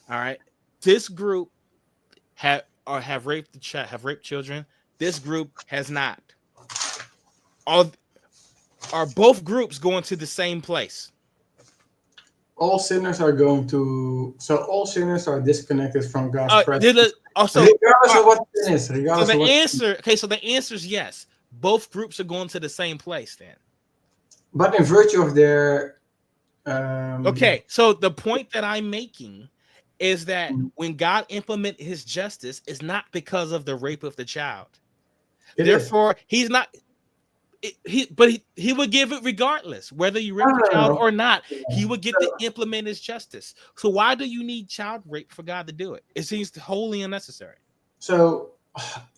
All right. This group have raped children. This group has not. Are both groups going to the same place? All sinners are going to. So all sinners are disconnected from God's presence. Regardless of what sin is. So the answer. Okay. So the answer is yes. Both groups are going to the same place then. But in virtue of their. Okay. So the point that I'm making is that when God implement his justice, it's not because of the rape of the child. Therefore, he's not. He would give it regardless, whether you rape the child or not. He would get to implement his justice. So why do you need child rape for God to do it? It seems wholly unnecessary. So,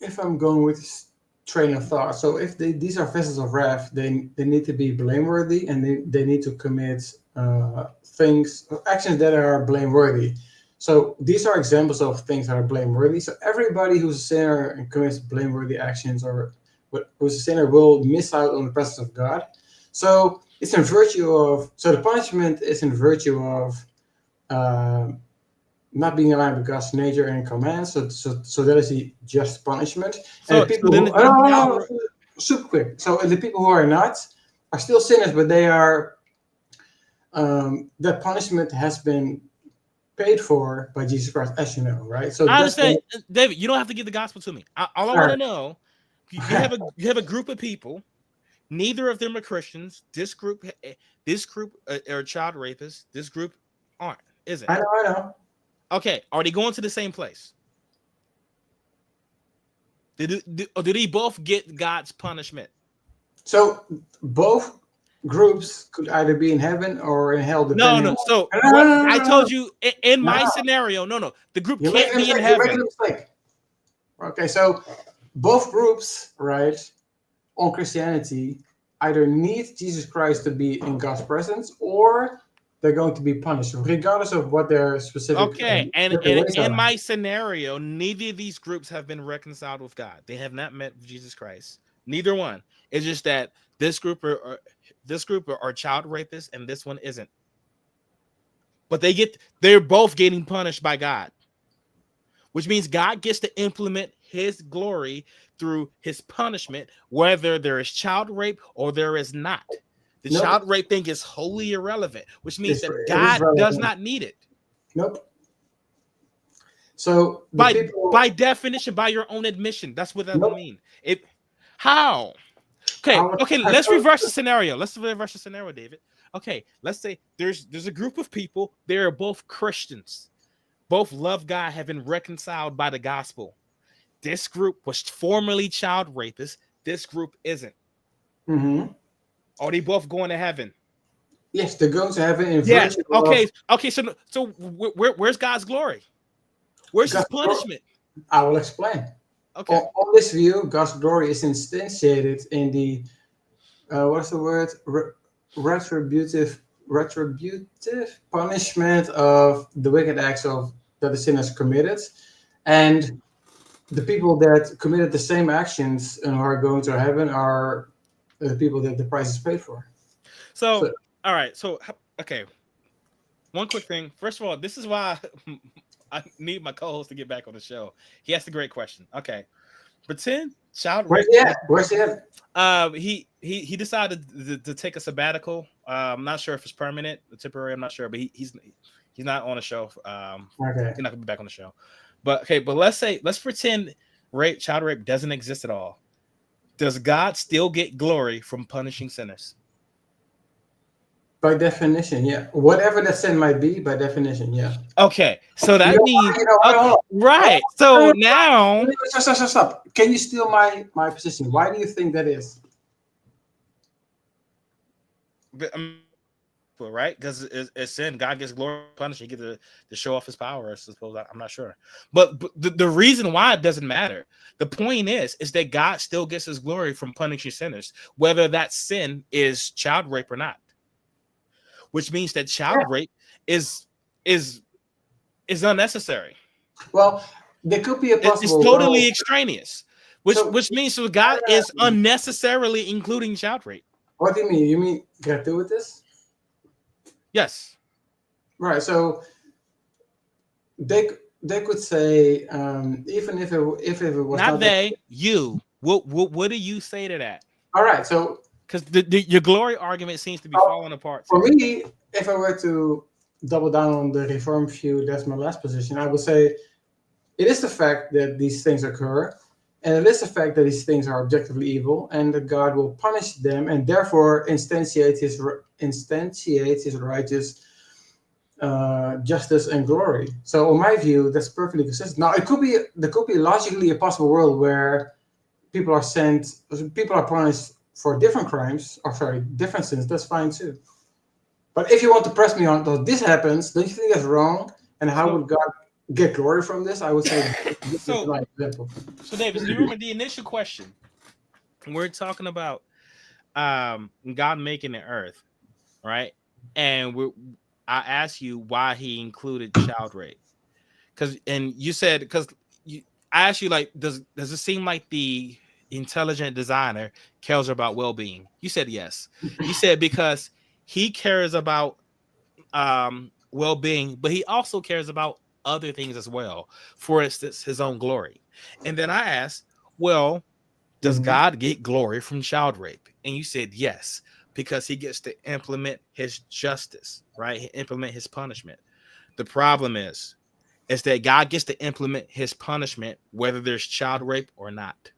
if I'm going with this train of thought, so if these are vessels of wrath, they need to be blameworthy, and they need to commit actions that are blameworthy. So these are examples of things that are blameworthy. So everybody who's a sinner and commits blameworthy actions or who's a sinner will miss out on the presence of God. So it's in virtue of. So the punishment is in virtue of not being aligned with God's nature and commands. So that is the just punishment. So, and the people super quick. So the people who are not are still sinners, but they are. That punishment has been paid for by Jesus Christ, as you know, right? So I understand, David. You don't have to give the gospel to me. All I want to know, you have a group of people. Neither of them are Christians. This group are child rapists. This group aren't. Is it? I know. Okay, are they going to the same place? Did they both get God's punishment? So both groups could either be in heaven or in hell. No. So I told you in my scenario, the group can't be in heaven. Okay, so both groups, right, on Christianity either need Jesus Christ to be in God's presence or they're going to be punished, regardless of what their specific. Okay, and in my scenario, neither of these groups have been reconciled with God. They have not met Jesus Christ. Neither one. It's just that this group are child rapists and this one isn't. But they're both getting punished by God, which means God gets to implement his glory through his punishment, whether there is child rape or there is not. The child rape thing is wholly irrelevant, which means that God does not need it. Nope. So by definition, by your own admission, that's what that would mean. How? Okay. Let's reverse the scenario. David. Okay, let's say there's a group of people. They are both Christians. Both love God, have been reconciled by the gospel. This group was formerly child rapists. This group isn't. Mm-hmm. Are they both going to heaven? Yes, they're going to heaven. Yes. Okay. So where's God's glory? Where's his punishment? I will explain. Okay. on this view, God's glory is instantiated in the what's the word? Retributive punishment of the wicked acts of that the sinners committed, and the people that committed the same actions and who are going to heaven are the people that the price is paid for. So, So all right. So, okay. One quick thing. First of all, this is why I need my co-host to get back on the show. He asked a great question. Okay. Pretend child where's rape. he at? Where's he at? He decided to take a sabbatical. I'm not sure if it's permanent or temporary. I'm not sure, but he's not on the show. Okay. He's not gonna be back on the show. But okay, but let's pretend child rape doesn't exist at all. Does God still get glory from punishing sinners? By definition, yeah. Whatever that sin might be, by definition, yeah. Okay, so that means hold on. right. So now, Stop. Can you steal my position? Why do you think that is? right? Because it's sin. God gets glory, punished. He gets to show off his power. I suppose. I'm not sure, but the reason why it doesn't matter. The point is that God still gets his glory from punishing sinners, whether that sin is child rape or not. Which means that child rape is unnecessary. Well, there could be a possible. It's totally extraneous. Which means that God is unnecessarily including child rape. What do you mean? You mean gratuitous? Yes. Right. So they could say even if it was not they, you. What do you say to that? All right. So because your glory argument seems to be falling apart. For me, if I were to double down on the reform view, that's my last position. I would say it is the fact that these things occur, and it is the fact that these things are objectively evil, and that God will punish them, and therefore instantiate his righteous justice and glory. So, in my view, that's perfectly consistent. Now, there could be logically a possible world where people are punished for different crimes, different sins. That's fine too. But if you want to press me on, this happens, don't you think that's wrong? And how would God get glory from this? I would say this is my example. So, David, do you remember the initial question? We're talking about God making the earth, right? And I asked you why he included child rape, and you said I asked you, like, does it seem like the intelligent designer cares about well-being? You said yes. You said because he cares about well-being, but he also cares about other things as well. For instance, his own glory. And then I asked, well, does God get glory from child rape? And you said yes, because he gets to implement his justice, right? Implement his punishment. The problem is that God gets to implement his punishment whether there's child rape or not.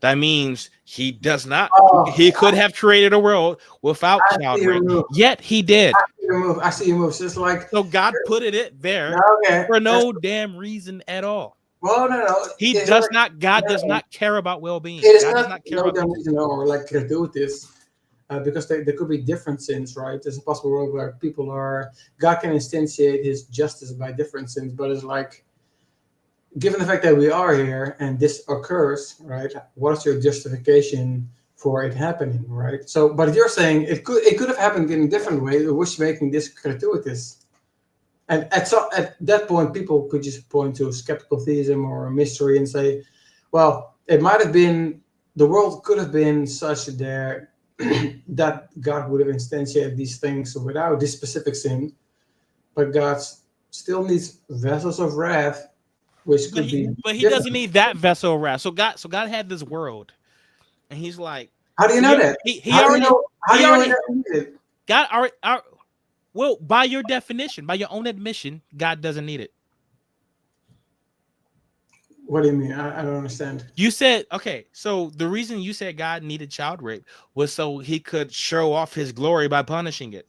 That means he does not. He could have created a world without child rape. Yet he did. I see your moves. Just like so, God put it there for no damn reason at all. Well, no. He does not. God does not care about well-being. It is God not, does not care about reason or like gratuitous, because there could be different sins, right? There's a possible world where God can instantiate his justice by different sins, but it's like, given the fact that we are here and this occurs, right? What's your justification for it happening, right? So, but you're saying it could have happened in a different way, which making this gratuitous. And at that point, people could just point to skeptical theism or a mystery and say, well, it might have been, the world could have been such that God would have instantiated these things without this specific sin, but God still needs vessels of wrath. Which could be, but he doesn't need that vessel of wrath. So God had this world, and he's like, how do you know that? God already. Well, by your definition, by your own admission, God doesn't need it. What do you mean? I don't understand. You said, okay, so the reason you said God needed child rape was so he could show off his glory by punishing it.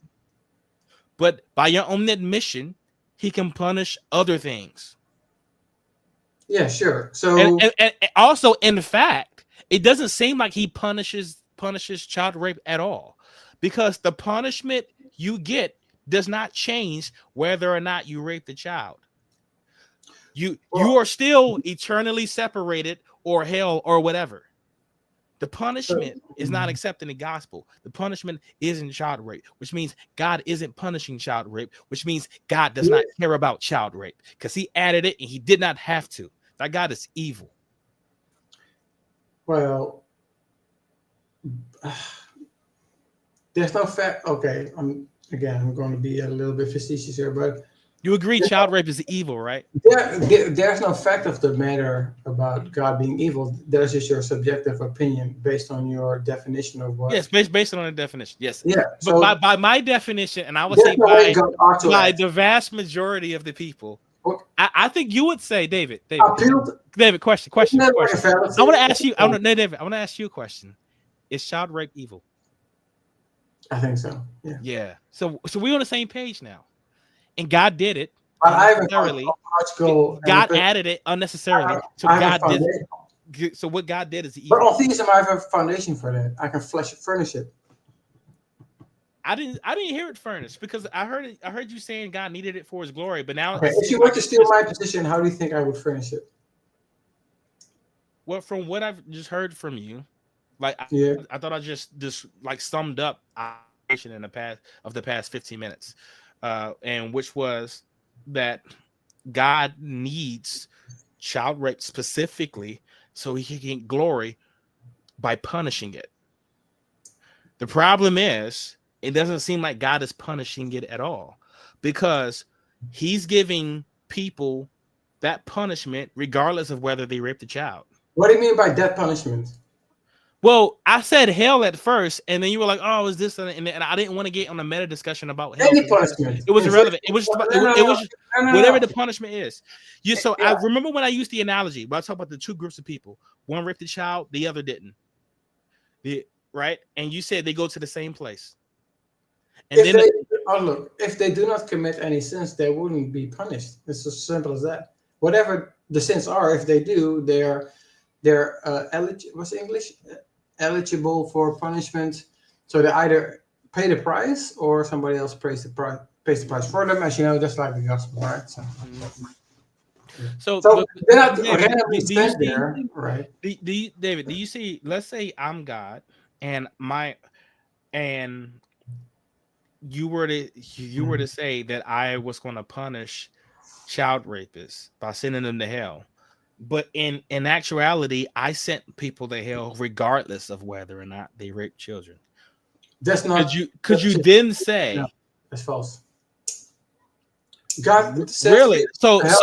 But by your own admission, he can punish other things. Yeah, sure. So and also, in fact, it doesn't seem like he punishes child rape at all, because the punishment you get does not change whether or not you rape the child. You Well, are still eternally separated or hell or whatever. The punishment is not accepting the gospel. The punishment isn't child rape, which means God isn't punishing child rape, which means God does not care about child rape because he added it and he did not have to. That God is evil. well, there's no fact. Okay, I'm going to be a little bit facetious here, but You agree child rape is evil, right? there's no fact of the matter about God being evil. That's just your subjective opinion based on your definition of what. Yes, based on the definition. Yes. Yeah. But So by my definition, and I would there's say no way God ought to by act. the vast majority of the people, What- I think you would say, David, appeal to- question. Isn't that I like a fallacy? want to ask you, David, I want to ask you a question. Is child rape evil? I think so. Yeah. Yeah. So we're on the same page now. And God did it But I haven't unnecessarily. go. God added it unnecessarily. So I have a God did. foundation. So what God did is But evil. on theism, I have a foundation for that. I can furnish it. I didn't hear it furnished because I heard you saying God needed it for his glory, but now Okay, if you were to steal my position, how do you think I would furnish it? Well, from what I've just heard from you, like Yeah. I thought I just like summed up in the past 15 minutes, and which was that God needs child rape specifically so he can get glory by punishing it. The problem is it doesn't seem like God is punishing it at all because he's giving people that punishment regardless of whether they raped the child. What do you mean by death punishment? Well, I said hell at first, and then you were like, "Oh, is this?" And I didn't want to get on a meta discussion about hell. Any punishment. It was irrelevant. It was just about, it was just, No. whatever the punishment is. So Yeah. I remember when I used the analogy, but I talk about the two groups of people. One raped the child, the other didn't. Right? And you said they go to the same place. And if they do not commit any sins, they wouldn't be punished. It's as simple as that. Whatever the sins are, if they do, they're eligible for punishment. So they either pay the price or somebody else pays the price for them. As you know, just like the gospel, right? So they're not randomly sent there, right? David, do you see? Let's say I'm God, and you were to say that I was going to punish child rapists by sending them to hell. But in actuality, I sent people to hell regardless of whether or not they rape children. That's not. Could you then say? No, that's false. God says really? So let's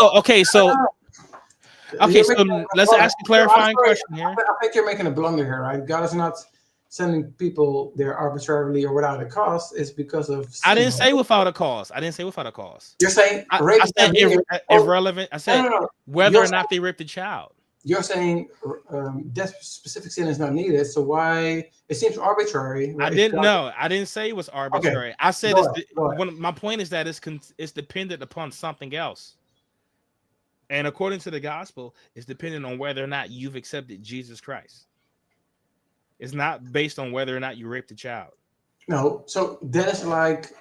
ask a clarifying question here. I think you're making a blunder here, right? God is not sending people there arbitrarily or without a cause. It's because of sin. I didn't say without a cause. You're saying I said irrelevant. I said whether or not they raped the child. You're saying that specific sin is not needed. So why it seems arbitrary? Right? I didn't say it was arbitrary. Okay. I said my point is that it's dependent upon something else. And according to the gospel, it's dependent on whether or not you've accepted Jesus Christ. It's not based on whether or not you raped a child. No, so that's like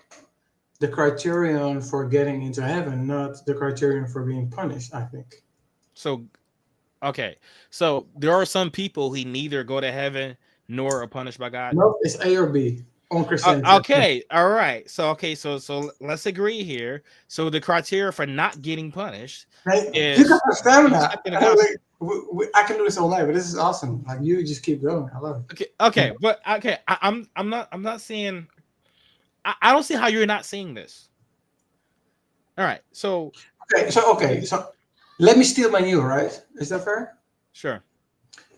the criterion for getting into heaven, not the criterion for being punished, I think. So, okay. So there are some people who neither go to heaven nor are punished by God. No, it's A or B on Christianity. Okay, all right. So let's agree here. So the criteria for not getting punished is you can understand that. I can do this all night, but this is awesome. Like you just keep going. I love it. Okay, but okay, I'm not seeing. I don't see how you're not seeing this. All right, so let me steal my new, right? Is that fair? Sure.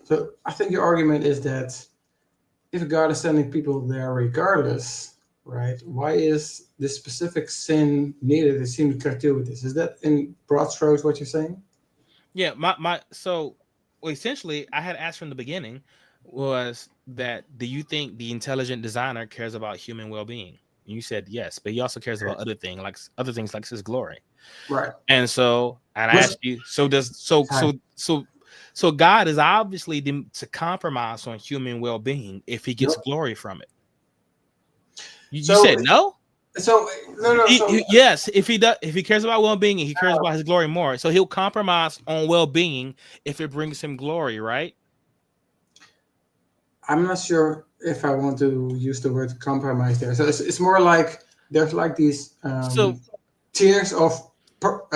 So I think your argument is that if God is sending people there regardless, right? Why is this specific sin needed? It seems to deal with this. Is that in broad strokes what you're saying? Yeah, essentially I had asked from the beginning was that do you think the intelligent designer cares about human well-being? And you said yes, but he also cares about other things like his glory. Right. And I asked you, so God is obviously to compromise on human well-being if he gets glory from it. You said no? So no. Yes, if he cares about well-being, he cares about his glory more. So he'll compromise on well-being if it brings him glory, right? I'm not sure if I want to use the word compromise there. So it's more like there's like these So tiers of how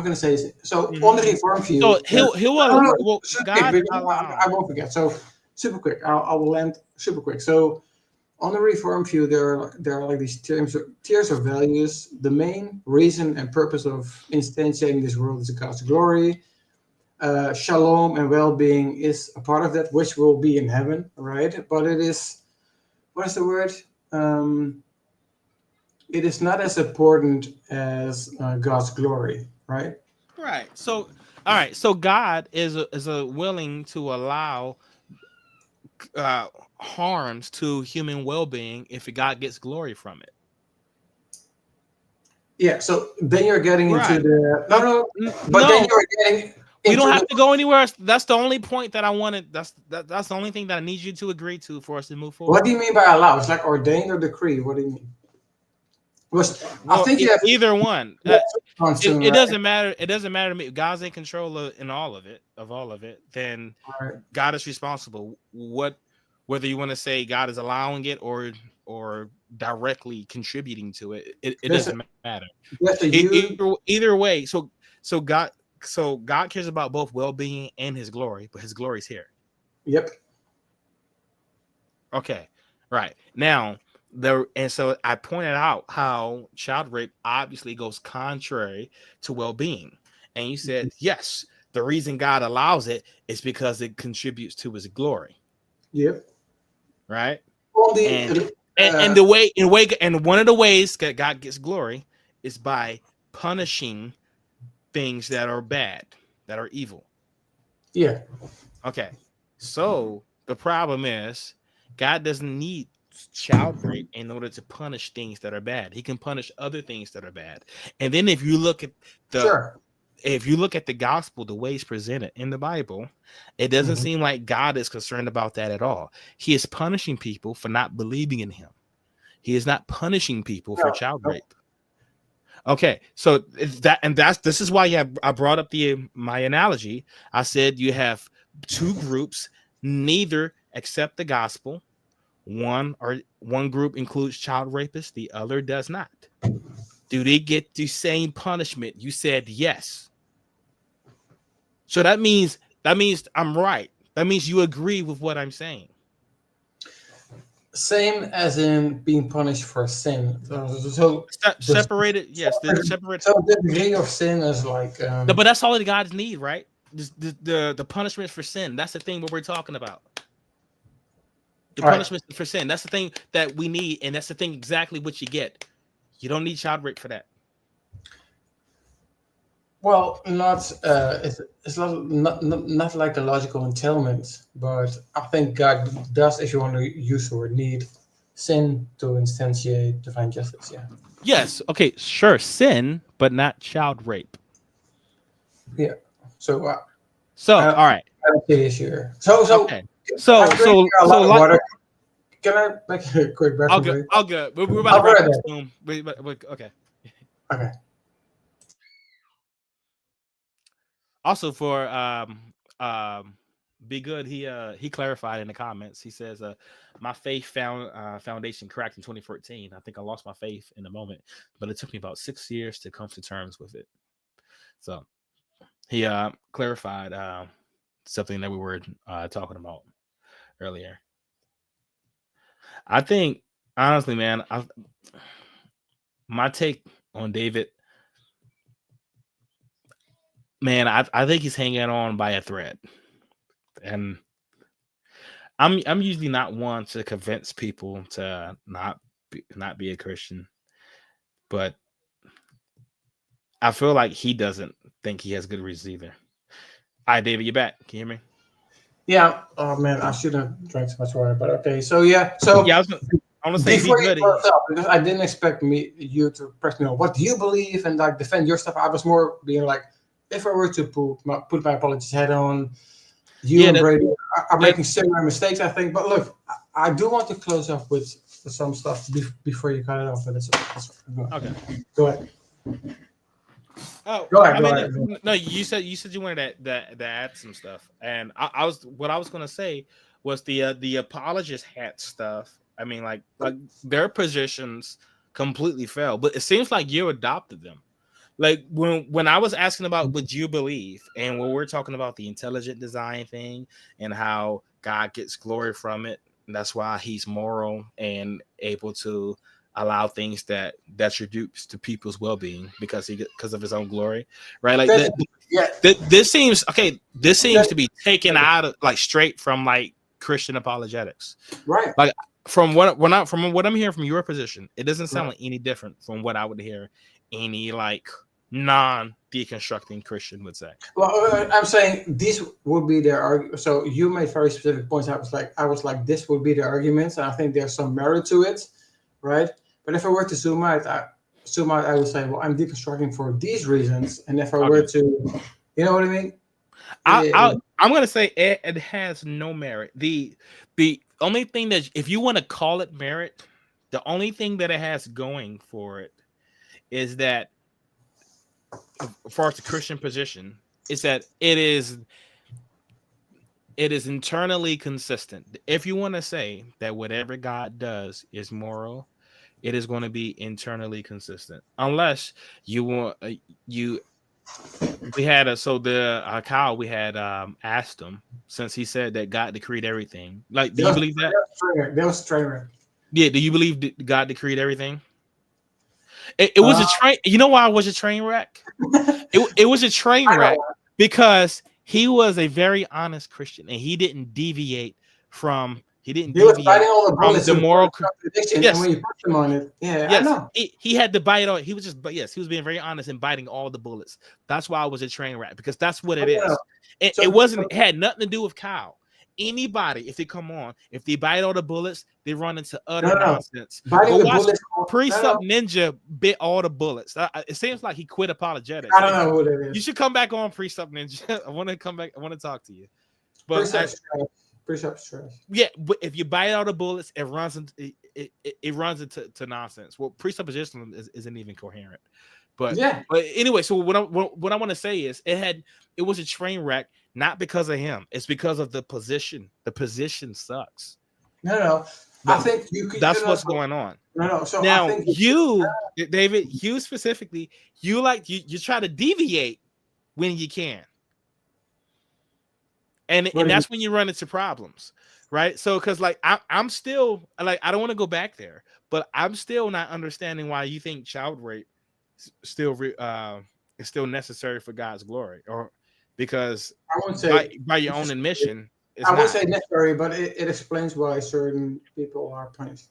can I say this? So on the mhm. reform view, So he'll well, super quick, God because I allow. won't forget. So super quick, I will land super quick. So on the reform view, there are like these tiers of values. The main reason and purpose of instantiating this world is God's glory. Shalom and well-being is a part of that, which will be in heaven, right? But it is, what is the word? It is not as important as God's glory, right? Right. So all right. So God is willing to allow uh, harms to human well-being if God gets glory from it. Yeah. So then you're getting into Right. the but then No, you're getting we don't into have the to go anywhere else. That's the only point that I wanted. That's the only thing that I need you to agree to for us to move what forward. do you mean by allow? It's like ordained or decree. What do you mean? Because I Well, think you have either one. soon, It right? doesn't matter. It doesn't matter to me. God's in control in all of it. Then Right. God is responsible. Whether you want to say God is allowing it or directly contributing to it, it There's a, doesn't matter. there's a huge Either way. So God cares about both well-being and His glory, but His glory is here. Yep. Okay, right now so I pointed out how child rape obviously goes contrary to well-being, and you said yes. The reason God allows it is because it contributes to His glory, Yep. right? On And the and the way and one of the ways that God gets glory is by punishing things that are bad, that are evil. yeah. Okay, so the problem is God doesn't need child rape in order to punish things that are bad. He can punish other things that are bad. And then if you look at Sure. the gospel, the way it's presented in the Bible, it doesn't Mhm. seem like God is concerned about that at all. He is punishing people for not believing in Him. He is not punishing people for No, child no. rape. Okay, so this is why I brought up my analogy. I said you have two groups, neither accept the gospel. One group includes child rapists, the other does not. Do they get the same punishment? You said yes. So that means I'm right. That means you agree with what I'm saying. Same as in being punished for sin. So Separated, yes. Separate. so the degree of sin is like But that's all that God need, right? The punishment for sin. That's the thing what we're talking about. The punishment for sin. That's the thing that we need, and that's the thing exactly what you get. You don't need child rape for that. well, not it's not like a logical entailment, but I think God does, if you want to use the word need, sin to instantiate divine justice. Yeah. Yes. Okay. Sure. Sin, but not child rape. Yeah. So all right. I don't see the issue here. So Okay. I'm drinking a lot of like, water. Can I make a quick I'll bathroom break? go. We're about to wrap up soon. Okay. Okay. Also for Be Good, he clarified in the comments. He says, my faith foundation cracked in 2014. I think I lost my faith in a moment, but it took me about 6 years to come to terms with it. So he clarified something that we were talking about earlier. I think honestly, man, my take on David, man, I think he's hanging on by a thread, and I'm usually not one to convince people to not be a Christian, but I feel like he doesn't think he has good reasons either. All right, David, you're back. Can you hear me? Yeah. Oh man, I shouldn't have drank so much water, but okay. So yeah. So yeah, I want to say before Be Good. You up, because I didn't expect you to press me on what do you believe and like defend your stuff. I was more being like, if I were to put my apologies head on, you and Brady are making similar mistakes, I think. But look, I do want to close off with some stuff before you cut it off, but that's go ahead. Okay. Go ahead. Oh, Go ahead. I Go mean, ahead. no. You said you wanted to add some stuff, and I was what I was gonna say was the apologist hat stuff. I mean, like their positions completely fell, but it seems like you adopted them. Like when I was asking about what you believe, and when we're talking about the intelligent design thing and how God gets glory from it, and that's why He's moral and able to allow things that attributes to people's well-being because of His own glory, right? Like That's, yeah. this seems okay. This seems to be taken Okay. out of like straight from like Christian apologetics. Right. Like from what I'm hearing from your position, it doesn't sound Right. like any different from what I would hear any like non-deconstructing Christian would say. Well, I'm saying these would be their argument. So you made very specific points. I was like, this would be the arguments, and I think there's some merit to it, right? But if I were to zoom out, I would say, well, I'm deconstructing for these reasons, and if I were to, you know what I mean? I'm gonna say it has no merit. The only thing that, if you want to call it merit, the only thing that it has going for it is that, as far as the Christian position, is that it is internally consistent. If you want to say that whatever God does is moral, it is going to be internally consistent, unless you want we had Kyle, we had asked him, since he said that God decreed everything. Like, do you believe that? That was Stranger. Yeah, do you believe that God decreed everything? It was a train. You know why it was a train wreck? It was a train wreck because he was a very honest Christian and he didn't deviate from the moral contradiction. Yes. And when you put them on it, yeah, yes, I know. He had to bite it all. He was being very honest and biting all the bullets. That's why it was a train wreck, because that's what it is. It had nothing to do with Kyle. Anybody, if they come on, if they bite all the bullets, they run into utter nonsense. Precept Ninja bit all the bullets. It seems like he quit apologetics. I don't know who that is. You should come back on Precept Ninja. I want to come back. I want to talk to you. But Precept trash. Yeah, but if you bite all the bullets, it runs into nonsense. Well, presupposition isn't even coherent. But yeah. But anyway, so what I want to say is it was a train wreck, not because of him. It's because of the position. The position sucks. No. But I think you could. That's what's going on. No. So now, I think David, you specifically, you try to deviate when you can, and that's when you run into problems, right? So, because like I'm still like, I don't want to go back there, but I'm still not understanding why you think child rape is still necessary for God's glory, or because I won't say by your own admission. I won't say necessary, but it explains why certain people are punished.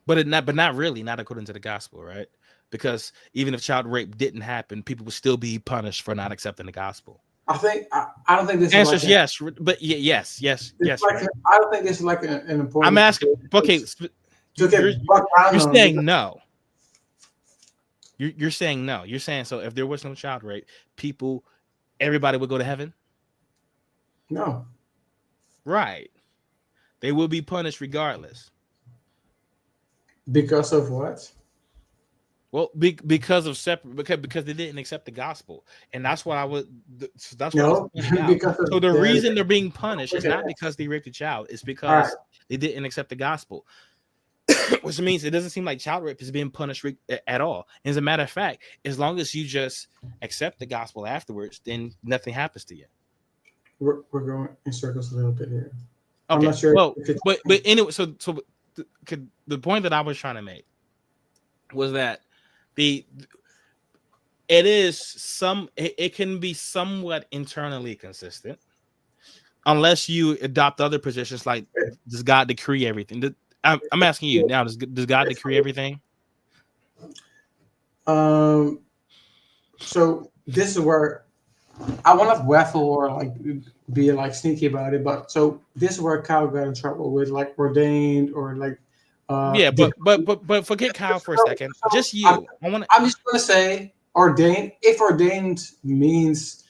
But not really, not according to the gospel, right? Because even if child rape didn't happen, people would still be punished for not accepting the gospel. I don't think this answer is like yes, but yes. Like right? I don't think this is like an important. I'm asking. Okay, you're saying no. You're saying no. You're saying, so if there was no child rape, everybody would go to heaven? No. Right. They will be punished regardless. Because of what? Well, because of because they didn't accept the gospel, and that's what I would. That's no. Because so the reason they're being punished is not because they raped a child; it's because they didn't accept the gospel. Which means it doesn't seem like child rape is being punished at all. As a matter of fact, as long as you just accept the gospel afterwards, then nothing happens to you. We're going in circles a little bit here. Okay. I'm not sure. Well, but anyway, so the point that I was trying to make was that it can be somewhat internally consistent, unless you adopt other positions like, does God decree everything? I'm asking you now, does God decree everything? So this is where I want to waffle or like be like sneaky about it, but so this is where Kyle got in trouble with like ordained or like but forget Kyle for a second. Just you. I'm just gonna say ordained. If ordained means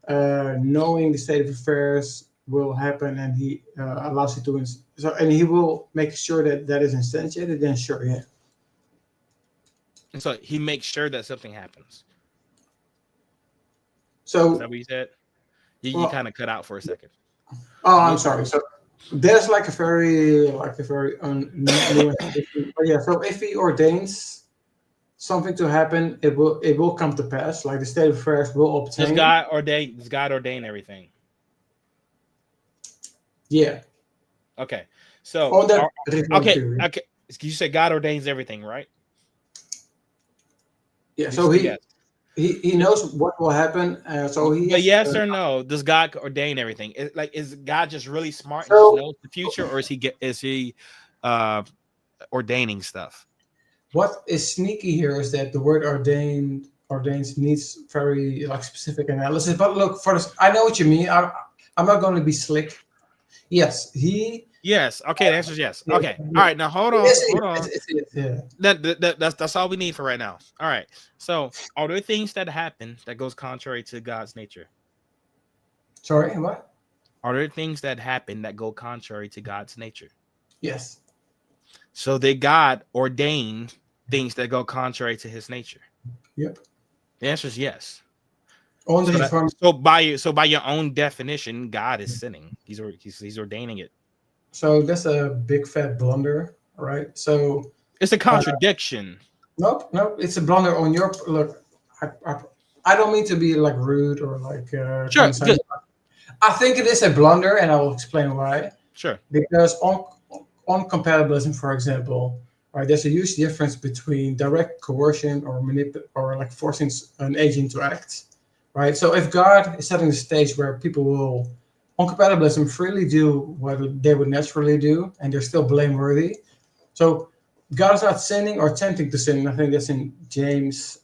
knowing the state of affairs will happen, and he allows it to. So, and he will make sure that that is instantiated. Then sure, yeah. And so he makes sure that something happens. Is that So, what you said? You well, kind of cut out for a second. oh, I'm sorry. So there's like a very nuanced issue. But yeah, so if he ordains something to happen, it will come to pass. Like the state of affairs will Does obtain. God ordain? Does God ordain everything? Yeah. Okay. So On that particular okay. theory. Okay. You said God ordains everything, right? Yeah. You So said he yes. he knows what will happen. So he But has. yes or no, does God ordain everything? Is God just really smart and just So knows the future, or is he uh ordaining stuff? what is sneaky here is that the word ordains needs very like specific analysis. But look, for this, I know what you mean. I'm not going to be slick. Yes, he. Yes. Okay, the answer is yes. Yeah, Okay. All yeah. right. Now hold on. Yes, Hold on. yeah. That's all we need for right now. All right. So are there things that happen that goes contrary to God's nature? Sorry, what? Are there things that happen that go contrary to God's nature? Yes. So did God ordain things that go contrary to his nature? Yep. The answer is yes. On So the that from by your own definition, God is sinning. He's ordaining it. so that's a big fat blunder, right? So It's a uh, contradiction. nope, it's a blunder on your look. I don't mean to be like rude or like Sure, condescending. good. I think it is a blunder, and I will explain why. Sure. Because on compatibilism, for example, right, there's a huge difference between direct coercion or or like forcing an agent to act, right? So if God is setting the stage where people will on compatibilism freely do what they would naturally do, and they're still blameworthy. So God is not sinning or attempting to sin. I think that's in James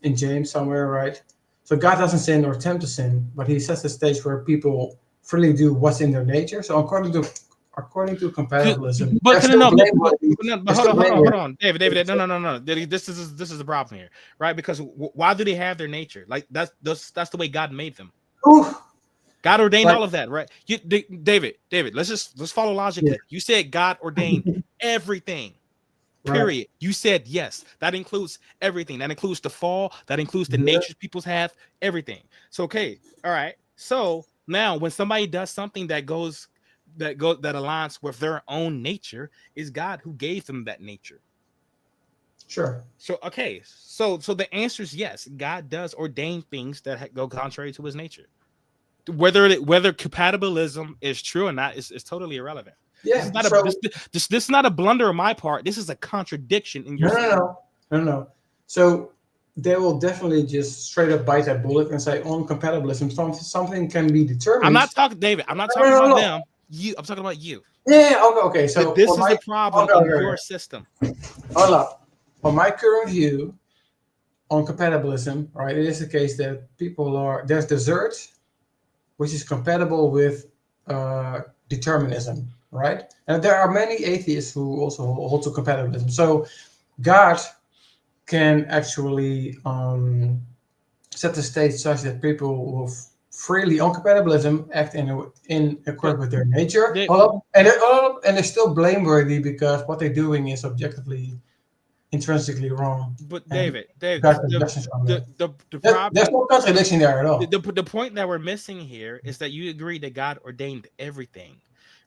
somewhere, right? So God doesn't sin or attempt to sin, but He sets the stage where people freely do what's in their nature. So according to compatibilism, But they're can I still know? blameworthy. But They're hold still on, blameworthy. David. No. This is the problem here, right? Because why do they have their nature? Like that's the way God made them. Ooh, God ordained like all of that, right? David. Let's follow logic yeah, here. You said God ordained everything. right. Period. You said yes. That includes everything. That includes the fall. That includes the Yeah, natures peoples have. Everything. So okay, all right. So now, when somebody does something that aligns with their own nature, is God who gave them that nature. sure. So okay, so the answer is yes. God does ordain things that go contrary to His nature. Whether compatibilism is true or not is totally irrelevant. This is Yeah. not a So this is not a blunder on my part. This is a contradiction in your no, no, statement. no, no, no. So they will definitely just straight up bite that bullet and say on compatibilism, something can be I'm determined. not talking, David. I'm not No, talking no, about no. them. I'm talking about you. Yeah, yeah, okay, okay. That So this for is my the problem okay, in okay, your okay. system. Hold up. For my current view on compatibilism, right, it is the case that there's desert, which is compatible with determinism, right? And there are many atheists who also hold to compatibilism. So God can actually set the stage such that people will freely on compatibilism act in But accord with their nature. Dave, Hold up, and they're still blameworthy because what they're doing is objectively intrinsically wrong, but and Dave, God has judgment on that. the There's problem, no contradiction there at all. the point that we're missing here is that you agree that God ordained everything,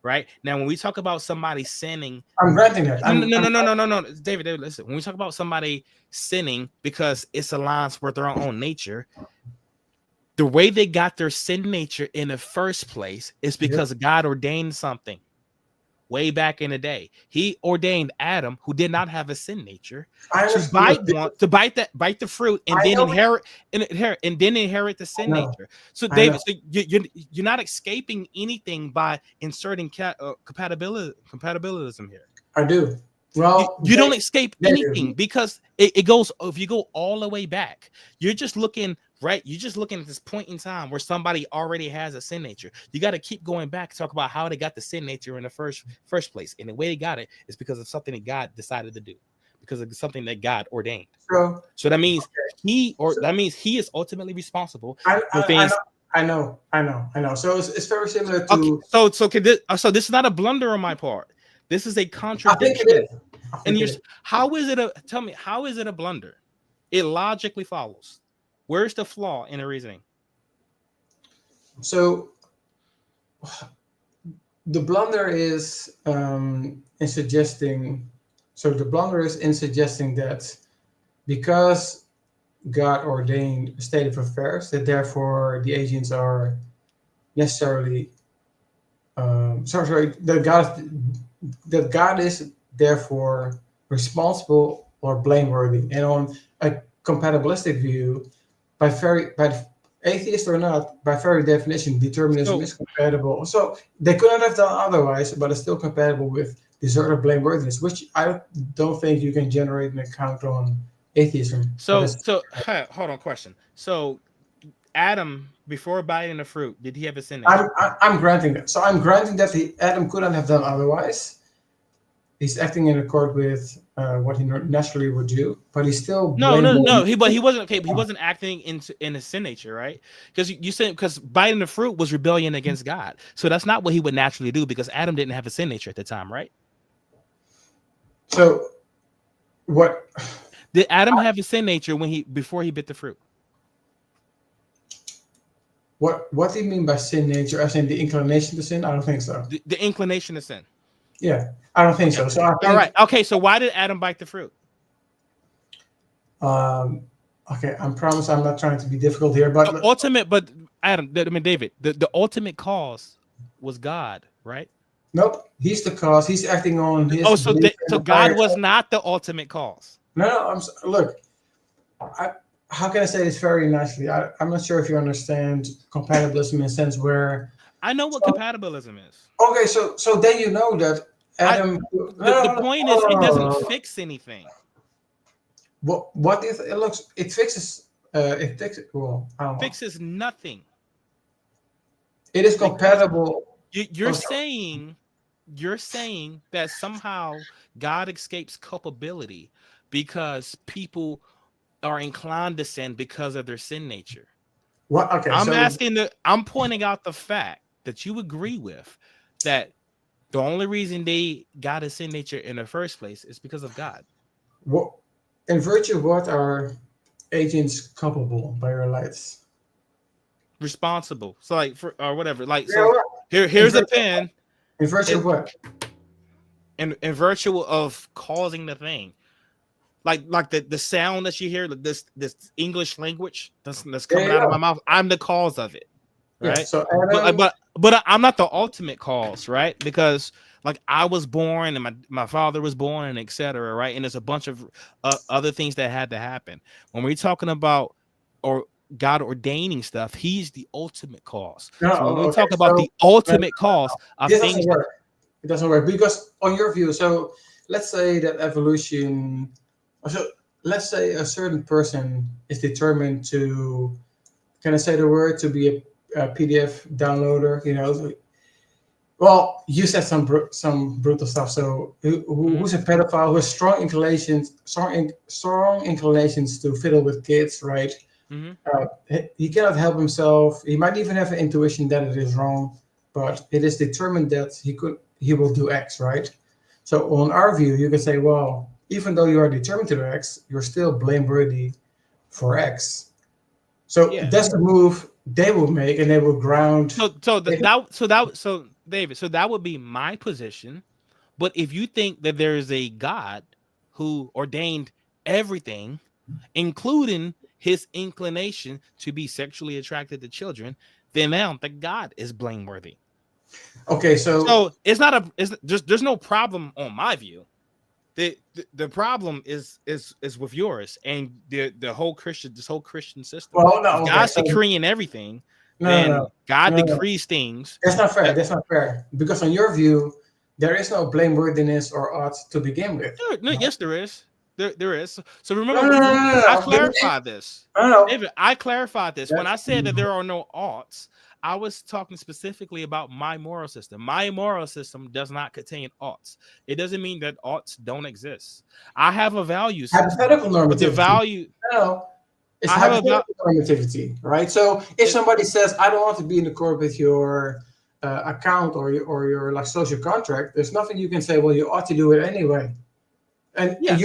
right? Now, when we talk about somebody sinning, I'm granting that. no, David, listen. When we talk about somebody sinning because it's aligns with their own nature, the way they got their sin nature in the first place is Yep. because God ordained something. Way back in the day, He ordained Adam, who did not have a sin nature, I to understand. bite the fruit, and I then know. inherit the sin No, nature. So, I know. David, so you're not escaping anything by inserting compatibilism here. I do. You, Well, you don't escape they do. anything because it goes. If you go all the way back, you're just looking right. You're just looking at this point in time where somebody already has a sin nature. You got to keep going back to talk about how they got the sin nature in the first place, and the way they got it is because of something that God decided to do, because of something that God ordained. So So that means so He is ultimately responsible I, for I, I things. know. I know. So it's very similar Okay, to. so this is not a blunder on my part. This is a I think it contradiction. is. I And think it is. how is it a tell me how is it a blunder? It logically follows. Where's the flaw in the reasoning? So the blunder is in suggesting. So the blunder is in suggesting that because God ordained a state of affairs, that therefore the agents are necessarily sorry that God is therefore responsible or blameworthy. And on a compatibilistic view, by atheist or not, by very definition, determinism So is compatible. So they couldn't have done otherwise, but it's still compatible with deserted blameworthiness, which I don't think you can generate an account on atheism. But that's hold on, question. So Adam, before biting the fruit, did he have a sin nature? I'm granting that. So I'm granting that Adam couldn't have done otherwise. He's acting in accord with what he naturally would do, but he's still No. blameworthy. He wasn't okay. He wasn't acting in a sin nature, right? Because you said because biting the fruit was rebellion against God. So that's not what he would naturally do because Adam didn't have a sin nature at the time, right? So what? Did Adam have a sin nature before he bit the fruit? What do you mean by sin nature? As in the inclination to sin? I don't think so. The inclination to sin. Yeah, I don't think so. So I think, all right. Okay, so why did Adam bite the fruit? Okay, I promise I'm not trying to be difficult here, but David, the ultimate cause was God, right? nope, he's the cause. He's acting on his. So God was not the ultimate cause. No. Look. How can I say this very nicely? I'm not sure if you understand compatibilism in a sense where I know what compatibilism is. Okay, so then you know that Adam. The point is, it doesn't fix anything. What if it looks? It fixes. It fixes. Well, I don't know. Fixes nothing. It is compatible. You're saying that somehow God escapes culpability because people are inclined to sin because of their sin nature. What? Okay, I'm pointing out the fact that you agree with that the only reason they got a sin nature in the first place is because of God. What, in virtue of what are agents culpable by your lights? Responsible. So like for or whatever. Like so here's a pen. In virtue of what? In virtue of causing the thing. Like the sound that you hear, like this English language that's coming out of my mouth, I'm the cause of it, right? Yeah, so but I'm not the ultimate cause, right? Because like I was born and my father was born and etc. Right? And there's a bunch of other things that had to happen. When we're talking about or God ordaining stuff, He's the ultimate cause. So when we talk about the ultimate cause of things, it doesn't work because on your view. So let's say that evolution. So let's say a certain person is determined to, can I say the word, to be a PDF downloader, you know? Well, you said some brutal stuff. So who's a pedophile who has strong inclinations to fiddle with kids, right? He cannot help himself. He might even have an intuition that it is wrong, but it is determined that he will do X, right? So on our view, you can say, well, even though you are determined to do X, you're still blameworthy for X. So that's the move they will make, and they will ground. So David, so that would be my position. But if you think that there is a God who ordained everything, including his inclination to be sexually attracted to children, then I don't think God is blameworthy. Okay, so it's not there's no problem on my view. The problem is with yours and the whole Christian system. Well, no, God's decreeing everything. God decrees things. That's not fair. That's not fair because on your view, there is no blameworthiness or ought to begin with. Yes, there is. There is. So remember, I clarified this. David, I clarified this when I said that there are no oughts. I was talking specifically about my moral system. My moral system does not contain oughts. It doesn't mean that oughts don't exist. I have a value system. Hypothetical normativity. The value. No, It's I have a val- hypothetical normativity, right? So if it- somebody says, "I don't want to be in accord with your account or your like social contract," there's nothing you can say. Well, you ought to do it anyway, and yeah,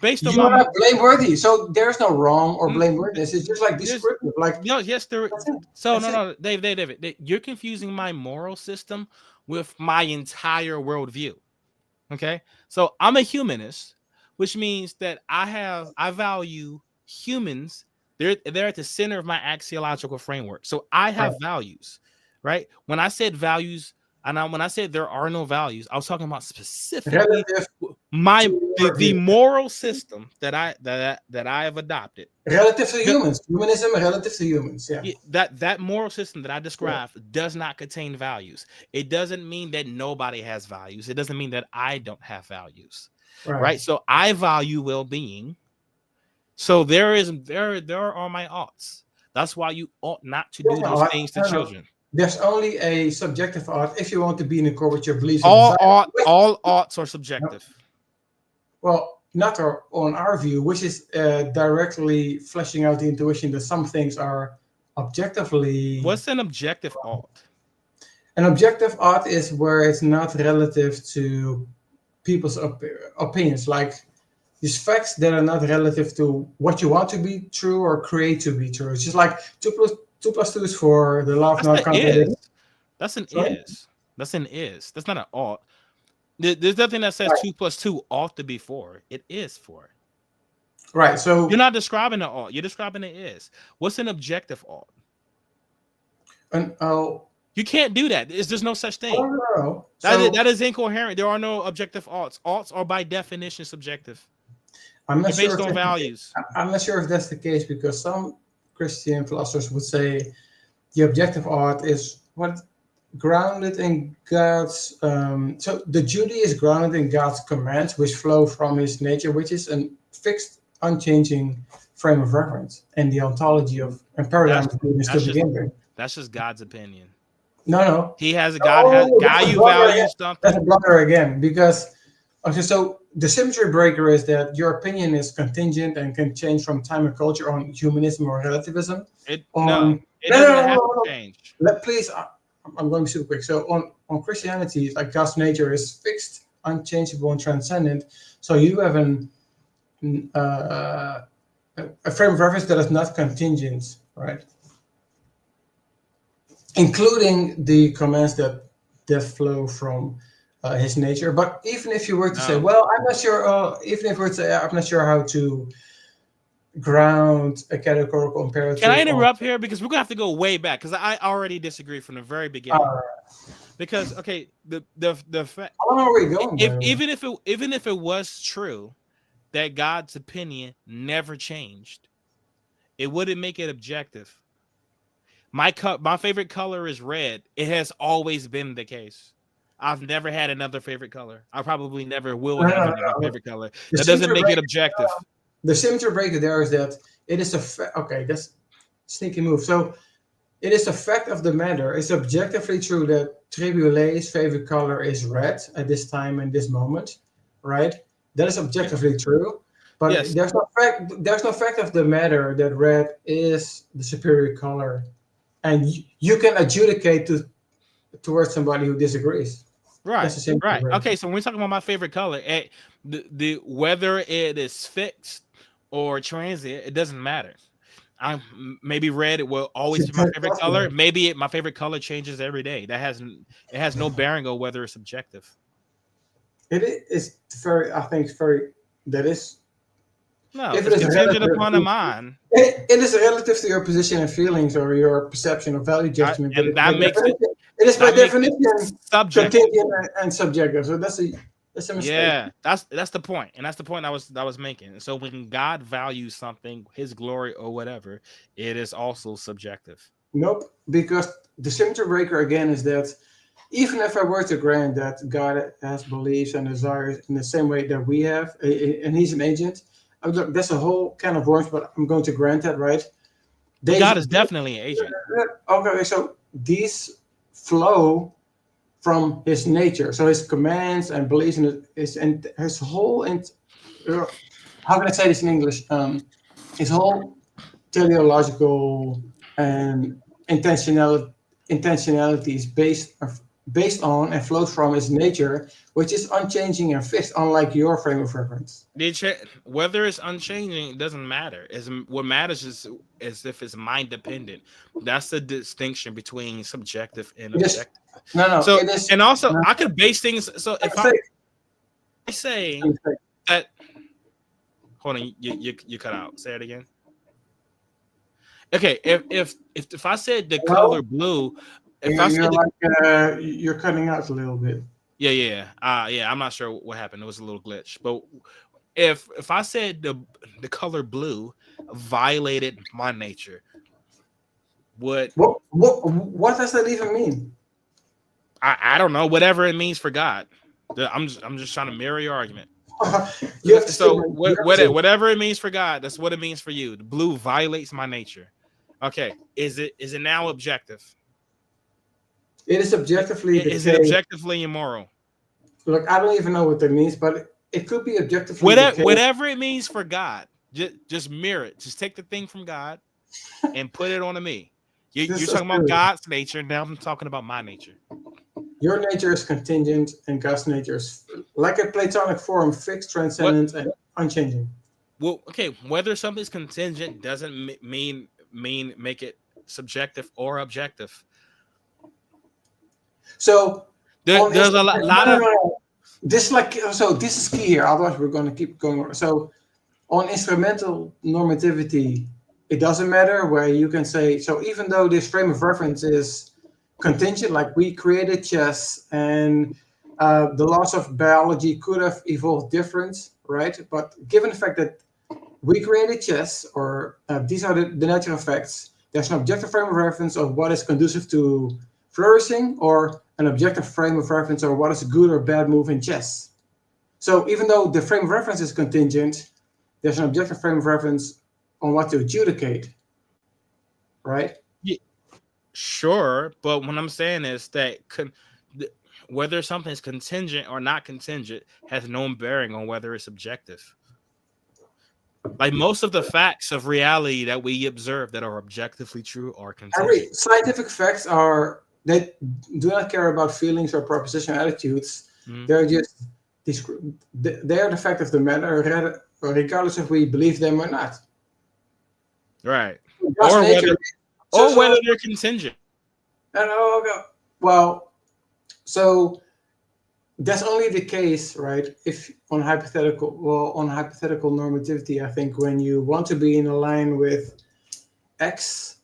based on you're my not blameworthy. So there's no wrong or mm, blameworthiness. It's just like there's descriptive. Like no yes there. that's it. So That's no it. no David, you're confusing my moral system with my entire worldview. Okay, so I'm a humanist, which means that I value humans. They're at the center of my axiological framework. So I Right. have values, right? When I said values, when I said there are no values, I was talking about specifically Relative my to your the view. moral system that I have adopted. Relative to humans. Humanism relative to humans. Yeah. That moral system that I described does not contain values. It doesn't mean that nobody has values. It doesn't mean that I don't have values. Right? So I value well-being. So there are my oughts. That's why you ought not to do those things to children. There's only a subjective ought if you want to be in accord with your beliefs. All oughts are subjective. Well, not on our view, which is directly fleshing out the intuition that some things are objectively. What's an objective ought? An objective ought is where it's not relative to people's opinions, like these facts that are not relative to what you want to be true or create to be true. It's just like 2 plus 2 is 4. The law of non-contradiction. That's an is. That's an is. That's not an ought. There's nothing that says 2 plus 2 ought to be 4. It is 4. Right. So you're not describing an ought. You're describing an is. What's an objective ought? You can't do that. There's no such thing. No. That is incoherent. There are no objective oughts. Oughts are by definition subjective. I'm not sure based on values. I'm not sure if that's the case, because some Christian philosophers would say the objective ought is what grounded in God's. So the duty is grounded in God's commands, which flow from His nature, which is a fixed, unchanging frame of reference, and the ontology of and paradigm of goodness to begin with. That's just God's opinion. No. He has a God. You value something. That's a blunder again, because okay, so the symmetry breaker is that your opinion is contingent and can change from time and culture on humanism or relativism. It doesn't have to change. Please, I'm going super quick. So on Christianity, like God's nature is fixed, unchangeable, and transcendent. So you have a frame of reference that is not contingent, right? Including the commands that flow from His nature. But even if you were to say, well, I'm not sure. Even if we were to say, I'm not sure how to ground a categorical imperative. Can I interrupt here, because we're gonna have to go way back, because I already disagree from the very beginning. Because okay, the fact. How long are we going? Even if it was true that God's opinion never changed, it wouldn't make it objective. My favorite color is red. It has always been the case. I've never had another favorite color. I probably never will have another favorite color. That doesn't make it objective. The symmetry breaker there is that it is okay, that's sneaky move. So it is a fact of the matter. It's objectively true that Tribulet's favorite color is red at this time and this moment, right? That is objectively true. But yes. There's no fact of the matter that red is the superior color. And you can adjudicate towards somebody who disagrees. Right. Okay, so when we're talking about my favorite color, the whether it is fixed or transient, it doesn't matter. Maybe red will always be my favorite color. Maybe my favorite color changes every day. It has no bearing on whether it's subjective. It is very. I think it's very. That is. No, if it's contingent upon the mind. It is relative to your position and feelings or your perception or value judgment. And that makes it. It is by definition subjective and subjective. So that's a mistake. Yeah, that's the point, and that's the point I was making. And so when God values something, His glory or whatever, it is also subjective. Nope, because the symmetry breaker again is that even if I were to grant that God has beliefs and desires in the same way that we have, and He's an agent. That's a whole can of worms, but I'm going to grant that, right? God is definitely an agent. Okay, so these flow from His nature, so His commands and beliefs and His whole. How can I say this in English? His whole teleological and intentionality is based on and flows from his nature, which is unchanging and fixed, unlike your frame of reference. Whether it's unchanging, it doesn't matter. What matters is if it's mind dependent. That's the distinction between subjective and objective. No, so it is, and also no, I could base things. So if I say that, hold on, you cut out. Say it again. Okay, if I said the color blue, if I said you're cutting out a little bit. Yeah. I'm not sure what happened. It was a little glitch. But if I said the color blue violated my nature, what does that even mean? I don't know. Whatever it means for God. I'm just trying to mirror your argument. Whatever it means for God, that's what it means for you. The blue violates my nature. Okay, is it now objective? It is objectively. Is it objectively immoral? Look, I don't even know what that means, but it could be objectively. Whatever it means for God, just mirror it. Just take the thing from God and put it onto me. You're talking about God's nature. Now I'm talking about my nature. Your nature is contingent, and God's nature is like a Platonic form, fixed, transcendent, and unchanging. Well, okay, whether something's contingent doesn't mean make it subjective or objective. So there's a lot of this. This is key here. Otherwise, we're going to keep going. So, on instrumental normativity, it doesn't matter where you can say. So, even though this frame of reference is contingent, like we created chess, and the laws of biology could have evolved different, right? But given the fact that we created chess, or these are the natural facts, there's an objective frame of reference of what is conducive to flourishing, or an objective frame of reference or what is a good or bad move in chess. So even though the frame of reference is contingent, there's an objective frame of reference on what to adjudicate, right? Yeah, sure, but what I'm saying is that whether something is contingent or not contingent has no bearing on whether it's objective. Like most of the facts of reality that we observe that are objectively true are contingent. Scientific facts are. They do not care about feelings or propositional attitudes. They're just they are the fact of the matter, regardless if we believe them or not. Right. Or whether they're contingent. Well, so that's only the case, right? If on hypothetical normativity, I think when you want to be in a line with X,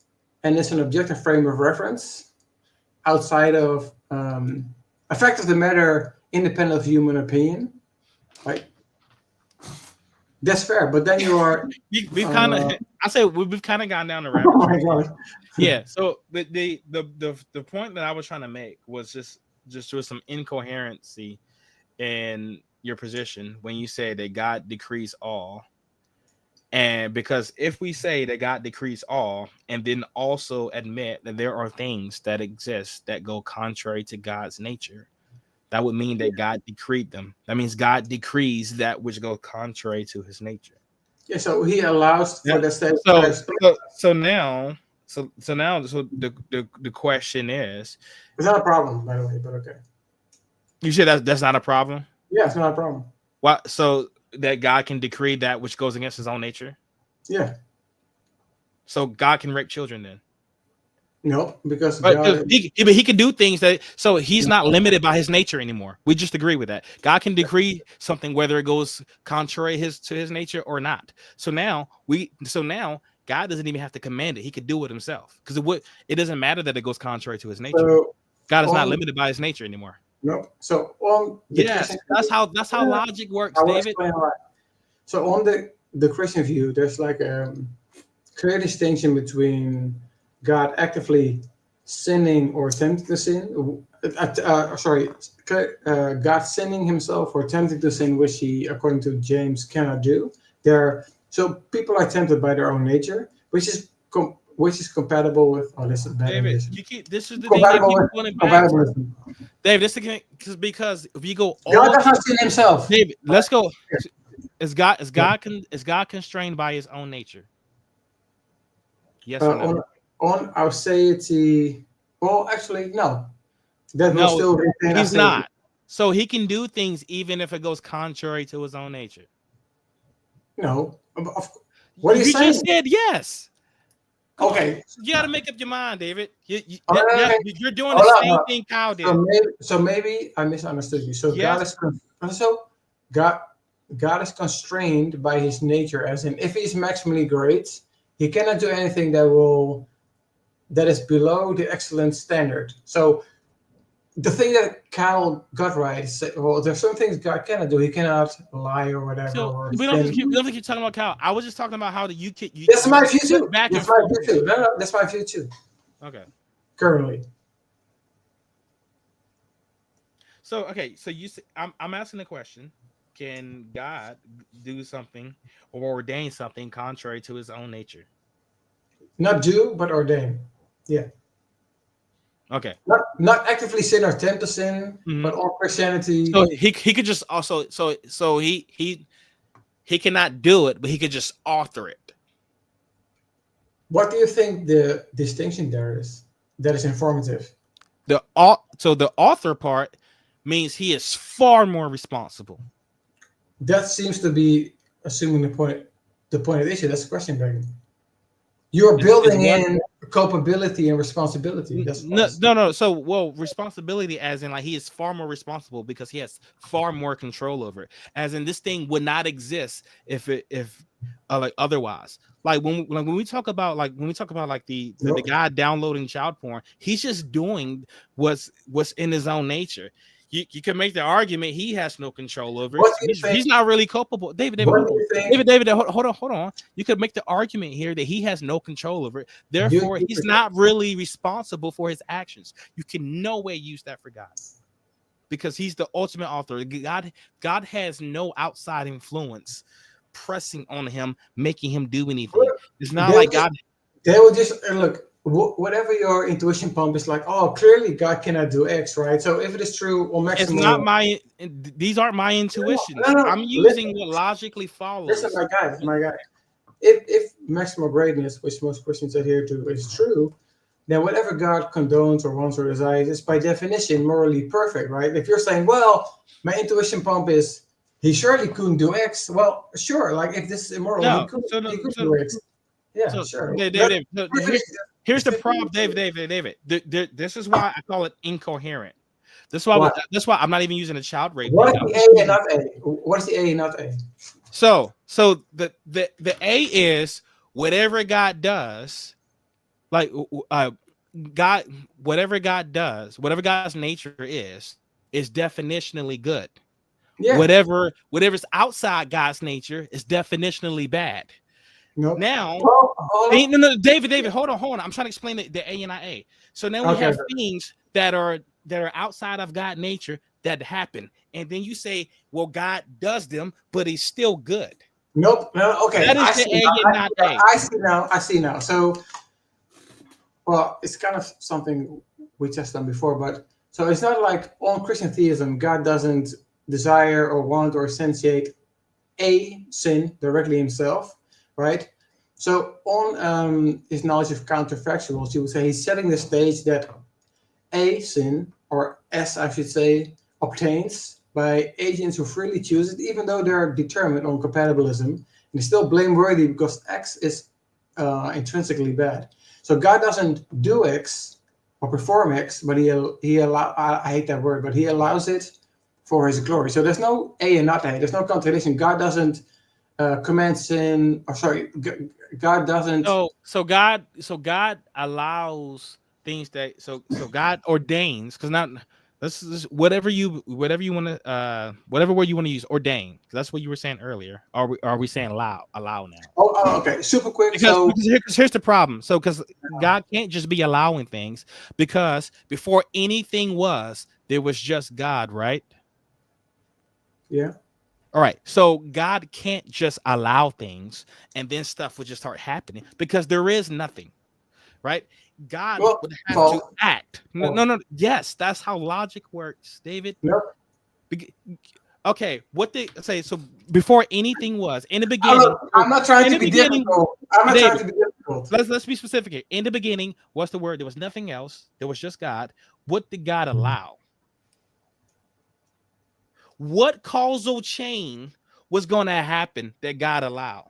and it's an objective frame of reference outside of effect of the matter, independent of human opinion, right? That's fair, but then you are. We've kind of. I say we've kind of gone down the rabbit hole. Oh my God. Yeah. So the point that I was trying to make was just there was some incoherency in your position when you say that God decrees all. And because if we say that God decrees all and then also admit that there are things that exist that go contrary to God's nature, that would mean that God decreed them. That means God decrees that which goes contrary to his nature. Yeah, so he allows for the state. So now the question is, it's not a problem, by the way, but okay. You said that's not a problem? Yeah, it's not a problem. Why? So that God can decree that which goes against his own nature? Yeah. So God can rape children then? No, because he can do things that, so he's not limited by his nature anymore. We just agree with that. God can decree something whether it goes contrary to his nature or not. So now God doesn't even have to command it. He could do it himself because it doesn't matter that it goes contrary to his nature. So, God is not limited by his nature anymore. No. So that's how logic works, David. So on the Christian view, there's like a clear distinction between God actively sinning or tempting to sin. God sinning himself or tempting to sin, which he, according to James, cannot do. So people are tempted by their own nature, which is compatible with. Oh, this is bad. David, this is the thing that keeps going back. David, this is because if you go, God does not sin himself. David, let's go. Is God constrained by his own nature? Yes or no? On aseity. Well, actually, no. That will No, still retain he's aseity. not. So he can do things even if it goes contrary to his own nature. No. What are you You saying? just said yes. Come on. Okay. You got to make up your mind, David. Okay. You're doing Hold the on, same no. thing Kyle did. So maybe I misunderstood you. So Yes. God is constrained by his nature, as in if he's maximally great, he cannot do anything that is below the excellent standard. So the thing that Kyle got right is, well, there's some things God cannot do. He cannot lie or whatever. So Or we don't have to keep talking about Kyle. I was just talking about how you that's my view flip too. back That's and my forth. view too. No, that's my view too. Okay. Currently. So I'm asking the question: can God do something or ordain something contrary to his own nature? Not do, but ordain. Yeah. Okay. Not actively sin or tempt to sin, but all Christianity. So he could just also so he cannot do it, but he could just author it. What do you think the distinction there is that is informative? The author part means he is far more responsible. That seems to be assuming the point of the issue. That's the question, begging. You're building in culpability and responsibility. That's no. So, well, responsibility, as in like he is far more responsible because he has far more control over it. As in, this thing would not exist if like otherwise. Like when we talk about the guy downloading child porn, he's just doing what's in his own nature. You can make the argument he has no control over it. He's not really culpable. David, hold on. You could make the argument here that he has no control over it. Therefore, he's not really responsible for his actions. You can no way use that for God, because he's the ultimate author. God has no outside influence pressing on him, making him do anything. It's not like God. They will just look. Whatever your intuition pump is like, oh, clearly God cannot do X, right? So if it is true, or maximum, it's not my. These aren't my intuitions. No, I'm using what logically follows. Listen, my guy. If maximal greatness, which most Christians adhere to, is true, then whatever God condones or wants or desires is by definition morally perfect, right? If you're saying, well, my intuition pump is he surely couldn't do X, well, sure. Like if this is immoral, he could do X. Yeah, sure. David, here's the problem, David. This is why I call it incoherent. That's why I'm not even using a child rape. What is the A and not A? What is the A and not A? So the A is whatever God does, like God, whatever God does, whatever God's nature is definitionally good. Yeah. Whatever's outside God's nature is definitionally bad. Nope. Now, no, David, hold on. I'm trying to explain the A and not A. So now we have things that are outside of God's nature that happen, and then you say, well, God does them, but he's still good. Nope. No. Okay. That is the A and not A. I see now. So, well, it's kind of something we just done before, but so it's not like on Christian theism, God doesn't desire or want or sensate a sin directly himself. Right. So on his knowledge of counterfactuals, you would say he's setting the stage that a sin, or S, I should say, obtains by agents who freely choose it, even though they're determined on compatibilism, and it's still blameworthy because X is intrinsically bad. So God doesn't do X or perform X, but he I hate that word, but he allows it for his glory. So there's no A and not A. There's no contradiction. God doesn't command sin, or sorry, God doesn't. So God allows things that so God ordains, because not this is whatever you want to whatever word you want to use, ordain, because that's what you were saying earlier. Are we saying allow now? Oh, okay, super quick. Because here's the problem. So because God can't just be allowing things, because before anything was, there was just God, right? Yeah. All right, so God can't just allow things and then stuff would just start happening, because there is nothing, right? God would have to act. No. Yes, that's how logic works, David. Nope. Okay, what they say? So before anything was, in the beginning, I'm not trying to be difficult. I'm not trying to be difficult. difficult. let's be specific here. In the beginning, what's the word? There was nothing else. There was just God. What did God allow? What causal chain was going to happen that God allowed?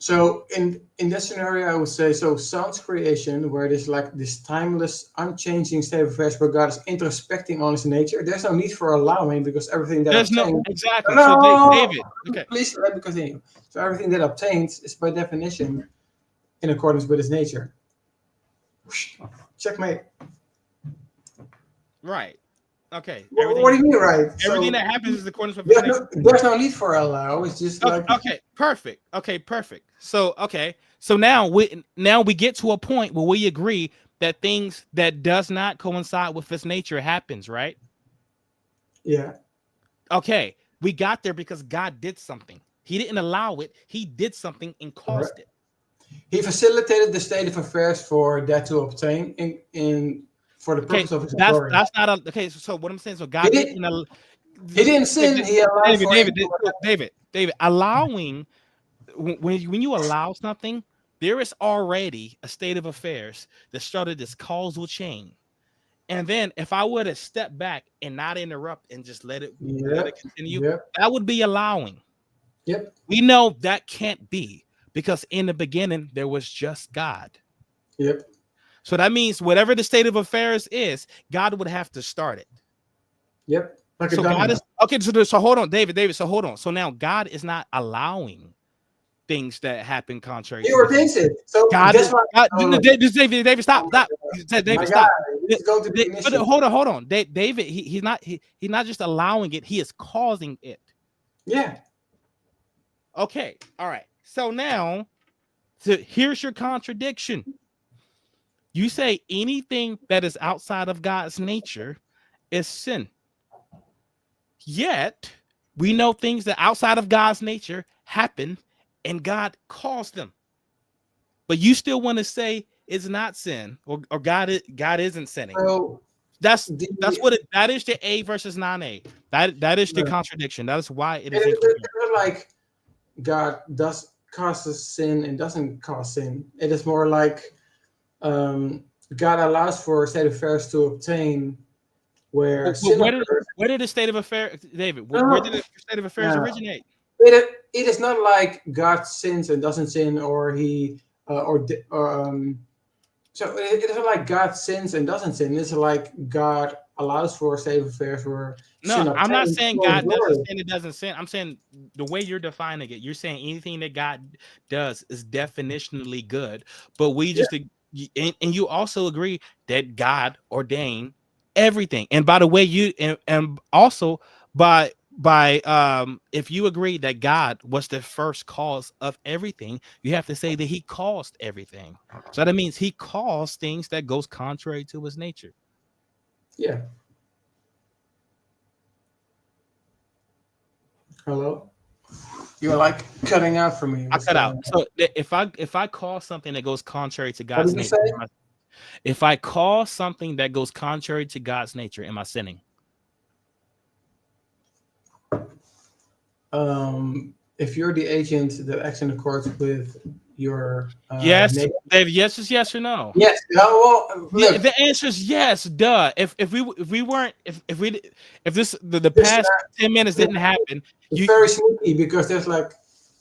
So in that scenario, I would say so. Sounds creation, where there's like this timeless, unchanging state of affairs, where God is introspecting on His nature. There's no need for allowing because everything that There's no obtains. exactly. So No, David, okay. please let me continue. So everything that obtains is by definition in accordance with His nature. Checkmate. Right. Okay. What do you mean, right? Everything So that happens is according to there's no need for allow. It's just okay, like okay, perfect. Okay, perfect. So so now we get to a point where we agree that things that does not coincide with its nature happens, right? yeah, Okay, we got there because God did something. He didn't allow it. He did something and caused it. He facilitated the state of affairs for that to obtain in for the Okay, purpose of His that's glory. not a okay. So what I'm saying, so God He didn't. He didn't sin. He allowed for it. David, allowing when you allow something, there is already a state of affairs that started this causal chain. And then if I were to step back and not interrupt and just let it continue, that would be allowing. Yep. We know that can't be because in the beginning there was just God. Yep. So that means whatever the state of affairs is, God would have to start it. Yep. Like so God is okay. So hold on, David. So hold on. So now God is not allowing things that happen contrary. He ordains it. So God that's is. why. David, stop. David, stop. But hold on. David, he's not just allowing it. He is causing it. Yeah. Okay. All right. So now, here's your contradiction. You say anything that is outside of God's nature is sin. Yet, we know things that outside of God's nature happen and God caused them. But you still want to say it's not sin or God isn't sinning. So that is the A versus non-A. That is the contradiction. That is why it is like God does causes sin and doesn't cause sin. It is more like God allows for state of affairs to obtain where did the state of affairs, David? Where did the state of affairs originate? It is not like God sins and doesn't sin, or he so it isn't like God sins and doesn't sin. It's like God allows for state of affairs where sin obtains. I'm not saying God doesn't sin, it doesn't sin. I'm saying the way you're defining it, you're saying anything that God does is definitionally good, but we just and you also agree that God ordained everything. And by the way, you and also by if you agree that God was the first cause of everything, you have to say that he caused everything. So that means he caused things that goes contrary to his nature. Yeah. Hello? You're like cutting out for me. I cut out. So if I call something that goes contrary to God's nature, if I call something that goes contrary to God's nature, am I sinning? If you're the agent that acts in accordance with your yes, David, yes or no? Yes. The answer is yes. Duh. If the past 10 minutes didn't happen, it's very sneaky because there's like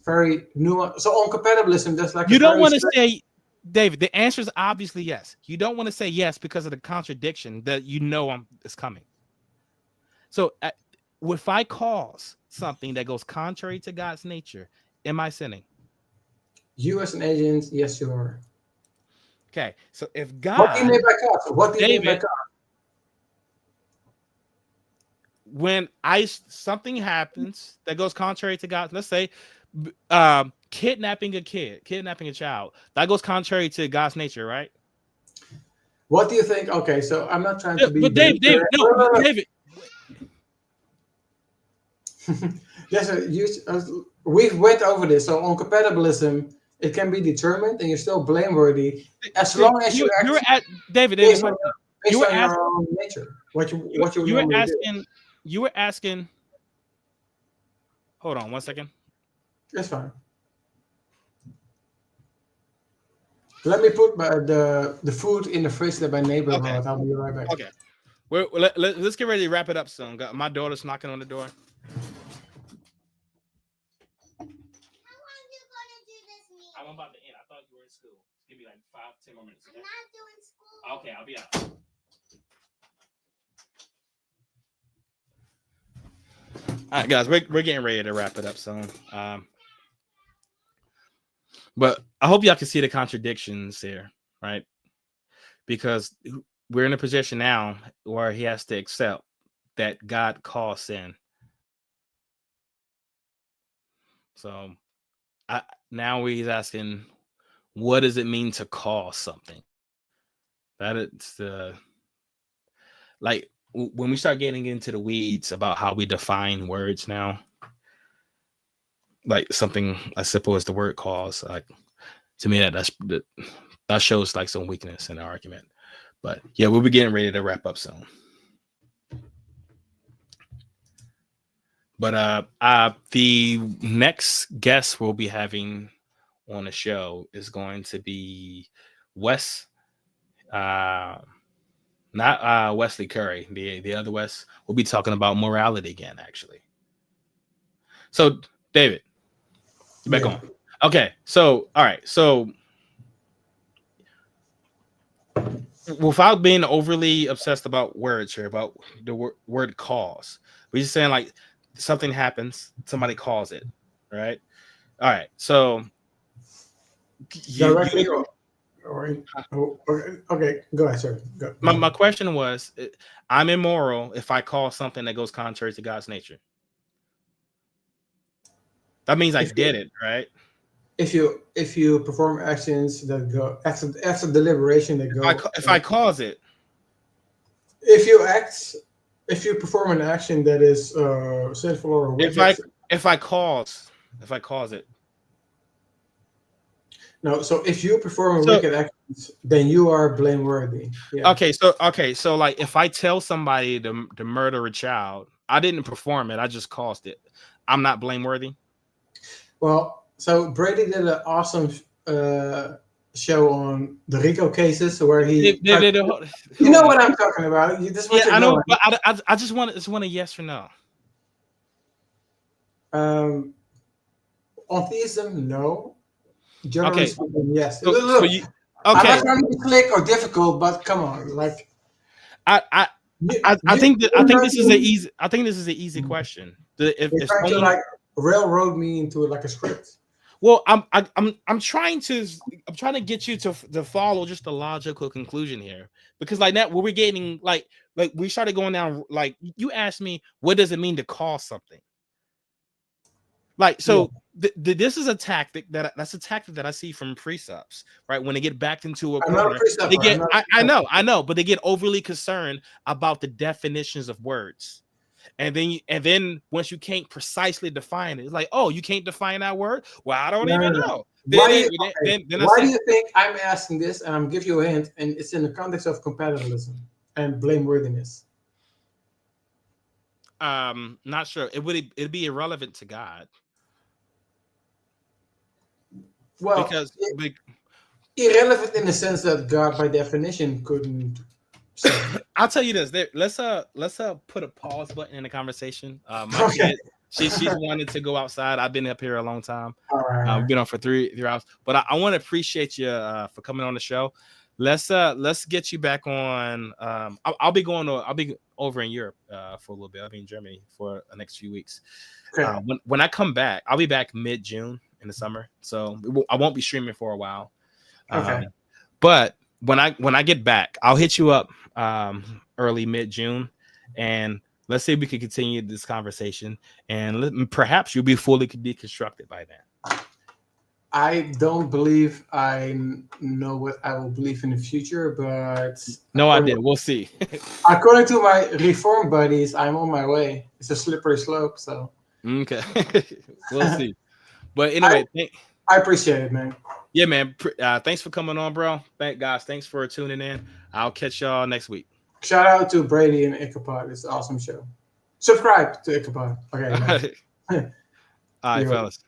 very nuanced. So on compatibilism, there's like you don't want to say, David. The answer is obviously yes. You don't want to say yes because of the contradiction that is coming. So if I cause something that goes contrary to God's nature, am I sinning? You as an agent, yes, you are. Okay, so if God, what do you mean by God? What do you mean by God? When something happens that goes contrary to God, let's say kidnapping a child, that goes contrary to God's nature, right? What do you think? Okay, so I'm not trying to be. But David. Yes, we went over this. So on compatibilism, it can be determined, and you're still blameworthy as long as you act. David, based on your own nature. You were asking. Hold on 1 second. That's fine. Let me put the food in the fridge that my neighbor Okay. brought. I'll be right back. Okay. Let's get ready to wrap it up soon. My daughter's knocking on the door. I'm about to end. I thought you were in school. Give me like 5-10 more minutes. Okay? I'm not doing school. Okay, I'll be out. All right, guys, we're getting ready to wrap it up soon. But I hope y'all can see the contradictions here, right? Because we're in a position now where he has to accept that God caused sin. So now he's asking, what does it mean to cause something? That it's like when we start getting into the weeds about how we define words now, like something as simple as the word cause, like to me that shows like some weakness in the argument. But yeah, we'll be getting ready to wrap up soon. But the next guest we'll be having on the show is going to be Wes, not Wesley Curry, the other Wes. We'll be talking about morality again, actually. So, David, you back on. Okay, so all right, so without being overly obsessed about words here, about the word cause, we're just saying like something happens, somebody calls it, right? All right, so Okay, go ahead, sir. Go. My question was, I'm immoral if I call something that goes contrary to God's nature. That means I did it, right? If you perform actions that go after deliberation that go, if I cause it, if you perform an action that is sinful or wicked, if I cause it. No, so if you perform wicked actions, then you are blameworthy. Yeah. Okay, so like if I tell somebody to murder a child, I didn't perform it, I just caused it. I'm not blameworthy. Well, so Brady did an awesome show on the RICO cases where he. You know what I'm talking about. I know, but I just want a yes or no. On theism, no. Generally speaking, yes. So okay. I'm not trying to be slick or difficult, but come on, like. I think this is an easy question. If trying to like railroad me into like a script. Well, I'm trying to get you to follow just a logical conclusion here, because like that, we're getting like we started going down. Like you asked me, what does it mean to call something? Like so, this is a tactic that's a tactic that I see from precepts, right? When they get backed into a corner, they get I know, but they get overly concerned about the definitions of words. And then once you can't precisely define it, it's like, oh, you can't define that word? Well, I don't even know. Why do you think I'm asking this? And I'm giving you a hint, and it's in the context of compatibilism and blameworthiness. Not sure. It'd be irrelevant to God. Well, because irrelevant in the sense that God, by definition, couldn't. I'll tell you this. Let's put a pause button in the conversation. My kid, she's wanted to go outside. I've been up here a long time. We've been on for three hours. But I want to appreciate you for coming on the show. Let's get you back on. I'll be over in Europe for a little bit. I'll be in Germany for the next few weeks. Okay. When I come back, I'll be back mid-June in the summer, so I won't be streaming for a while. Okay. But when I get back, I'll hit you up early mid-June, and let's see if we can continue this conversation, and perhaps you'll be fully deconstructed by then. I don't believe I know what I will believe in the future, but no idea. We'll see. According to my reform buddies, I'm on my way. It's a slippery slope, so okay. We'll see. But anyway, I appreciate it, man. Yeah, man. Thanks for coming on, bro. Thanks for tuning in. I'll catch y'all next week. Shout out to Brady and Ichabod. It's an awesome show. Subscribe to Ichabod. Okay. All right, fellas.